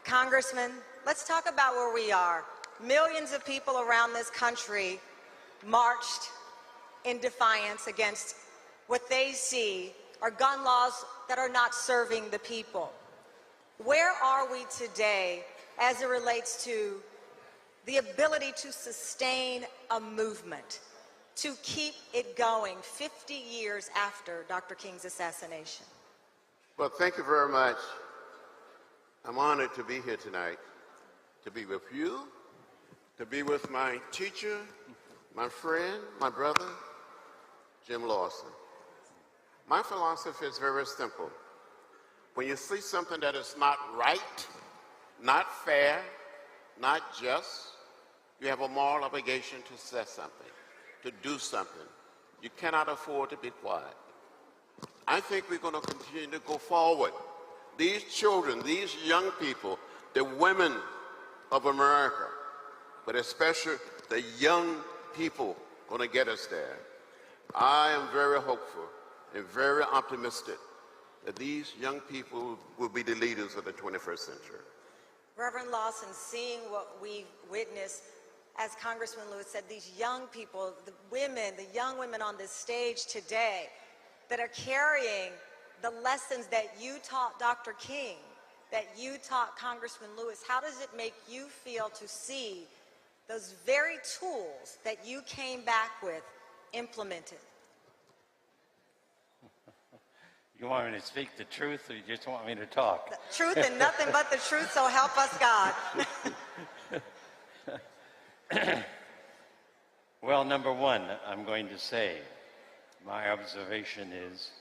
Congressman, let's talk about where we are. Millions of people around this country marched in defiance against what they see are gun laws that are not serving the people. Where are we today as it relates to the ability to sustain a movement, to keep it going 50 years after Dr. King's assassination? Well, thank you very much. I'm honored to be here tonight, to be with you, to be with my teacher, my friend, my brother, Jim Lawson. My philosophy is very simple. When you see something that is not right, not fair, not just, you have a moral obligation to say something, to do something. You cannot afford to be quiet. I think we're going to continue to go forward. These children, these young people, the women of America, but especially the young people going to get us there. I am very hopeful and very optimistic that these young people will be the leaders of the 21st century. Reverend Lawson, seeing what we witnessed, as Congressman Lewis said, these young people, the young women on this stage today that are carrying the lessons that you taught Dr. King, that you taught Congressman Lewis, how does it make you feel to see those very tools that you came back with implemented? You want me to speak the truth, or you just want me to talk? The truth and nothing but the truth, so help us God. Well, number one, I'm going to say, my observation is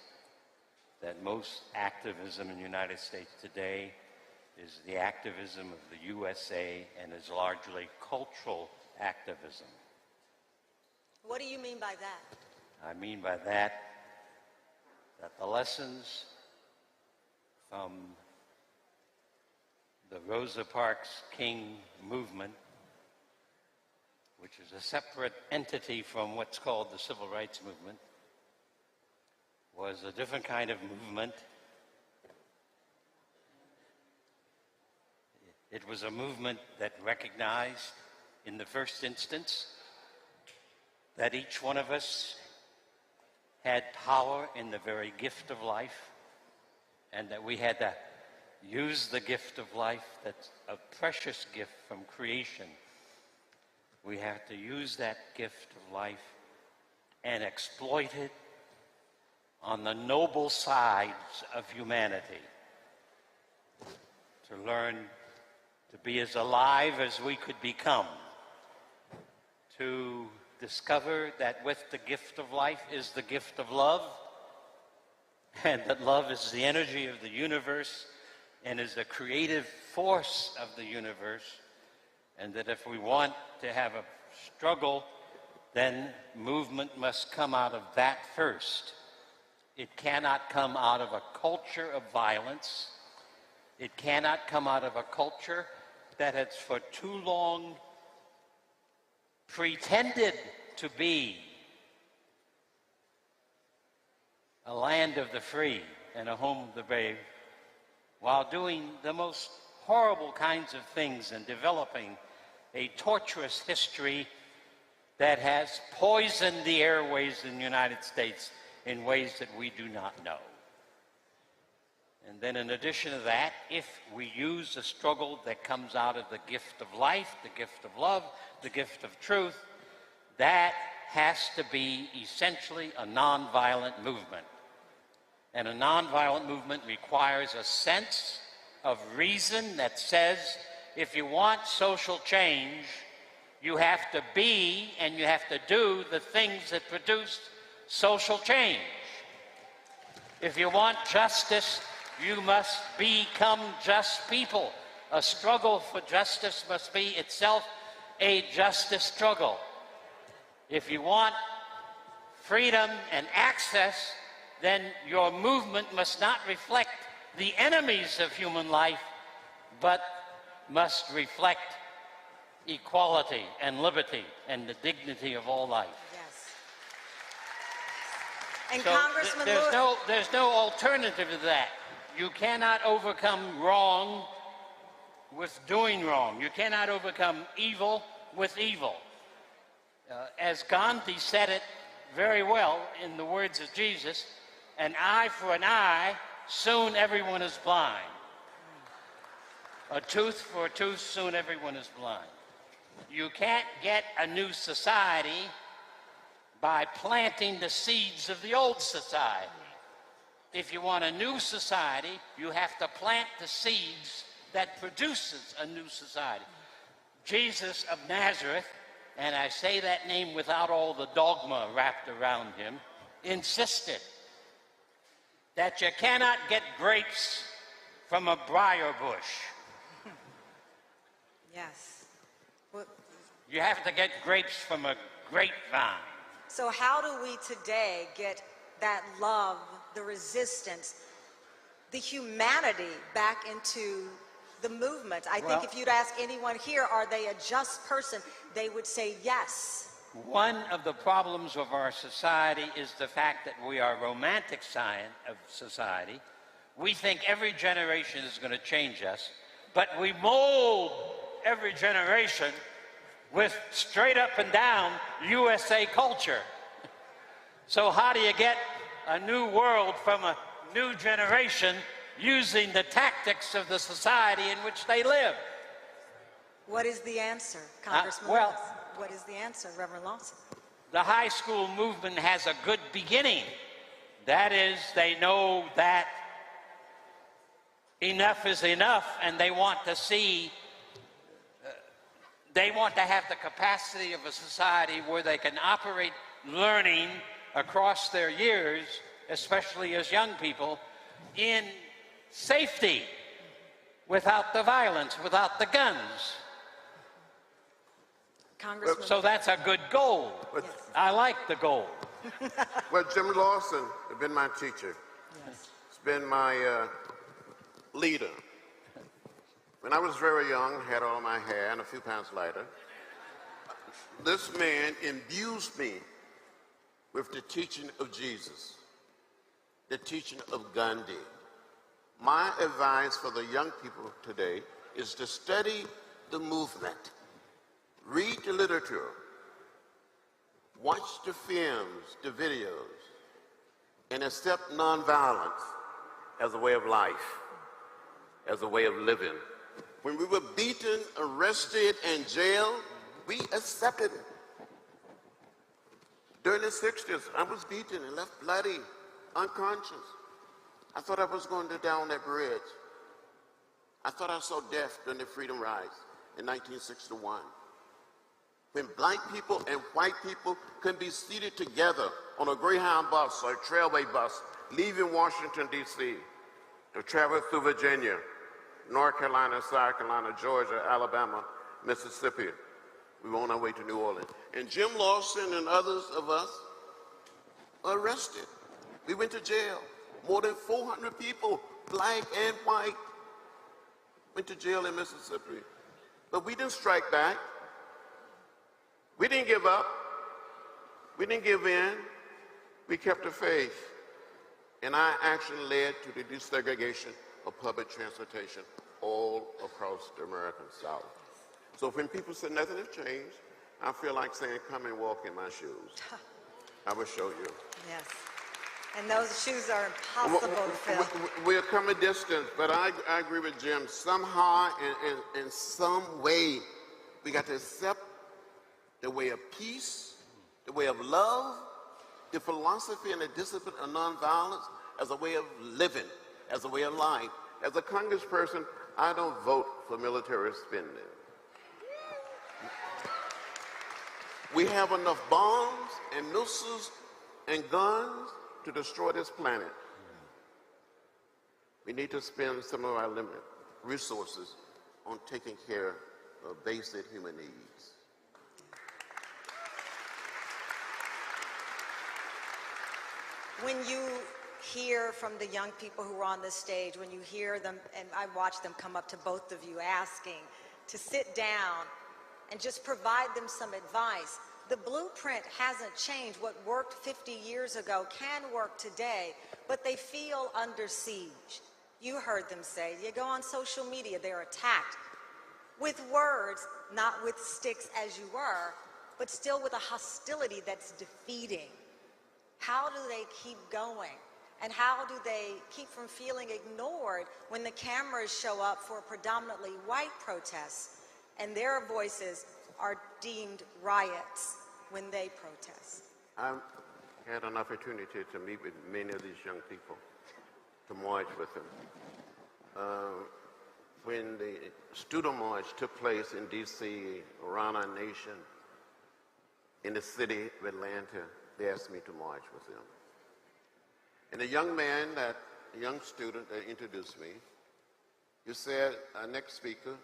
that most activism in the United States today is the activism of the USA and is largely cultural activism. What do you mean by that? I mean by that the lessons from the Rosa Parks King movement, which is a separate entity from what's called the Civil Rights Movement, was a different kind of movement. It was a movement that recognized, in the first instance, that each one of us had power in the very gift of life, and that we had to use the gift of life, that's a precious gift from creation. We have to use that gift of life and exploit it on the noble sides of humanity, to learn to be as alive as we could become, to discover that with the gift of life is the gift of love, and that love is the energy of the universe and is the creative force of the universe, and that if we want to have a struggle, then movement must come out of that first. It cannot come out of a culture of violence. It cannot come out of a culture that has for too long pretended to be a land of the free and a home of the brave, while doing the most horrible kinds of things and developing a torturous history that has poisoned the airways in the United States in ways that we do not know. And then in addition to that, if we use a struggle that comes out of the gift of life, the gift of love, the gift of truth, that has to be essentially a nonviolent movement. And a nonviolent movement requires a sense of reason that says, if you want social change, you have to be and you have to do the things that produce social change. If you want justice, you must become just people. A struggle for justice must be itself a justice struggle. If you want freedom and access, then your movement must not reflect the enemies of human life, but must reflect equality and liberty and the dignity of all life. Yes. And so Congressman there's no alternative to that. You cannot overcome wrong with doing wrong. You cannot overcome evil with evil. As Gandhi said it very well in the words of Jesus, an eye for an eye, soon everyone is blind. A tooth for a tooth, soon everyone is blind. You can't get a new society by planting the seeds of the old society. If you want a new society, you have to plant the seeds that produces a new society. Jesus of Nazareth, and I say that name without all the dogma wrapped around him, insisted that you cannot get grapes from a briar bush. Yes. You have to get grapes from a grapevine. So how do we today get that love, the resistance, the humanity back into the movement? I think if you'd ask anyone here, are they a just person, they would say yes. One of the problems of our society is the fact that we are romantic of society. We think every generation is going to change us, but we mold every generation with straight up and down USA culture. So how do you get a new world from a new generation using the tactics of the society in which they live? What is the answer, Congressman? What is the answer, Reverend Lawson? The high school movement has a good beginning. That is, they know that enough is enough, and they want to see, they want to have the capacity of a society where they can operate learning across their years, especially as young people, in safety, without the violence, without the guns. Congressman. So that's a good goal. Yes. I like the goal. Well, Jim Lawson has been my teacher. Yes. He's been my leader. When I was very young, had all my hair and a few pounds lighter, this man imbues me with the teaching of Jesus, the teaching of Gandhi. My advice for the young people today is to study the movement, read the literature, watch the films, the videos, and accept nonviolence as a way of life, as a way of living. When we were beaten, arrested, and jailed, we accepted it. During the 60s, I was beaten and left bloody, unconscious. I thought I was going to down that bridge. I thought I saw death during the Freedom Rise in 1961. When black people and white people can be seated together on a Greyhound bus or a Trailway bus, leaving Washington, D.C., to travel through Virginia, North Carolina, South Carolina, Georgia, Alabama, Mississippi. We were on our way to New Orleans. And Jim Lawson and others of us were arrested. We went to jail. More than 400 people, black and white, went to jail in Mississippi. But we didn't strike back. We didn't give up. We didn't give in. We kept the faith. And our action led to the desegregation of public transportation all across the American South. So when people say nothing has changed, I feel like saying, come and walk in my shoes. I will show you. Yes. And those shoes are impossible to fill. We'll come a distance, but I agree with Jim. Somehow, in some way, we got to accept the way of peace, the way of love, the philosophy and the discipline of nonviolence as a way of living, as a way of life. As a congressperson, I don't vote for military spending. We have enough bombs and missiles and guns to destroy this planet. We need to spend some of our limited resources on taking care of basic human needs. When you hear from the young people who are on this stage, when you hear them, and I watch them come up to both of you asking to sit down and just provide them some advice, the blueprint hasn't changed. What worked 50 years ago can work today, but they feel under siege. You heard them say, you go on social media, they're attacked with words, not with sticks as you were, but still with a hostility that's defeating. How do they keep going? And how do they keep from feeling ignored when the cameras show up for predominantly white protests and their voices are deemed riots when they protest? I've had an opportunity to meet with many of these young people, to march with them. When the student march took place in D.C. around our nation, in the city of Atlanta, they asked me to march with them. And the young man, a young student that introduced me, he said our next speaker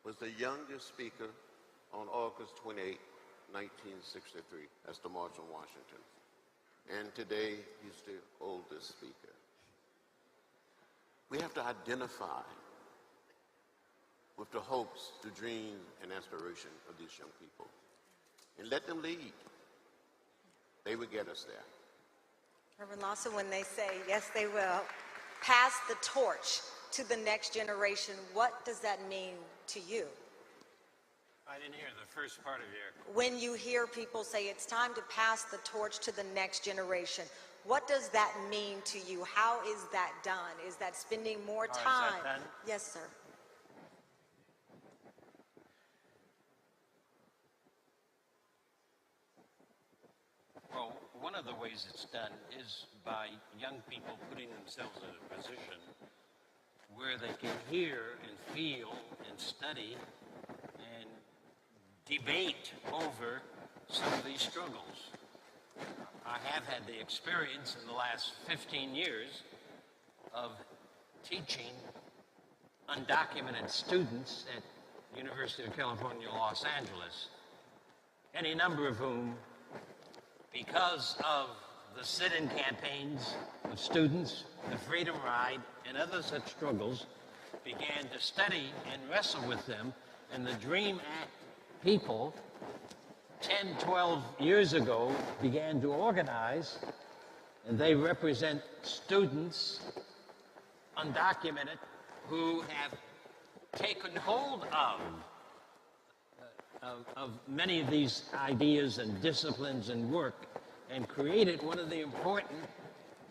was the youngest speaker on August 28, 1963. That's the March on Washington. And today, he's the oldest speaker. We have to identify with the hopes, the dreams, and aspiration of these young people. And let them lead. They will get us there. Reverend Lawson, when they say, yes, they will, pass the torch to the next generation, what does that mean to you? I didn't hear the first part of your... When you hear people say it's time to pass the torch to the next generation, what does that mean to you? How is that done? Is that spending more time? How is that done? Yes, sir. Well, one of the ways it's done is by young people putting themselves in a position where they can hear and feel and study and debate over some of these struggles. I have had the experience in the last 15 years of teaching undocumented students at University of California, Los Angeles, any number of whom, because of the sit-in campaigns of students, the Freedom Ride, and other such struggles, began to study and wrestle with them. And the DREAM Act people 10, 12 years ago began to organize, and they represent students, undocumented, who have taken hold of many of these ideas and disciplines and work and created one of the important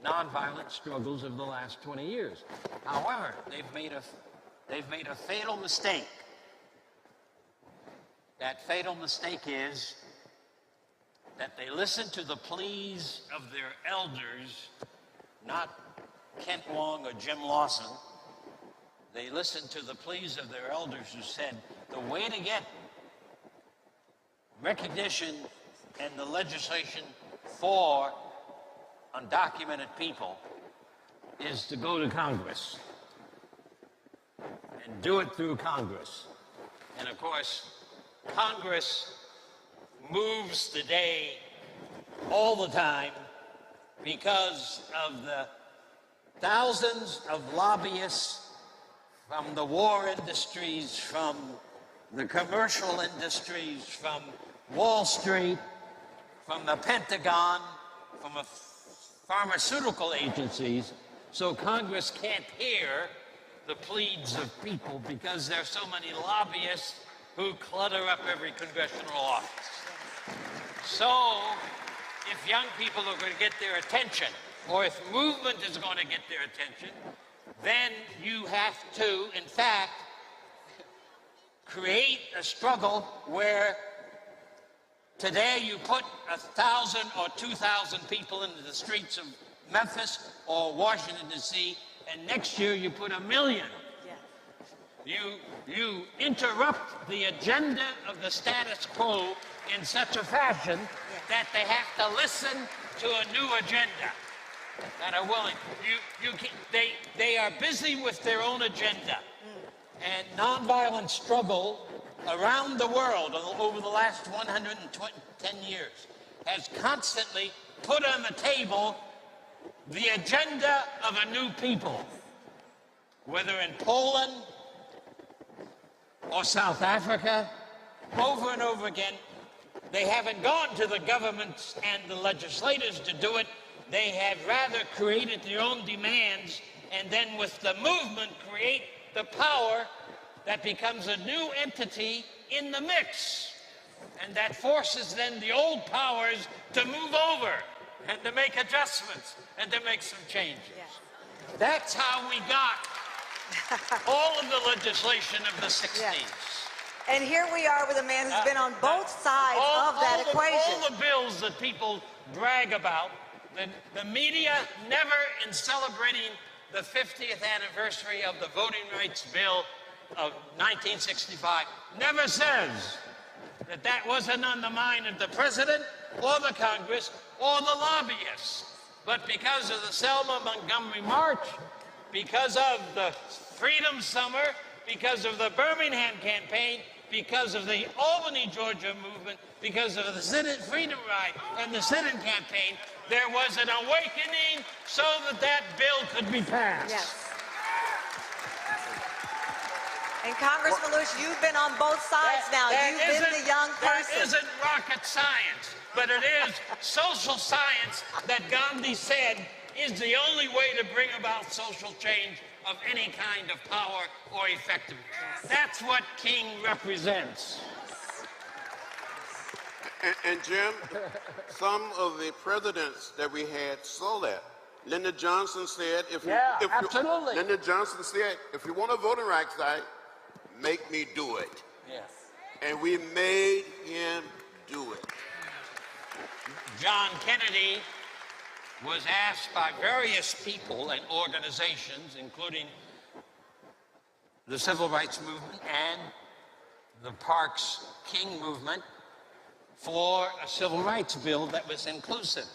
nonviolent struggles of the last 20 years. However, they've made a fatal mistake. That fatal mistake is that they listen to the pleas of their elders, not Kent Wong or Jim Lawson. They listen to the pleas of their elders who said the way to get recognition and the legislation for undocumented people is to go to Congress and do it through Congress. And of course, Congress moves today all the time because of the thousands of lobbyists from the war industries, from the commercial industries, from Wall Street, from the Pentagon, from pharmaceutical agencies. So Congress can't hear the pleas of people because there are so many lobbyists who clutter up every congressional office. So if young people are going to get their attention, or if movement is going to get their attention, then you have to, in fact, create a struggle where today you put 1,000 or 2,000 people into the streets of Memphis or Washington, D.C., and next year you put 1 million. You interrupt the agenda of the status quo in such a fashion that they have to listen to a new agenda that are willing. They are busy with their own agenda. And nonviolent struggle around the world over the last 110 years has constantly put on the table the agenda of a new people, whether in Poland or South Africa, over and over again. They haven't gone to the governments and the legislators to do it. They have rather created their own demands, and then with the movement create the power that becomes a new entity in the mix. And that forces then the old powers to move over and to make adjustments and to make some changes. That's how we got all of the legislation of the 60s. And here we are with a man who's been on both sides of that equation. All the bills that people brag about, the media never, in celebrating the 50th anniversary of the Voting Rights Bill of 1965, never says that that wasn't on the mind of the president or the Congress or the lobbyists. But because of the Selma Montgomery March, because of the Freedom Summer, because of the Birmingham campaign, because of the Albany, Georgia movement, because of the Senate Freedom Ride and the Senate campaign, there was an awakening so that that bill could be passed. Yes. And Congressman Lewis, you've been on both sides now. You've been the young person. That isn't rocket science, but it is social science that Gandhi said is the only way to bring about social change of any kind of power or effectiveness. That's what King represents. And Jim, some of the presidents that we had saw that. Lyndon Johnson said, absolutely. Lyndon Johnson said, if you want a voting rights act, make me do it. Yes. And we made him do it. John Kennedy was asked by various people and organizations, including the Civil Rights Movement and the Parks King Movement, for a civil rights bill that was inclusive.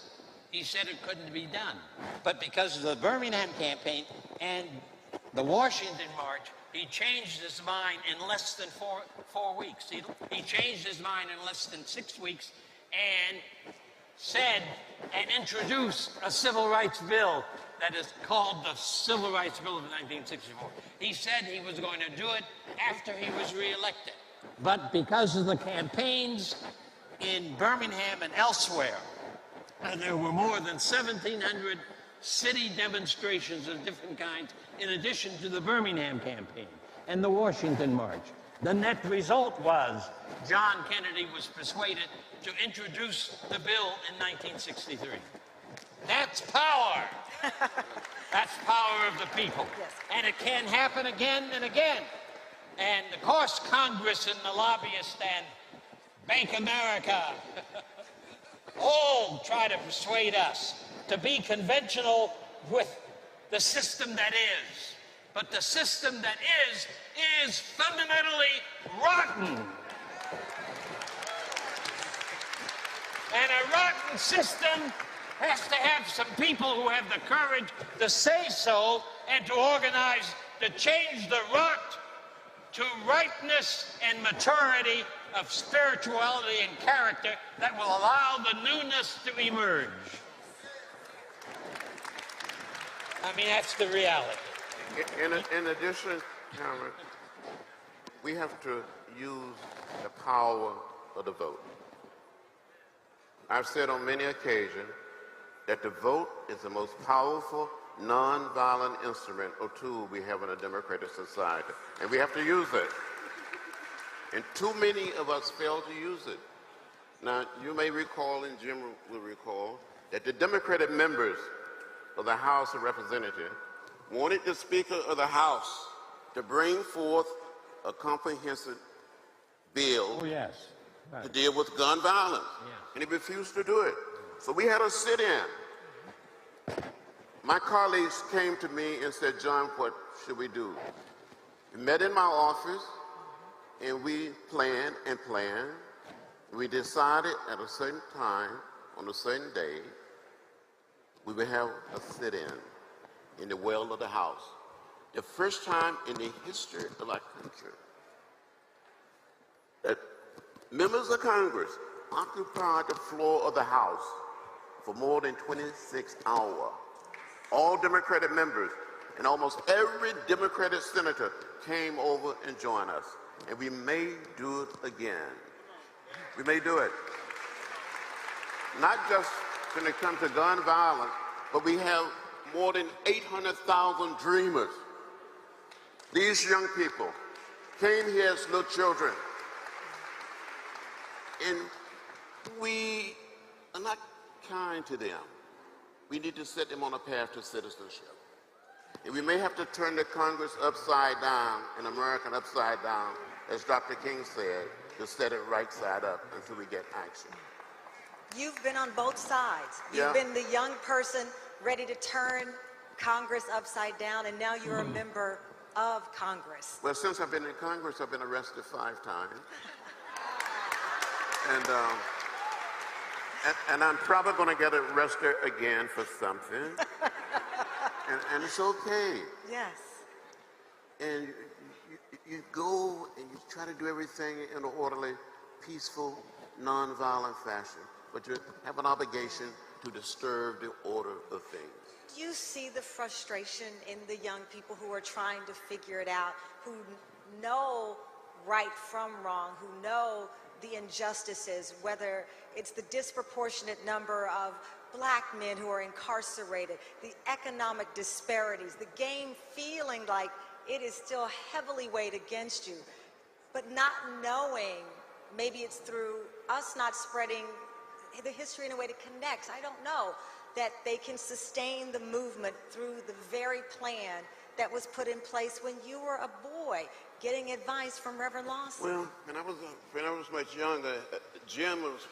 He said it couldn't be done. But because of the Birmingham campaign and the Washington March, he changed his mind in less than four weeks. He changed his mind in less than 6 weeks and said and introduced a civil rights bill that is called the Civil Rights Bill of 1964. He said he was going to do it after he was reelected. But because of the campaigns in Birmingham and elsewhere, and there were more than 1,700 city demonstrations of different kinds, in addition to the Birmingham campaign and the Washington March. The net result was John Kennedy was persuaded to introduce the bill in 1963. That's power. That's power of the people. Yes. And it can happen again and again. And of course, Congress and the lobbyists and Bank America all try to persuade us to be conventional with the system that is. But the system that is fundamentally rotten. And a rotten system has to have some people who have the courage to say so and to organize to change the rot to ripeness and maturity of spirituality and character that will allow the newness to emerge. I mean, that's the reality. In addition, Cameron, we have to use the power of the vote. I've said on many occasions that the vote is the most powerful nonviolent instrument or tool we have in a democratic society, and we have to use it. And too many of us fail to use it. Now, you may recall, and Jim will recall, that the Democratic members of the House of Representatives wanted the Speaker of the House to bring forth a comprehensive bill to deal with gun violence, and he refused to do it. So we had a sit-in. My colleagues came to me and said, John, what should we do? We met in my office, and we planned and planned. We decided at a certain time, on a certain day, we would have a sit-in the well of the House. The first time in the history of our country that members of Congress occupied the floor of the House for more than 26 hours. All Democratic members and almost every Democratic senator came over and joined us. And we may do it again. We may do it. Not just when it comes to gun violence, but we have more than 800,000 dreamers. These young people came here as little children, and we are not kind to them. We need to set them on a path to citizenship. And we may have to turn the Congress upside down and America upside down as Dr. King said, to set it right side up until we get action. You've been on both sides. Yeah. You've been the young person ready to turn Congress upside down, and now you're a member of Congress. Well, since I've been in Congress, I've been arrested 5 times. And I'm probably going to get arrested again for something. and it's okay. Yes. And you go and you try to do everything in an orderly, peaceful, nonviolent fashion, but you have an obligation to disturb the order of things. Do you see the frustration in the young people who are trying to figure it out, who know right from wrong, who know the injustices, whether it's the disproportionate number of black men who are incarcerated, the economic disparities, the game feeling like it is still heavily weighed against you, but not knowing, maybe it's through us not spreading the history in a way that connects, I don't know, that they can sustain the movement through the very plan that was put in place when you were a boy, getting advice from Reverend Lawson? Well, when I was much younger, Jim was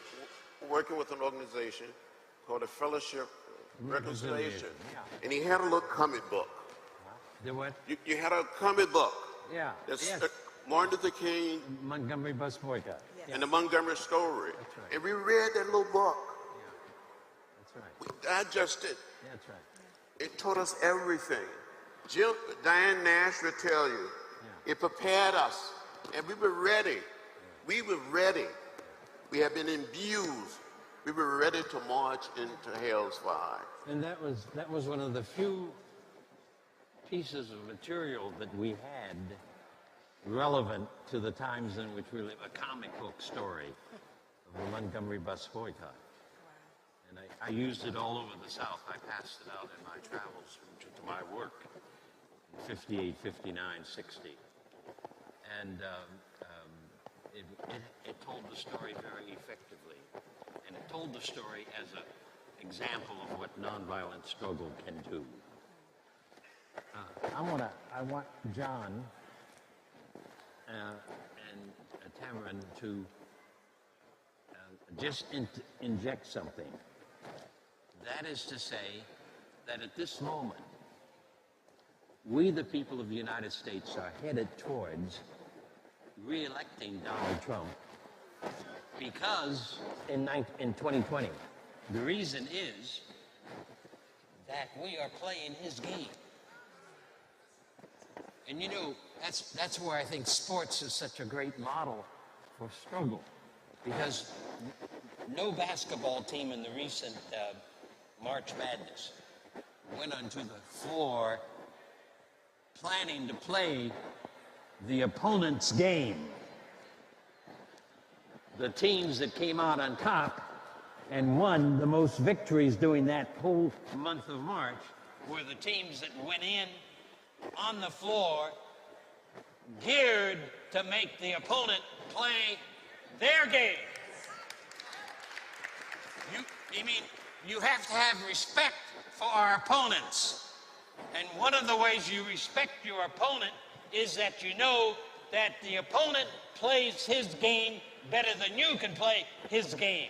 working with an organization called the Fellowship Reconciliation. Yeah. And he had a little comic book. The what? You had a comic book. Yeah. That's Yes. Martin Luther King Montgomery bus boycott. and the Montgomery story. That's right. And we read that little book. That's right. We digested. That's right. It taught us everything. Diane Nash would tell you, it prepared us, and we were ready. We were ready. We had been imbued. We were ready to march into hell's fire. And that was one of the few pieces of material that we had relevant to the times in which we live, a comic book story of the Montgomery bus boycott. And I used it all over the South. I passed it out in my travels to my work in 58, 59, 60. And it told the story very effectively. And it told the story as an example of what nonviolent struggle can do. I want John and Tamarin to just inject something. That is to say that at this moment, we, the people of the United States, are headed towards re-electing Donald Trump because in 2020, the reason is that we are playing his game. And you know, that's where I think sports is such a great model for struggle, because no basketball team in the recent March Madness went onto the floor planning to play the opponent's game. The teams that came out on top and won the most victories during that whole month of March were the teams that went in on the floor geared to make the opponent play their game. You have to have respect for our opponents. And one of the ways you respect your opponent is that you know that the opponent plays his game better than you can play his game.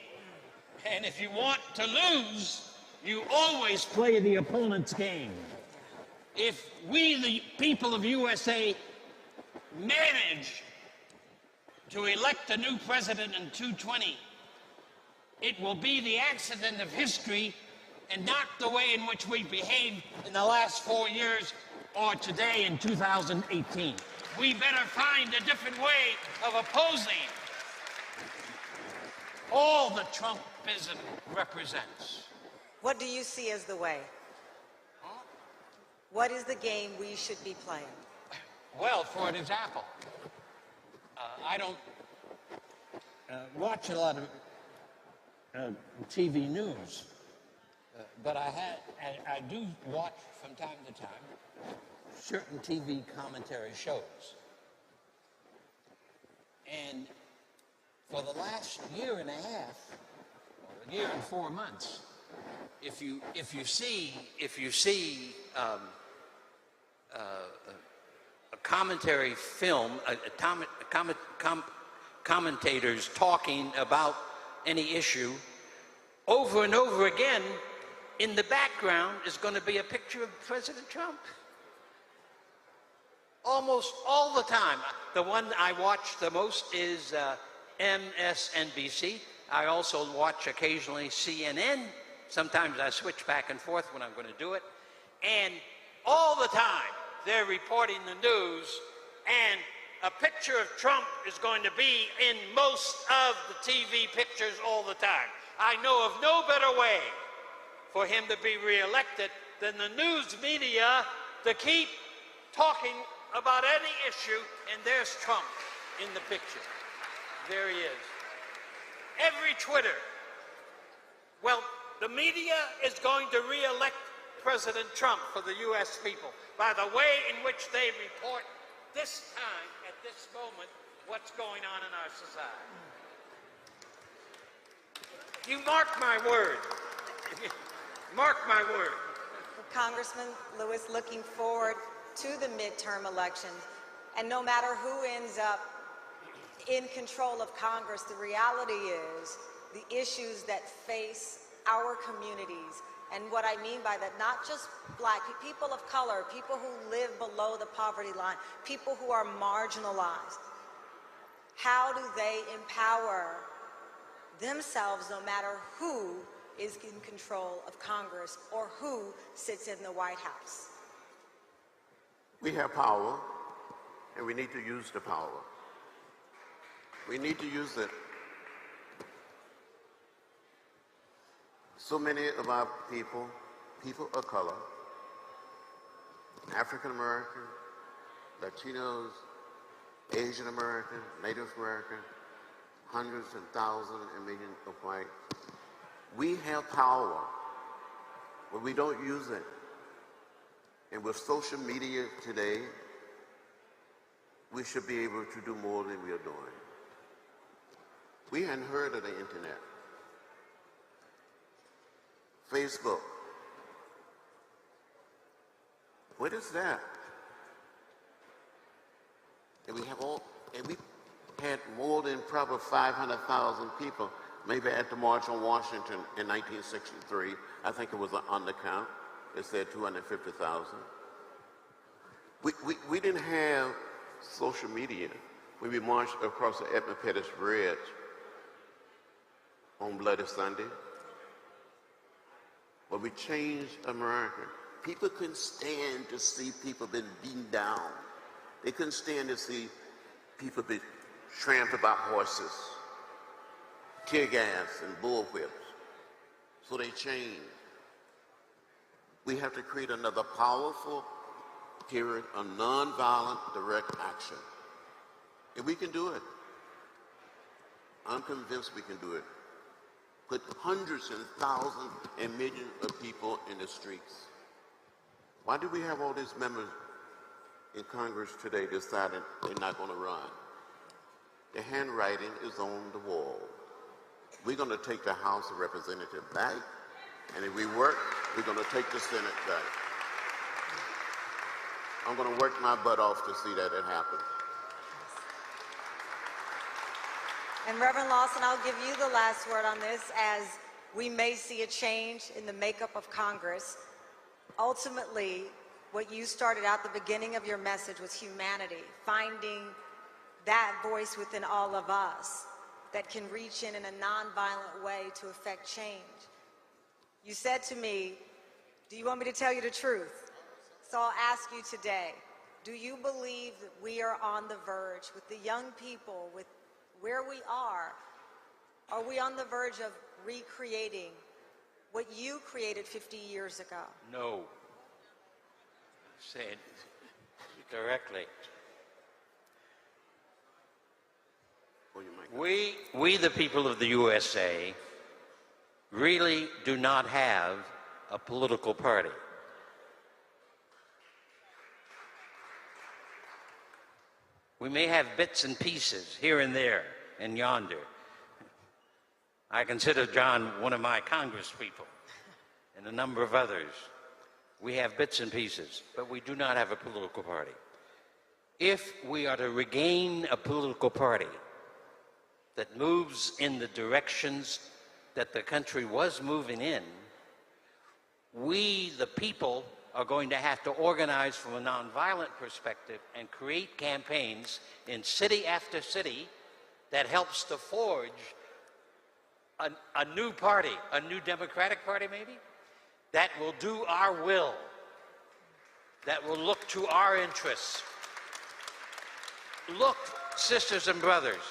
And if you want to lose, you always play the opponent's game. If we, the people of USA, manage to elect a new president in 2020, it will be the accident of history and not the way in which we behaved in the last 4 years or today in 2018. We better find a different way of opposing all that Trumpism represents. What do you see as the way? What is the game we should be playing? Well, for an example, I don't watch a lot of TV news, but I do watch from time to time certain TV commentary shows. And for the last year and a half, or a year and 4 months, if you see commentary film, commentators talking about any issue, over and over again, in the background is going to be a picture of President Trump. Almost all the time. The one I watch the most is MSNBC. I also watch occasionally CNN. Sometimes I switch back and forth when I'm going to do it. And all the time, they're reporting the news, and a picture of Trump is going to be in most of the TV pictures all the time. I know of no better way for him to be reelected than the news media to keep talking about any issue, and there's Trump in the picture. There he is. Every Twitter. Well, the media is going to reelect President Trump for the U.S. people by the way in which they report this time, at this moment, what's going on in our society. You mark my word. Mark my word. Congressman Lewis, looking forward to the midterm elections, and no matter who ends up in control of Congress, the reality is the issues that face our communities, and what I mean by that, not just black people of color, people who live below the poverty line, people who are marginalized. How do they empower themselves no matter who is in control of Congress or who sits in the White House? We have power, and we need to use the power. We need to use it. So many of our people of color, African American, Latinos, Asian American, Native American, hundreds and thousands and millions of white. We have power, but we don't use it. And with social media today, we should be able to do more than we are doing. We hadn't heard of the internet. Facebook. What is that? And we had more than probably 500,000 people, maybe at the March on Washington in 1963. I think it was an undercount. It said 250,000. We didn't have social media when we marched across the Edmund Pettus Bridge on Bloody Sunday. Well, we changed America. People couldn't stand to see people being beaten down. They couldn't stand to see people be trampled by horses, tear gas and bullwhips. So they changed. We have to create another powerful period of nonviolent direct action. And we can do it. I'm convinced we can do it. Put hundreds and thousands and millions of people in the streets. Why do we have all these members in Congress today deciding they're not going to run? The handwriting is on the wall. We're going to take the House of Representatives back, and if we work, we're going to take the Senate back. I'm going to work my butt off to see that it happens. And Reverend Lawson, I'll give you the last word on this, as we may see a change in the makeup of Congress. Ultimately, what you started out the beginning of your message was humanity, finding that voice within all of us that can reach in a nonviolent way to affect change. You said to me, do you want me to tell you the truth? So I'll ask you today, do you believe that we are on the verge with the young people, with where we are we on the verge of recreating what you created 50 years ago? No. Say it directly. We, the people of the USA, really do not have a political party. We may have bits and pieces here and there and yonder. I consider John one of my congresspeople and a number of others. We have bits and pieces, but we do not have a political party. if we are to regain a political party that moves in the directions that the country was moving in, we, the people, are going to have to organize from a nonviolent perspective and create campaigns in city after city that helps to forge a new party, a new Democratic Party maybe, that will do our will, that will look to our interests. Look, sisters and brothers,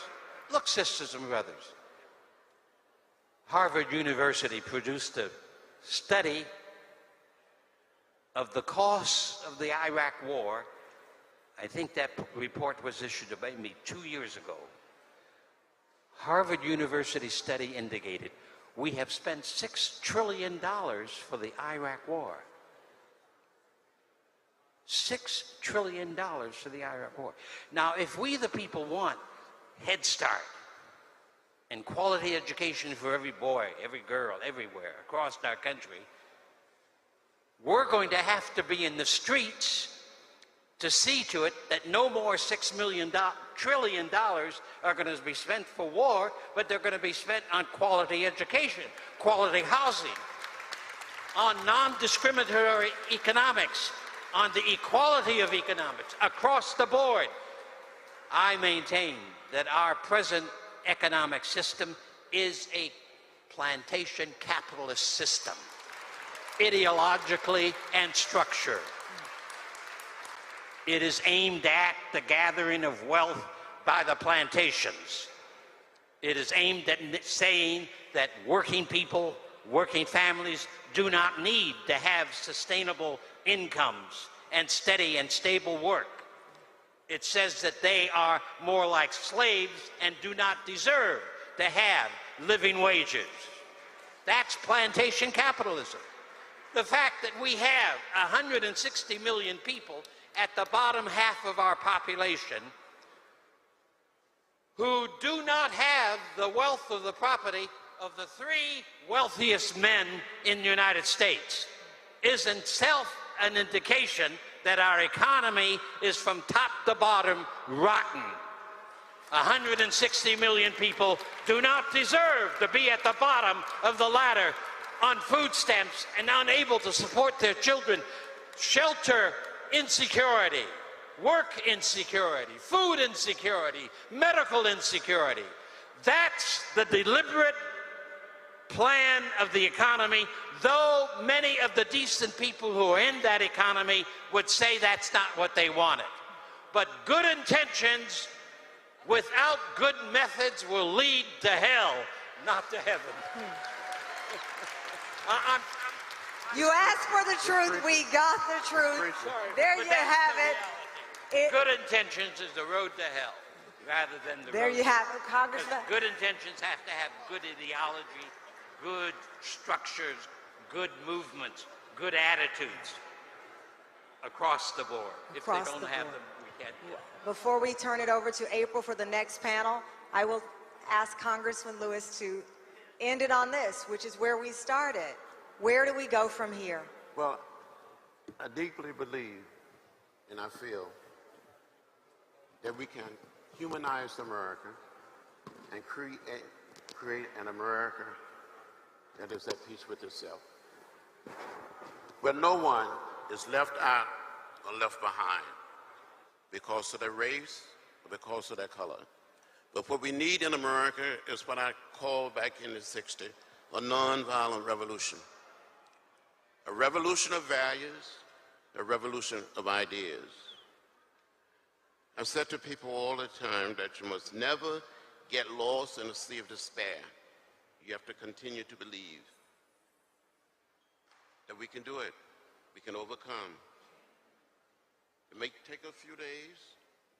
Harvard University produced a study of the costs of the Iraq War. I think that report was issued maybe 2 years ago. Harvard University study indicated we have spent $6 trillion for the Iraq War. $6 trillion for the Iraq War. Now, if we, the people, want Head Start and quality education for every boy, every girl, everywhere across our country, we're going to have to be in the streets to see to it that no more $6 trillion are going to be spent for war, but they're going to be spent on quality education, quality housing, on non-discriminatory economics, on the equality of economics across the board. I maintain that our present economic system is a plantation capitalist system, ideologically and structured. It is aimed at the gathering of wealth by the plantations. It is aimed at saying that working people, working families do not need to have sustainable incomes and steady and stable work. It says that they are more like slaves and do not deserve to have living wages. That's plantation capitalism. The fact that we have 160 million people at the bottom half of our population who do not have the wealth of the property of the 3 wealthiest men in the United States is in itself an indication that our economy is from top to bottom rotten. 160 million people do not deserve to be at the bottom of the ladder on food stamps and unable to support their children. Shelter insecurity, work insecurity, food insecurity, medical insecurity. That's the deliberate plan of the economy, though many of the decent people who are in that economy would say that's not what they wanted. But good intentions without good methods will lead to hell, not to heaven. You asked for the truth, we got the truth. There you have it. Good intentions is the road to hell, rather than the road. There you have it, Congressman. Good intentions have to have good ideology, good structures, good movements, good attitudes across the board. If they don't have them, we can't do it. Before we turn it over to April for the next panel, I will ask Congressman Lewis to end it on this, which is where we started. Where do we go from here? Well, I deeply believe and I feel that we can humanize America and create an America that is at peace with itself, where no one is left out or left behind because of their race or because of their color. But what we need in America is what I called back in the 60s a nonviolent revolution. A revolution of values, a revolution of ideas. I've said to people all the time that you must never get lost in a sea of despair. You have to continue to believe that we can do it, we can overcome. It may take a few days,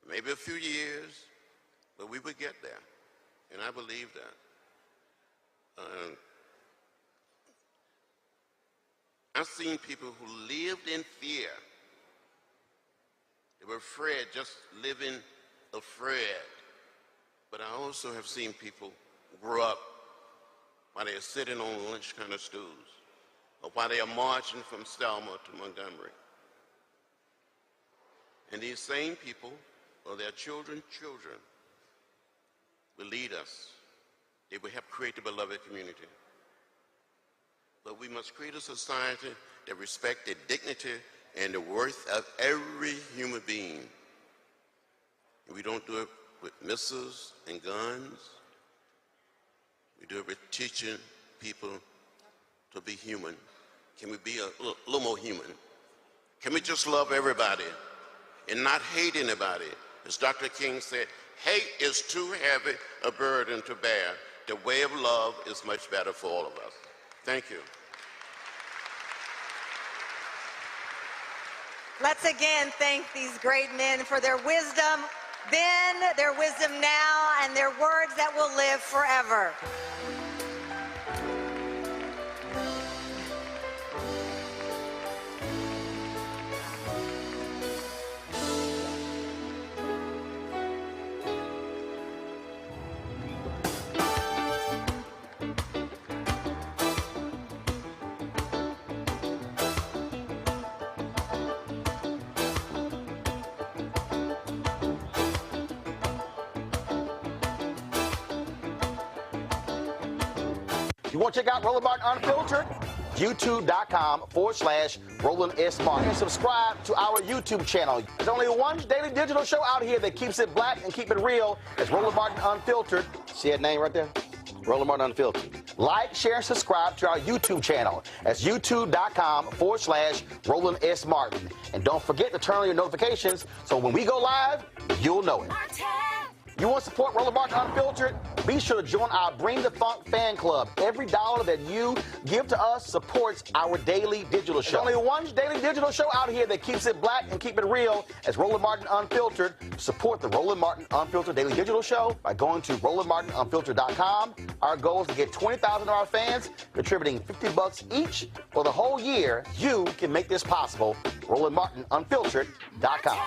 maybe a few years, but we will get there, and I believe that. I've seen people who lived in fear. They were afraid, just living afraid. But I also have seen people grow up while they are sitting on lunch kind of stools, or while they are marching from Selma to Montgomery. And these same people or their children will lead us. They will help create the beloved community. But we must create a society that respects the dignity and the worth of every human being. And we don't do it with missiles and guns. We do it with teaching people to be human. Can we be a little more human? Can we just love everybody and not hate anybody? As Dr. King said, hate is too heavy a burden to bear. The way of love is much better for all of us. Thank you. Let's again thank these great men for their wisdom then, their wisdom now, and their words that will live forever. You want to check out Roland Martin Unfiltered? YouTube.com/Roland S. Martin. And subscribe to our YouTube channel. There's only one daily digital show out here that keeps it black and keep it real. It's Roland Martin Unfiltered. See that name right there? Roland Martin Unfiltered. Like, share, and subscribe to our YouTube channel. That's YouTube.com/Roland S. Martin. And don't forget to turn on your notifications so when we go live, you'll know it. You want to support Roland Martin Unfiltered? Be sure to join our Bring the Funk fan club. Every dollar that you give to us supports our daily digital show. There's only one daily digital show out here that keeps it black and keep it real. It's Roland Martin Unfiltered. Support the Roland Martin Unfiltered daily digital show by going to RolandMartinUnfiltered.com. Our goal is to get 20,000 of our fans contributing $50 each for the whole year. You can make this possible. RolandMartinUnfiltered.com.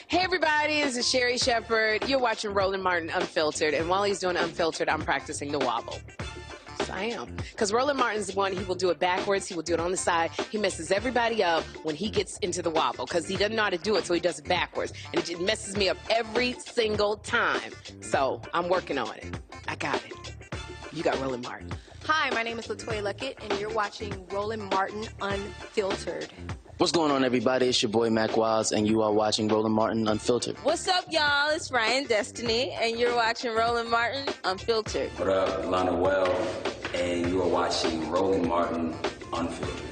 Hey everybody, this is Sherry Shepherd. You're watching Roland Martin Unfiltered, and while he's doing Unfiltered, I'm practicing the wobble. So I am. Because Roland Martin's one, he will do it backwards, he will do it on the side. He messes everybody up when he gets into the wobble, because he doesn't know how to do it, so he does it backwards. And it just messes me up every single time. So I'm working on it. I got it. You got Roland Martin. Hi, my name is LaToya Luckett, and you're watching Roland Martin Unfiltered. What's going on, everybody? It's your boy Mac Wiles, and you are watching Roland Martin Unfiltered. What's up, y'all? It's Ryan Destiny, and you're watching Roland Martin Unfiltered. What up, Lana Well, and you are watching Roland Martin Unfiltered.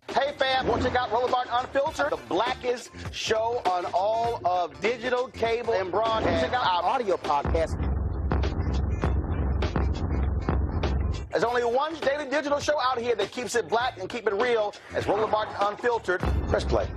Hey fam, want to check out Roland Martin Unfiltered? The blackest show on all of digital, cable, and broadcast. Check out our audio podcast. There's only one daily digital show out here that keeps it black and keep it real. It's Roland Martin Unfiltered. Press play.